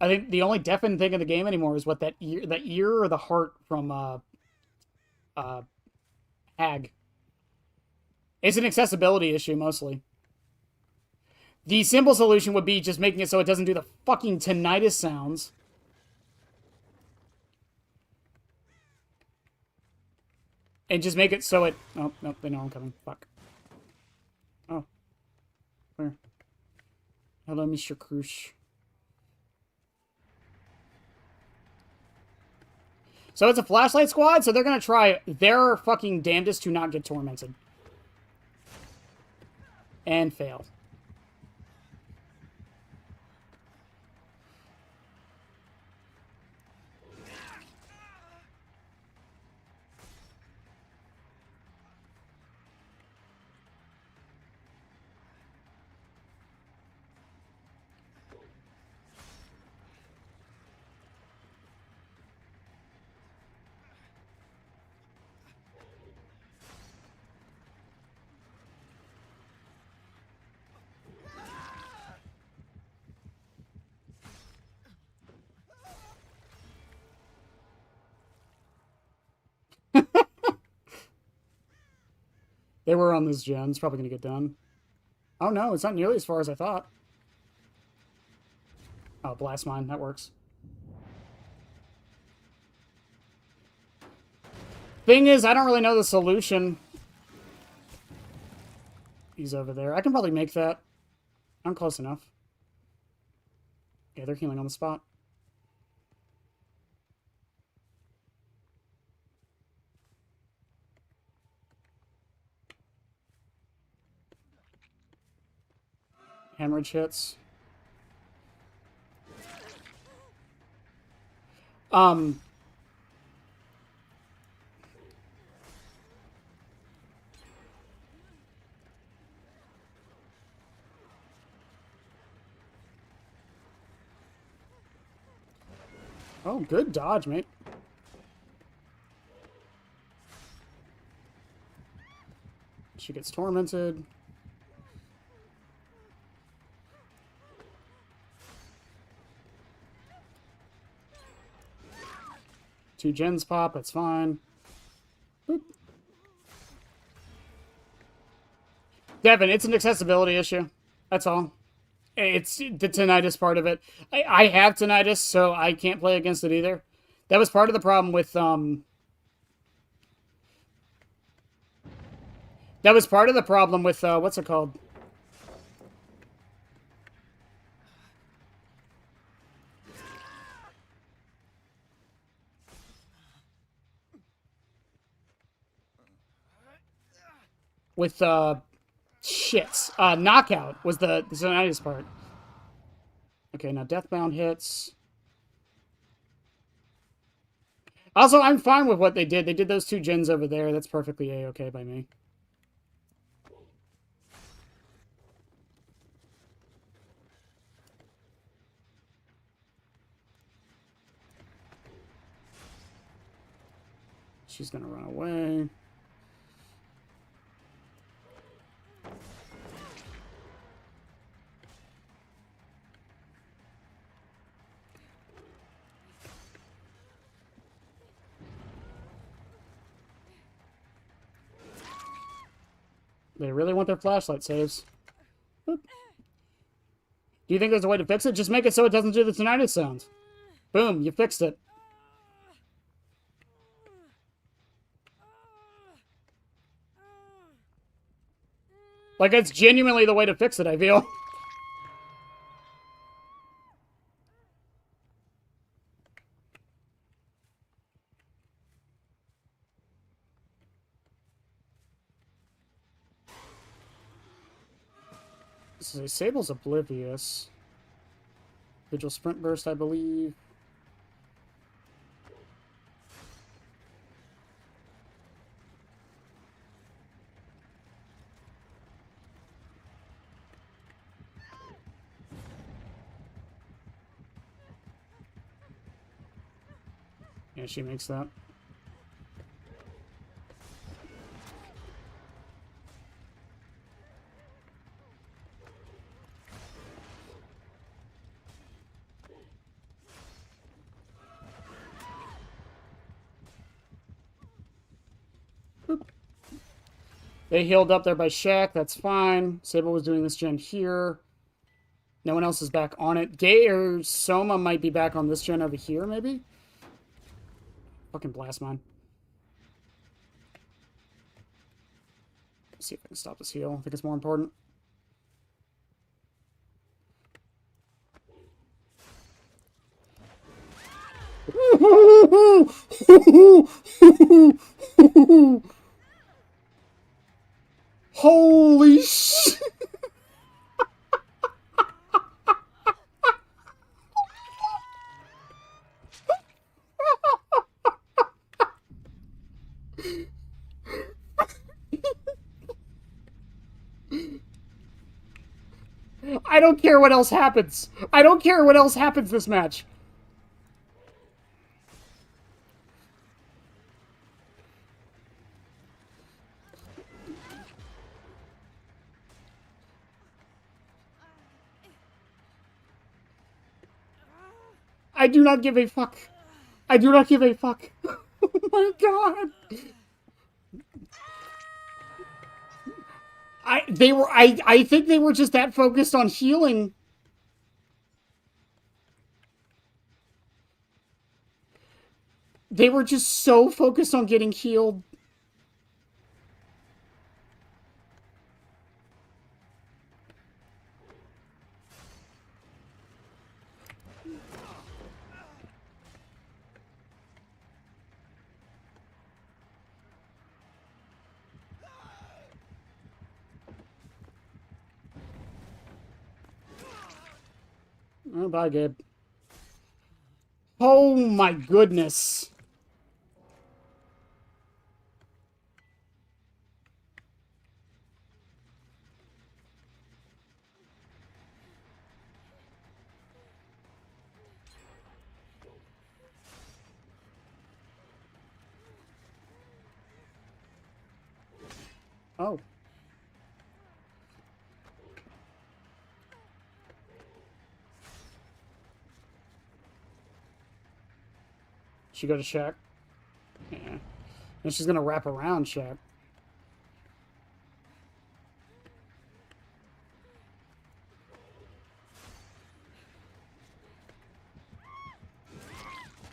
think the only Devin thing in the game anymore is what that ear or the heart from Hag. It's an accessibility issue mostly. The simple solution would be just making it so it doesn't do the fucking tinnitus sounds. And just make it so it... Oh, no, they know I'm coming. Fuck. Oh. Where? Hello, Mr. Krush. So it's a flashlight squad, so they're gonna try their fucking damnedest to not get tormented. And failed. They were on this gen. It's probably going to get done. Oh, no. It's not nearly as far as I thought. Oh, blast mine. That works. Thing is, I don't really know the solution. He's over there. I can probably make that. I'm close enough. Yeah, they're healing on the spot. Hemorrhage hits. Oh, good dodge, mate. She gets tormented. Two gens pop, that's fine. Boop. Devin, it's an accessibility issue. That's all. It's the tinnitus part of it. I have tinnitus, so I can't play against it either. That was part of the problem with that was part of the problem with what's it called? With knockout was the tinnitus part. Okay, now Deathbound hits. Also, I'm fine with what they did. They did those two gens over there. That's perfectly A-okay by me. She's gonna run away. They really want their flashlight saves. Boop. Do you think there's a way to fix it? Just make it so it doesn't do the tinnitus sounds. Boom, you fixed it. Like, it's genuinely the way to fix it, I feel. So Sable's oblivious. Vigil sprint burst, I believe. Yeah, she makes that. They healed up there by Shaq. That's fine. Sable was doing this gen here. No one else is back on it. Gay or Soma might be back on this gen over here, maybe? Fucking blast mine. Let's see if I can stop this heal. I think it's more important. Holy shit! I don't care what else happens. I don't care what else happens this match. I do not give a fuck. I do not give a fuck. Oh my god. I think they were just that focused on healing. They were just so focused on getting healed. Oh, bye, Gabe. Oh my goodness. Oh. She go to Shaq? Yeah. And she's gonna wrap around Shaq.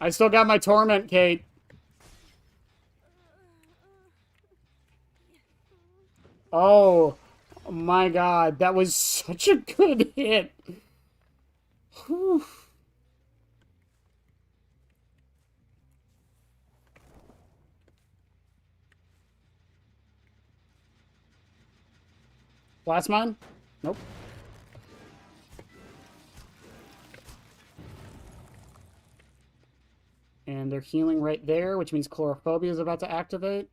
I still got my torment, Kate. Oh my god, that was such a good hit. Whew. Last mine? Nope. And they're healing right there, which means chlorophobia is about to activate.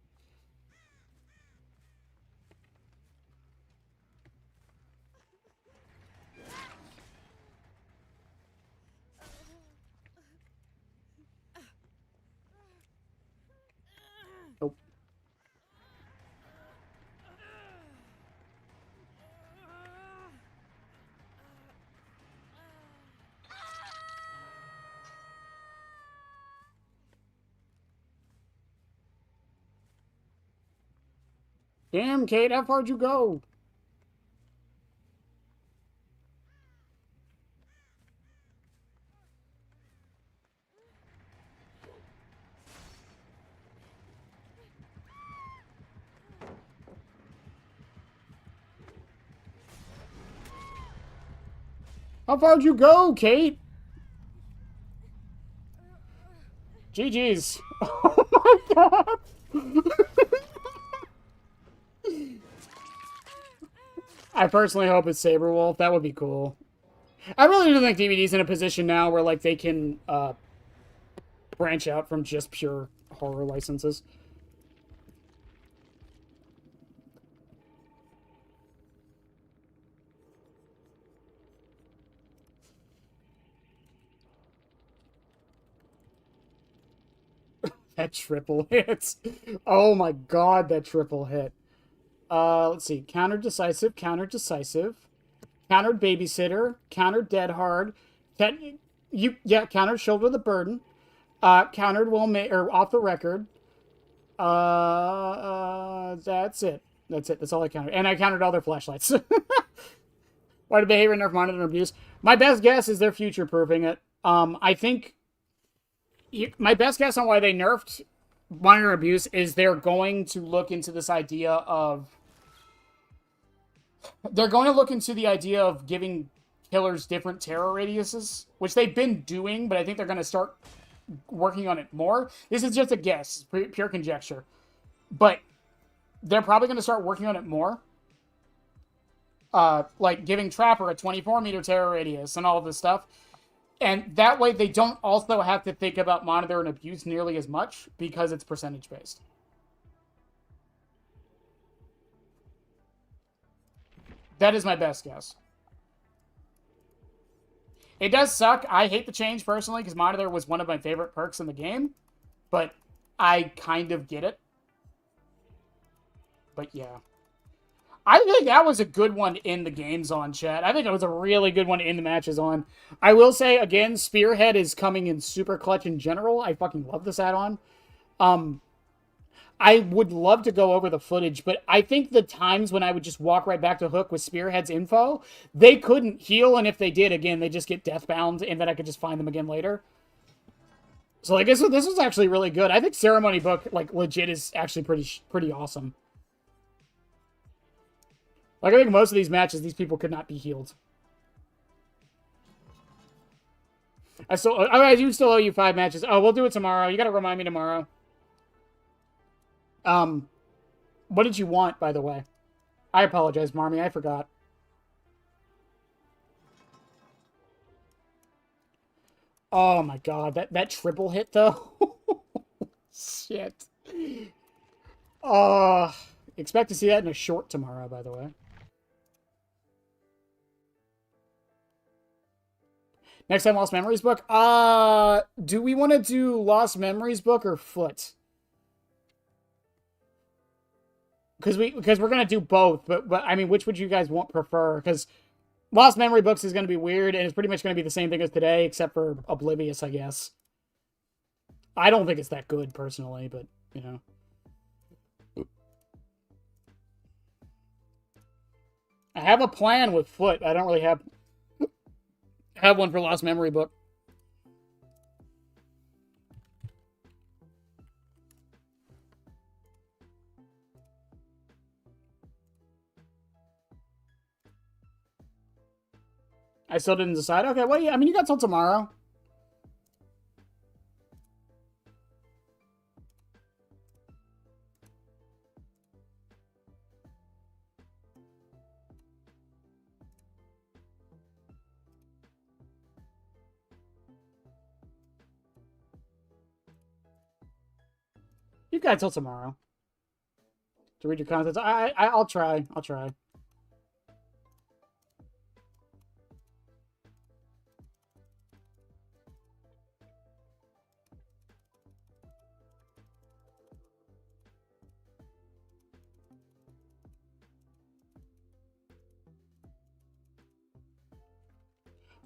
Nope. Damn, Kate, how far'd you go? How far'd you go, Kate? GG's. Oh my god. I personally hope it's Saberwolf. That would be cool. I really do think DVD's in a position now where like they can branch out from just pure horror licenses. That triple hit. Oh my god, that triple hit. Let's see. Countered decisive, countered decisive, countered babysitter, countered dead hard, countered shoulder the burden, countered or off the record. That's it. That's it. That's all I counted. And I counted all their flashlights. Why do behavior nerf monitor and abuse? My best guess is they're future proofing it. I think my best guess on why they nerfed monitor abuse is they're going to look into this idea of giving killers different terror radiuses, which they've been doing, but I think they're going to start working on it more. This is just a guess, pure conjecture. But they're probably going to start working on it more. Like giving Trapper a 24-meter terror radius and all of this stuff. And that way they don't also have to think about monitor and abuse nearly as much because it's percentage-based. That is my best guess. It does suck. I hate the change personally because monitor was one of my favorite perks in the game. But I kind of get it. But yeah. I think that was a good one in the games on, chat. I think it was a really good one in the matches on. I will say, again, Spearhead is coming in super clutch in general. I fucking love this add-on. I would love to go over the footage, but I think the times when I would just walk right back to Hook with Spearhead's info, they couldn't heal, and if they did, again, they just get deathbound, and then I could just find them again later. So like this was actually really good. I think Ceremony Book like legit is actually pretty awesome. Like I think most of these matches, these people could not be healed. I do still owe you 5 matches. Oh, we'll do it tomorrow. You gotta remind me tomorrow. Um, what did you want, by the way? I apologize, Marmy. I forgot. Oh my god, that triple hit though. Shit. Expect to see that in a short tomorrow, by the way. Next time, Lost Memories book. Do we want to do Lost Memories book or Foot? Because we're gonna do both, but I mean, which would you guys prefer? Because Lost Memory books is gonna be weird, and it's pretty much gonna be the same thing as today, except for Oblivious, I guess. I don't think it's that good personally, but you know. I have a plan with Foot. I don't really have one for Lost Memory book. I still didn't decide. Okay, well, yeah, I mean, you got till tomorrow. You got till tomorrow to read your contents. I'll try. I'll try.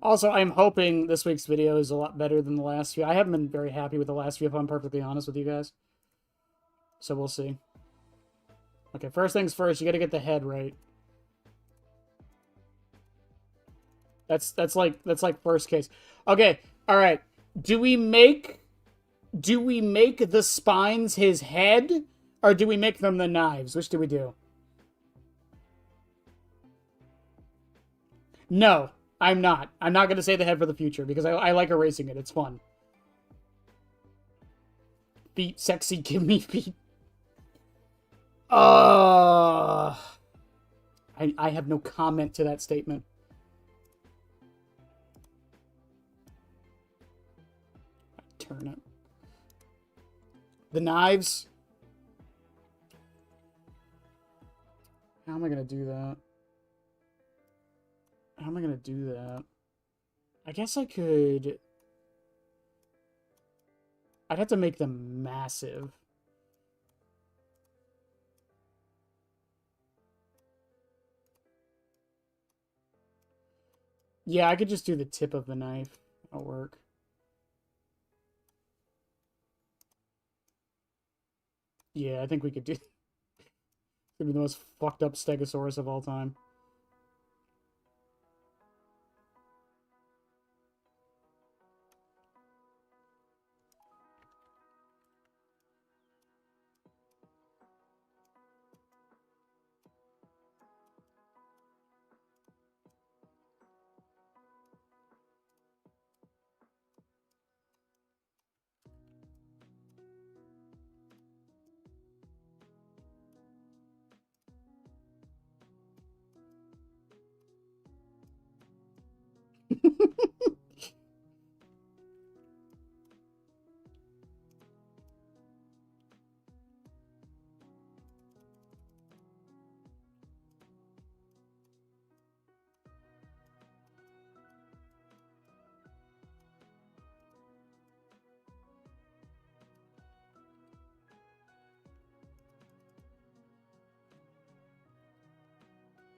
Also, I'm hoping this week's video is a lot better than the last few. I haven't been very happy with the last few, if I'm perfectly honest with you guys. So we'll see. Okay, first things first, you gotta get the head right. That's like first case. Okay, alright. Do we make the spines his head? Or do we make them the knives? Which do we do? No. I'm not. I'm not going to say the head for the future because I like erasing it. It's fun. Feet, sexy, give me feet. I have no comment to that statement. Turn it. The knives. How am I going to do that? How am I going to do that? I guess I could... I'd have to make them massive. Yeah, I could just do the tip of the knife. That'll work. Yeah, I think we could do... It's gonna be the most fucked up Stegosaurus of all time.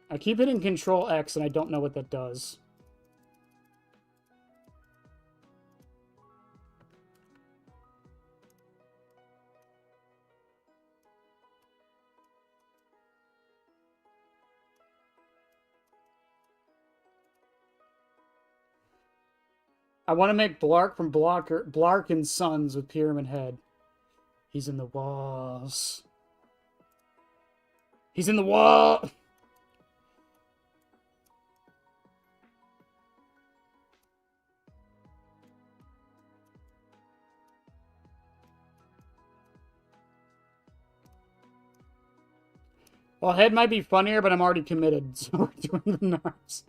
I keep hitting Control X and I don't know what that does. I want to make Blark from Blark and Sons with Pyramid Head. He's in the walls. He's in the wall! Well, Head might be funnier, but I'm already committed, so we're doing the knives.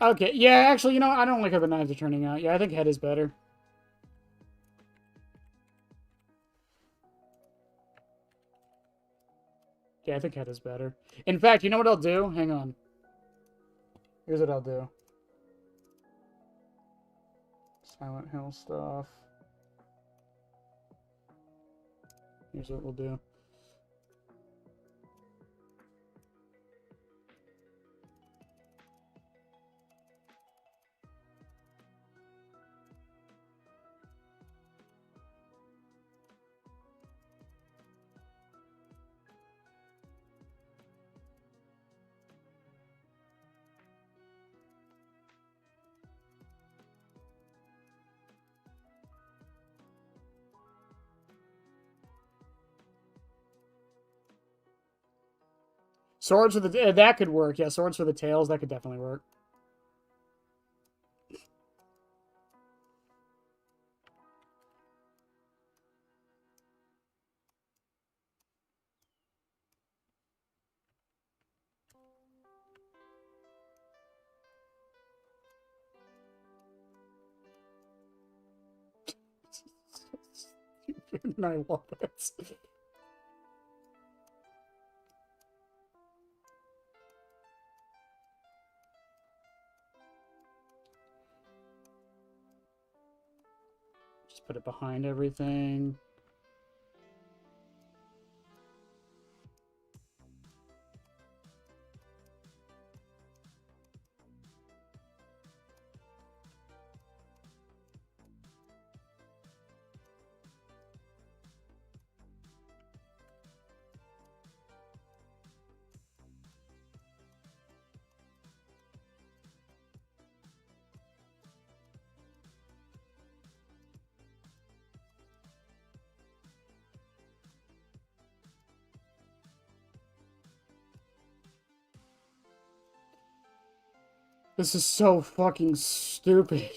Okay, yeah, actually, you know, I don't like how the knives are turning out. Yeah, I think Head is better. Yeah, I think Head is better. In fact, you know what I'll do? Hang on. Here's what I'll do. Silent Hill stuff. Here's what we'll do. Swords for the... that could work. Yeah, swords for the tails. That could definitely work. I love it. Just put it behind everything. This is so fucking stupid.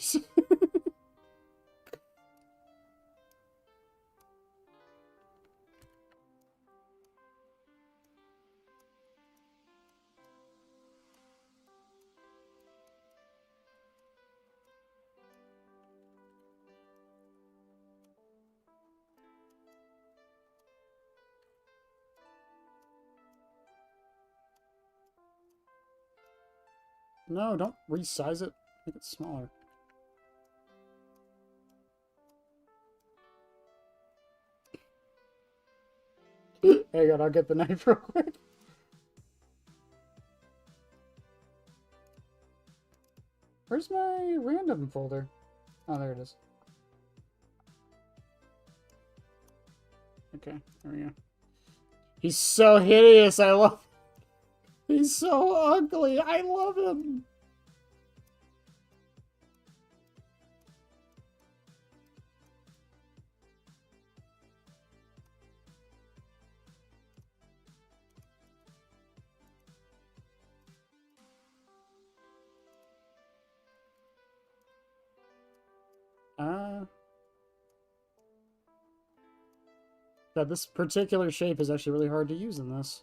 No, don't resize it. Make it smaller. Hang on, I'll get the knife real quick. Where's my random folder? Oh, there it is. Okay, there we go. He's so hideous. I love him. He's so ugly. I love him. God, this particular shape is actually really hard to use in this.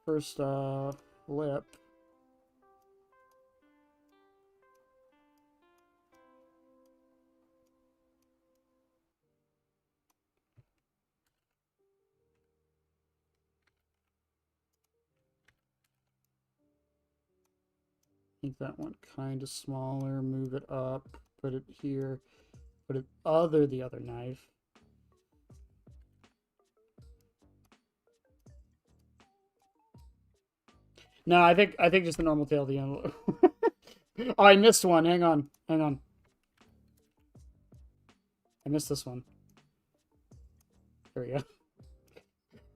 First flip. Make that one kind of smaller, move it up, put it here, put it the other knife. No, I think just the normal tail at the end. Oh, I missed one. Hang on. Hang on. I missed this one. There we go.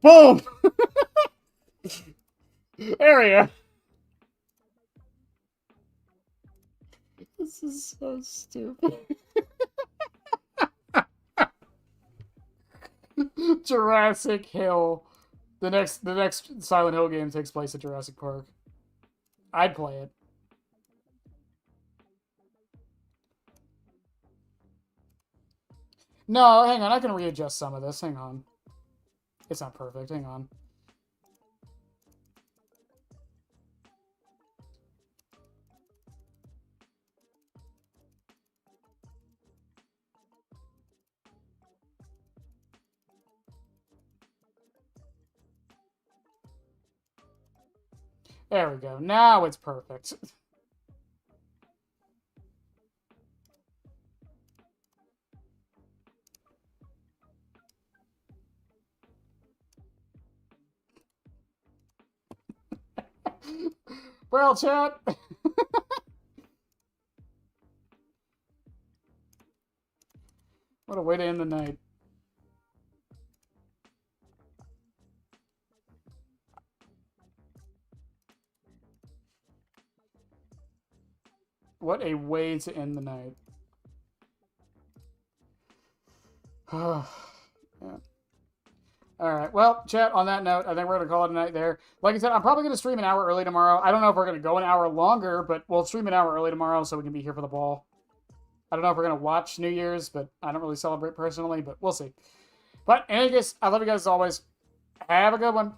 Boom! There we go. This is so stupid. Jurassic Hill. The next Silent Hill game takes place at Jurassic Park. I'd play it. No, hang on. I can readjust some of this. Hang on. It's not perfect. Hang on. There we go. Now it's perfect. Well, chat. What a way to end the night. What a way to end the night. Yeah. Alright, well, chat, on that note, I think we're going to call it a night there. Like I said, I'm probably going to stream an hour early tomorrow. I don't know if we're going to go an hour longer, but we'll stream an hour early tomorrow so we can be here for the ball. I don't know if we're going to watch New Year's, but I don't really celebrate personally, but we'll see. But in any case, I love you guys as always. Have a good one.